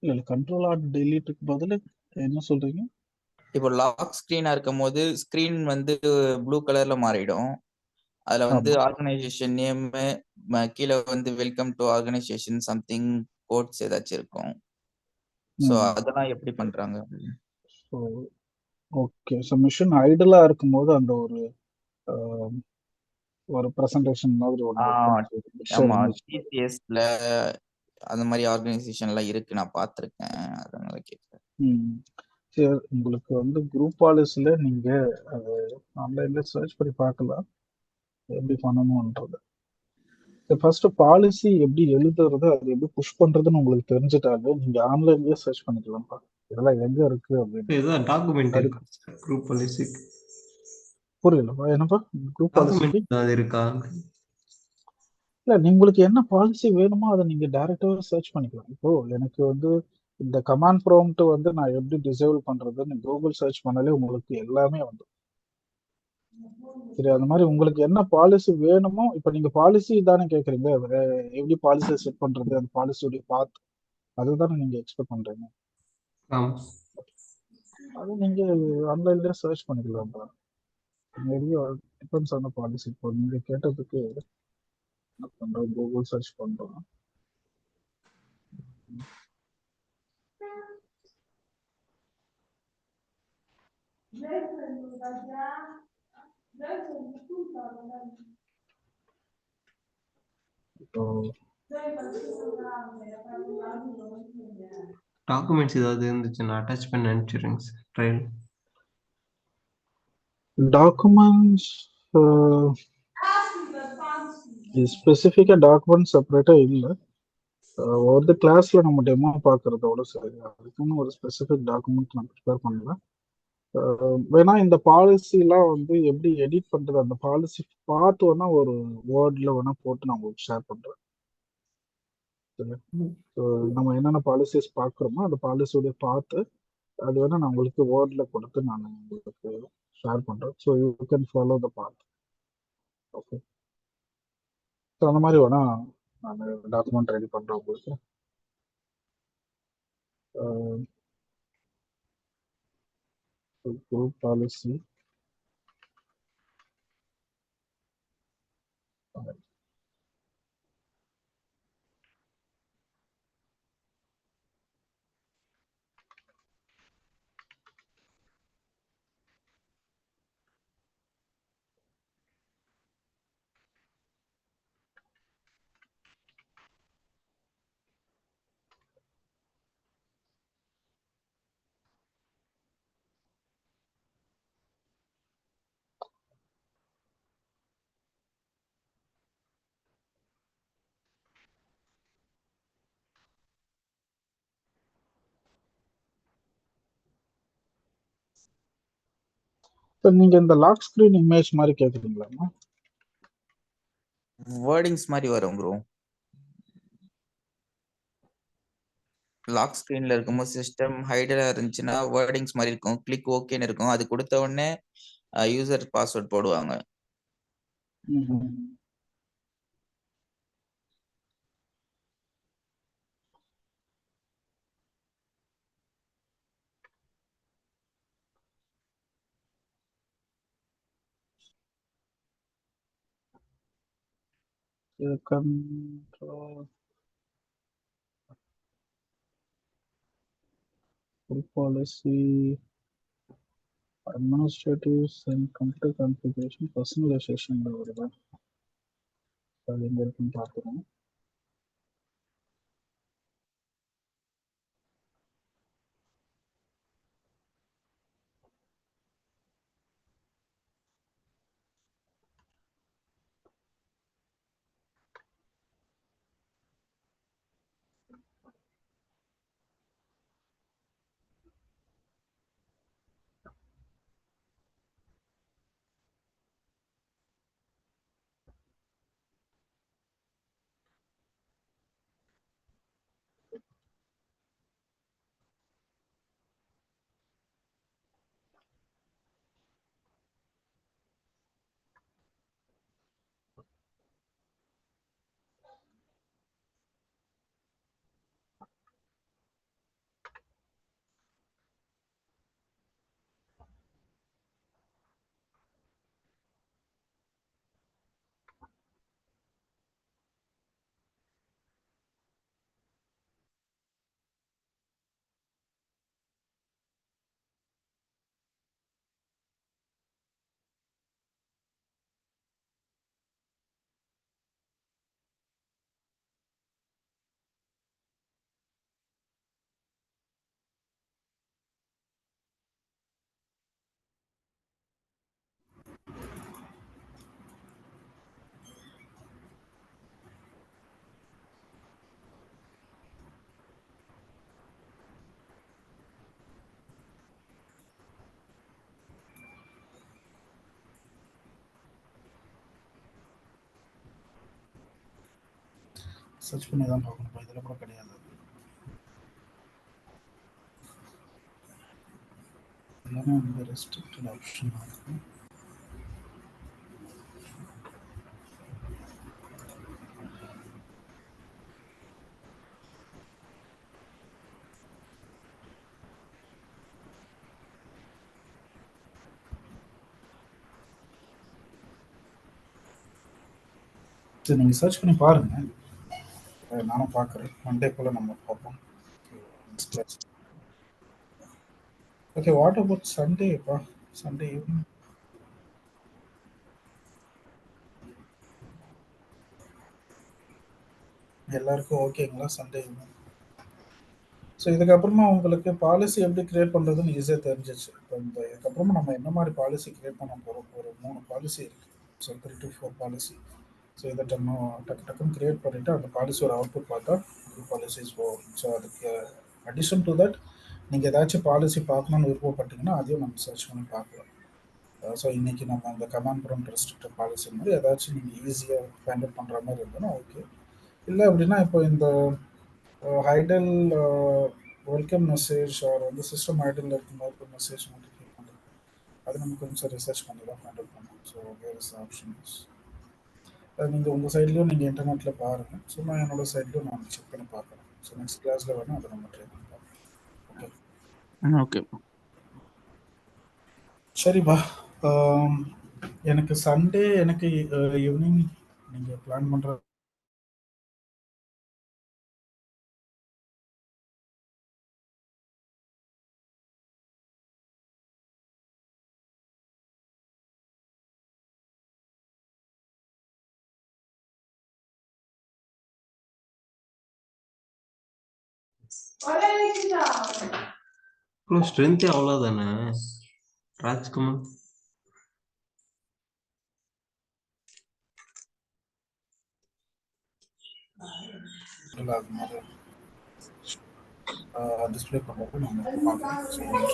இல்ல கண்ட்ரோல் ஆட் டெலீட்டுக்கு பதில் என்ன சொல்றீங்க? இப்போ லாக் ஸ்க்ரீனா இருக்கும் போது ஸ்க்ரீன் வந்து ப்ளூ கலர்ல மாறிடும். அதுல வந்து ஆர்கனைசேஷன் நேம் கீழே வந்து welcome to organisation something quotes ஏதாச்சும் இருக்கும். ஸோ அதெல்லாம் எப்படி பண்றாங்க? ஸோ ஓகே, ஸோ மிஷின் ஐடலா இருக்கும்போது அந்த ஒரு பிரசன்டேஷன் மாதிரி ஆமா, டிசிஎஸ்ல அந்த மாதிரி ஆர்கனைசேஷன்லாம் இருக்கு, நான் பார்த்துருக்கேன், அதனால கேட்குறேன். சரி, உங்களுக்கு வந்து குரூப் பாலிசில நீங்க அது ஆன்லைன்ல சர்ச் பண்ணி பார்க்கலாம் எப்படி பண்ணணும்ன்றது. ஃபர்ஸ்ட் பாலிசி எப்படி எழுதுறது, அது எப்படி புஷ் பண்றதுன்னு உங்களுக்கு தெரிஞ்சுட்டாலே நீங்க ஆன்லைன்லயே சர்ச் பண்ணிக்கலாம்ப்பா. இதெல்லாம் எங்க இருக்கு அப்படின்னு. இதுதான் டாக்குமெண்ட் இருக்கா குரூப் பாலிசிக்கு? புரியலப்பா, என்னப்பா குரூப் பாலிசிக்கு அது இருக்கா? இல்ல, உங்களுக்கு என்ன பாலிசி வேணுமோ அதை நீங்க டைரக்டாவே சர்ச் பண்ணிக்கலாம். இப்போ எனக்கு வந்து இந்த கமாண்ட் ப்ராம்ப்ட் வந்து நான் எப்படி டிசேபிள் பண்றதுன்னு கூகுள் சர்ச் பண்ணாலே உங்களுக்கு எல்லாமே வந்து சரி. அந்த மாதிரி உங்களுக்கு என்ன பாலிசி வேணுமோ, இப்ப நீங்க பாலிசி தானே கேக்குறீங்க, எப்படி பாலிசி செட் பண்றது, அந்த பாலிசியோட பாத் அதுதானே நீங்க எக்ஸ்பெக்ட் பண்றீங்க. அது நீங்க ஆன்லைன்லயே சர்ச் பண்ணிக்கலாம். Depends on policy. இப்போ நீங்க கேட்டதுக்கு என்ன பண்றோம், கூகுள் சர்ச் பண்றோம். டாக்குமெண்ட்ஸ் ஏதாவது இருந்துச்சுன்னா அட்டாச் பண்ணி அனுப்பிச்சிடுங்க சார் ட்ரையல். டாக்குமெண்ட்ஸ் ஸ்பெசிஃபிக்காக டாக்குமெண்ட் செப்பரேட்டாக இல்லை. ஒரு கிளாஸ்ல நம்ம டெமோ பார்க்கறதோட சரி, அதுக்குன்னு ஒரு ஸ்பெசிஃபிக் டாக்குமெண்ட் நான் ப்ரிப்பேர் பண்ணல. வேணா இந்த பாலிசிலாம் வந்து எப்படி எடிட் பண்றது, அந்த பாலிசி பார்த்து வேணா ஒரு வேர்ட்ல வேணா போட்டு நான் உங்களுக்கு ஷேர் பண்றேன். ஸோ நம்ம என்னென்ன பாலிசிஸ் பார்க்குறோமோ அந்த பாலிசியோட பார்த்து அது வேணா நான் உங்களுக்கு வேர்ட்ல கொடுத்து நான் உங்களுக்கு ஷேர் பண்றேன். So you can follow the path. Okay, so அந்த மாதிரி வேணா நான் டாக்குமெண்ட் ரெடி பண்றேன் உங்களுக்கு. குரூப் பாலிசி நீங்க இந்த லாக் ஸ்கிரீன் இமேஜ் மாதிரி கேக்குறீங்களா? வேர்டிங்ஸ் மாதிரி வரும் ப்ரோ. லாக் ஸ்கிரீன்ல இருக்கும்போது சிஸ்டம் ஹைடரா இருந்துச்சுன்னா வேர்டிங்ஸ் மாதிரி இருக்கும், கிளிக் ஓகேன்னு இருக்கும். அது கொடுத்த உடனே யூசர் பாஸ்வேர்ட் போடுவாங்க. Control policy administrative and computer configuration personalization வருதா? அது எங்க இருக்குன்னு பார்க்குறோம். சர்ச் பண்ணி தான் பார்க்கணும், இதில் கூட கிடையாது. எல்லாமே வந்து ரெஸ்ட்ரிக்டட் ஆப்ஷன் ஆகும். சரி, நீங்கள் சர்ச் பண்ணி பாருங்கள், நானும் பார்க்குறேன். மண்டே போல் நம்ம பார்ப்போம். ஓகே, வாட் அபவுட் சண்டேப்பா? சண்டே ஈவினிங் எல்லாருக்கும் ஓகேங்களா சண்டே? ஸோ இதுக்கப்புறமா உங்களுக்கு பாலிசி எப்படி கிரியேட் பண்ணுறதுன்னு ஈஸியாக தெரிஞ்சிச்சு. இப்போ இதுக்கப்புறமா நம்ம என்ன மாதிரி பாலிசி கிரியேட் பண்ண போகிறோம், ஒரு 3 பாலிசி இருக்குது. So 3 to 4 policy. ஸோ இதை நம்ம டக்குன்னு கிரியேட் பண்ணிவிட்டு அந்த பாலிசியோட அவுட்புட் பார்த்தா பாலிசிஸ் போகும். ஸோ அதுக்கு அடிஷன் டு தட் நீங்கள் ஏதாச்சும் பாலிசி பார்க்கணுன்னு விருப்பப்பட்டீங்கன்னா அதையும் நம்ம சர்ச் பண்ணி பார்க்கலாம். ஸோ இன்றைக்கி நம்ம அந்த கமாண்ட் ப்ராம்ப்ட் ரெஸ்ட்ரிக்டட் பாலிசி மாதிரி ஏதாச்சும் நீங்கள் ஈஸியாக ஃபைண்ட் அவுட் பண்ணுற மாதிரி இருந்ததுன்னா ஓகே. இல்லை அப்படின்னா இப்போ இந்த ஐடல் வெல்கம் மெசேஜ் ஆர் வந்து சிஸ்டம் ஐடலில் இருக்கும்போது ஒரு மெசேஜ் நோட்டிஃபை பண்ணுறது, அது நம்ம கொஞ்சம் ரிசர்ச் பண்ணி தான் ஃபைண்ட் அவுட் பண்ணணும். ஸோ வேர் இஸ் ஆப்ஷன்ஸ் அது நீங்கள் உங்கள் சைட்லேயும் நீங்கள் இன்டர்நெட்டில் பாருங்கள். ஸோ நான் என்னோடய சைட்லேயும் நான் செக் பண்ணி பார்க்குறேன். ஸோ நெக்ஸ்ட் கிளாஸில் வேணும் அதை நம்ம ட்ரை பண்ணி பார்க்கலாம். Okay okay. சரிப்பா. எனக்கு சண்டே எனக்கு ஈவினிங் நீங்கள் பிளான் பண்ணுற ப்ரோ ஸ்ட்ரென்த்தே அவ்வளோதானே ராஜ்குமார்? டிஸ்பிளே பண்ணுறது நம்ம பார்க்கலாம்.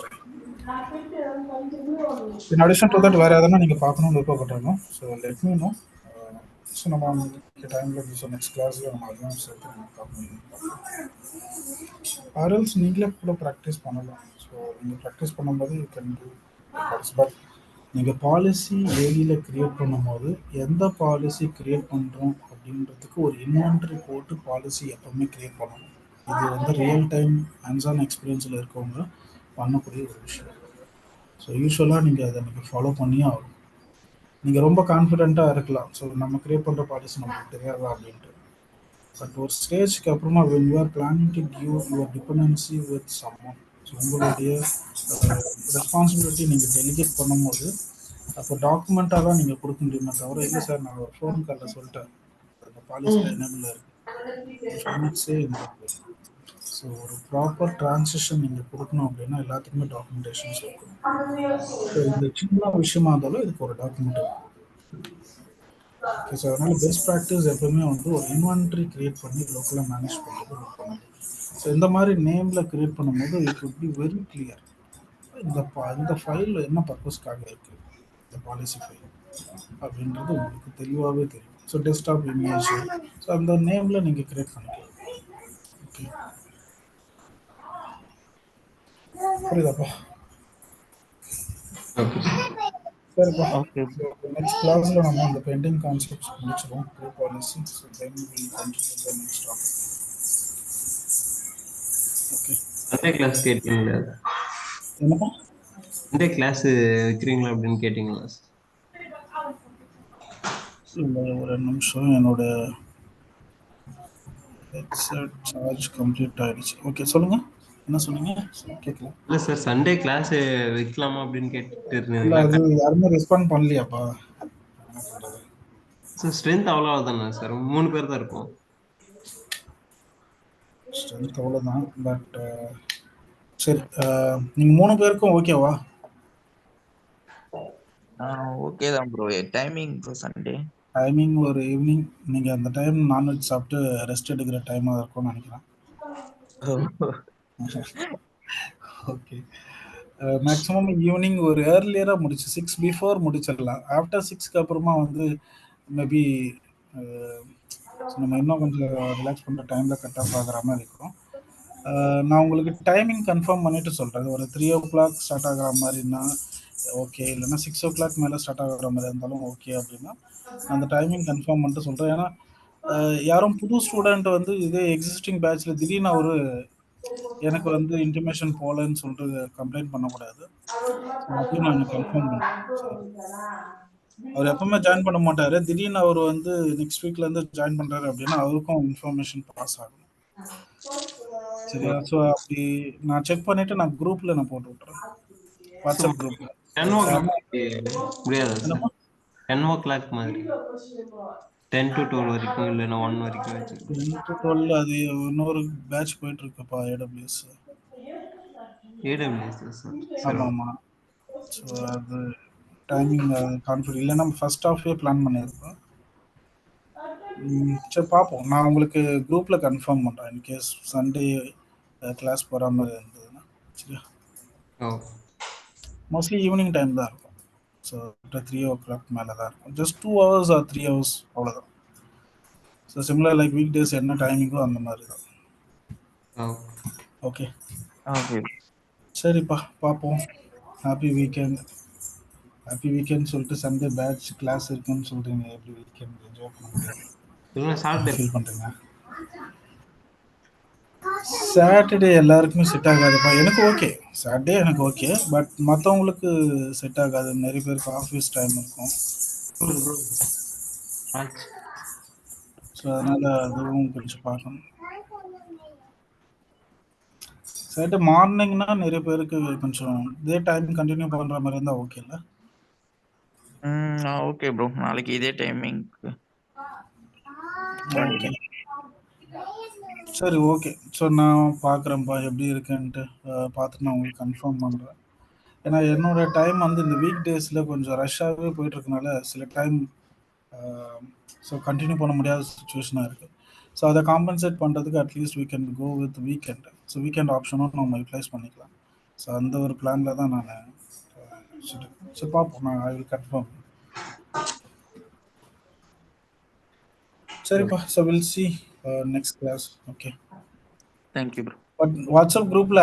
இன் அடிஷன் டு தட் வேறு எதனா நீங்கள் பார்க்கணும்னு விருப்பப்பட்டாங்க so let me know. So நம்ம டைமில் ஸோ நெக்ஸ்ட் கிளாஸில் நம்ம அதுவும் சேர்த்து நம்ம பார்க்கணும். ஆர்எல்ஸ் நீங்களே கூட ப்ராக்டிஸ் பண்ணலாம். ஸோ நீங்கள் ப்ராக்டிஸ் பண்ணும்போது யூ கேன் டூ பட் நீங்கள் பாலிசி ஏலியில் க்ரியேட் பண்ணும்போது எந்த பாலிசி க்ரியேட் பண்ணுறோம் அப்படின்றதுக்கு ஒரு இன்வென்ட்ரி போட்டு பாலிசி எப்போவுமே க்ரியேட் பண்ணணும். இது வந்து ரியல் டைம் ஹேண்ட்ஸ் ஆன் எக்ஸ்பீரியன்ஸில் இருக்கவங்க பண்ணக்கூடிய ஒரு விஷயம். ஸோ யூஸ்வலாக நீங்கள் அதை நீங்கள் ஃபாலோ பண்ணியே ஆகும். நீங்கள் ரொம்ப கான்ஃபிடென்ட்டாக இருக்கலாம், ஸோ நம்ம க்ரியேட் பண்ணுற பாலிசி நமக்கு தெரியாதா அப்படின்ட்டு. பட் ஒரு ஸ்டேஜ்க்கு அப்புறமா when you are planning to give your dependency with someone, so உங்களுடைய ரெஸ்பான்சிபிலிட்டி நீங்கள் டெலிகேட் பண்ணும்போது அப்போ டாக்குமெண்ட்டாக தான் நீங்கள் கொடுக்க முடியுமே தவிர இல்லை சார் நான் ஒரு ஃபோன் காலில் சொல்லிட்டேன் அந்த பாலிசியில் எனபிள் இருக்குது. ஸோ ஒரு ப்ராப்பர் டிரான்சிஷன் நீங்கள் கொடுக்கணும் அப்படின்னா எல்லாத்துக்குமே டாக்குமெண்டேஷன்ஸ் இருக்கணும். ஸோ இந்த சின்ன விஷயமா இருந்தாலும் இதுக்கு ஒரு டாக்குமெண்ட் இருக்கும். ஓகே, ஸோ அதனால் பெஸ்ட் ப்ராக்டிஸ் எப்பவுமே வந்து ஒரு இன்வென்ட்ரி க்ரியேட் பண்ணி லோக்கலாக மேனேஜ் பண்ணுறது பண்ணணும். ஸோ இந்த மாதிரி நேமில் க்ரியேட் பண்ணும்போது it would be very clear இந்த ஃபைல் என்ன பர்பஸ்க்காக இருக்குது, இந்த பாலிசி ஃபைல் அப்படின்றது உங்களுக்கு தெளிவாகவே தெரியும். ஸோ டெஸ்க்டாப் இமேஜ், ஸோ அந்த நேமில் நீங்கள் க்ரியேட் பண்ணிக்கலாம். ஓகே, புரியுதாப்பா? ஓகே சரிப்பா. ஓகே. நெக்ஸ்ட் கிளாஸில் நம்ம அந்த பெண்டிங் கான்செப்ட்ஸ் முடிச்சிடுவோம் pre policy. So then will continue the next topic. Okay, Sunday class கேட்டீங்களா? என்னப்பா? சண்டே கிளாஸ் வைக்கிறீங்களா அப்படின்னு கேட்டீங்களா? இல்லை, ஒரு நிமிஷம், என்னோட ஹெட்செட் சார்ஜ் கம்ப்ளீட் ஆகிடுச்சு. ஓகே, சொல்லுங்கள், என்ன சொன்னீங்க? கேட்கல. இல்லை சார், சண்டே கிளாஸ் வைக்கலாமா அப்படின்னு கேட்டுட்டு இல்லை, இருந்தீங்களா? அது யாருமே ரெஸ்பாண்ட் பண்ணலையாப்பா? என்ன பண்ணுறது? சார் ஸ்ட்ரென்த் அவ்வளோ தானே சார், 3 பேர் தான் இருப்போம். ஸ்ட்ரென்த் அவ்வளோதான், பட் சரி, நீங்கள் 3 பேருக்கும் ஓகேவா? ஓகே தான் bro. Timing bro Sunday timing ஒரு ஈவினிங், நீங்கள் அந்த டைம் நான்வெஜ் சாப்பிட்டு ரெஸ்ட் எடுக்கிற டைமாக இருக்கும்னு நினைக்கிறேன். ஓகே, மேக்ஸிமம் ஈவினிங் ஒரு ஏர்லியராக முடிச்சு 6 பிஃபோர் முடிச்சிடலாம். ஆஃப்டர் 6க்கு அப்புறமா வந்து மேபி நம்ம இன்னும் கொஞ்சம் ரிலாக்ஸ் பண்ணுற டைமில் கட் ஆஃப் ஆகிற மாதிரி இருக்கும். நான் உங்களுக்கு டைமிங் கன்ஃபார்ம் பண்ணிவிட்டு சொல்கிறேன். ஒரு 3 o'clock ஸ்டார்ட் ஆகிற மாதிரின்னா ஓகே, இல்லைன்னா 6 o'clock மேலே ஸ்டார்ட் ஆகிற மாதிரி இருந்தாலும் ஓகே அப்படின்னா அந்த டைமிங் கன்ஃபார்ம் பண்ணிட்டு சொல்கிறேன். ஏன்னா யாரும் புது ஸ்டூடெண்ட் வந்து இதே எக்ஸிஸ்டிங் பேட்ச்சில் திடீர்னு ஒரு எனக்கு வந்து இன்டிமேஷன் போகலன்னு சொல்லிட்டு கம்ப்ளைண்ட் பண்ணக்கூடாது. அதையும் நான் கன்ஃபார்ம் பண்ணுறேன். அவர் எப்பவுமே ஜாயின் பண்ண மாட்டார், திடீர்னு அவர் வந்து நெக்ஸ்ட் வீக்லேருந்து ஜாயின் பண்ணுறாரு அப்படின்னா அவருக்கும் இன்ஃபர்மேஷன் பாஸ் ஆகும். சரியா? ஸோ அப்படி நான் செக் பண்ணிவிட்டு நான் குரூப்பில் நான் போட்டு விட்றேன், வாட்ஸ்அப் குரூப்பில். 10 o'clock முடியாது சார், 10 o'clock மாதிரி. 10 to 12 வரைக்கும் இல்லைன்னா 1 வரைக்கும் வச்சுக்கலாம். 10 to 12 அது இன்னொரு பேட்ச் போயிட்டு இருக்குப்பா ஏடபிள்யூஎஸ். AWS sir. சரி, ஆமாம் ஆமாம். ஸோ அது டைமிங் கான்ஃபிடன்ட் இல்லை, நம்ம ஃபர்ஸ்ட் ஹாஃபே பிளான் பண்ணியிருக்கோம். சரி பார்ப்போம், நான் உங்களுக்கு குரூப்பில் கன்ஃபார்ம் பண்ணுறேன் இன்கேஸ் சண்டே கிளாஸ் போகிற மாதிரி இருந்ததுன்னா. சரியா? ஓ மோஸ்ட்லி ஈவினிங் டைம் தான் இருக்கும். ஸோ 3 o'clock மேலே தான் இருக்கும். ஜஸ்ட் 2 hours ஆர் 3 hours அவ்வளோதான். So similar like week days என்ன டைமிங்கோ அந்த மாதிரி தான். ஓ ஓகே ஓகே சரிப்பா, பார்ப்போம். Happy weekend. ஹாப்பி வீக்கெண்ட் சொல்லிட்டு சண்டே பேட்ச் கிளாஸ் இருக்குன்னு சொல்கிறீங்க. எப்படி வீக்கெண்ட் என்ஜாய் பண்ண முடியும்? இல்லைன்னா சாட்டர்டே ஃபீல் பண்ணுறீங்க? சாட்டர்டே எல்லாருக்குமே செட் ஆகாதுப்பா. எனக்கு ஓகே, சாட்டர்டே எனக்கு ஓகே, பட் மற்றவங்களுக்கு செட் ஆகாது. நிறைய பேருக்கு ஆஃபீஸ் டைம் இருக்கும். ப்ரோ. ஸோ அதனால் அதுவும் கொஞ்சம் பார்க்கணும். சாட்டர்டே மார்னிங்னா நிறைய பேருக்கு கொஞ்சம் இதே டைம் கண்டினியூ பண்ணுற மாதிரி இருந்தால் ஓகே இல்லை? ஓகே ப்ரோ, நாளைக்கு இதே டைமிங். ஓகே சரி ஓகே. ஸோ நான் பார்க்குறேன்ப்பா எப்படி இருக்குன்ட்டு. பார்த்துட்டு நான் உங்களுக்கு கன்ஃபார்ம் பண்ணுறேன். ஏன்னா என்னோட டைம் வந்து இந்த வீக் டேஸில் கொஞ்சம் ரஷ்ஷாகவே போயிட்டுருக்கனால சில டைம் ஸோ கண்டினியூ பண்ண முடியாத சுச்சுவேஷனாக இருக்குது. ஸோ அதை காம்பன்சேட் பண்ணுறதுக்கு at least we can go with weekend. So weekend ஆப்ஷனும் நம்ம யூட்டிலைஸ் பண்ணிக்கலாம். ஸோ அந்த ஒரு பிளானில் தான் நான் ஸோ பார்ப்போம், நான் ஐ வில் கன்ஃபார்ம். சரிப்பா, so will see next class. Okay, thank you bro. But WhatsApp குரூப்பில்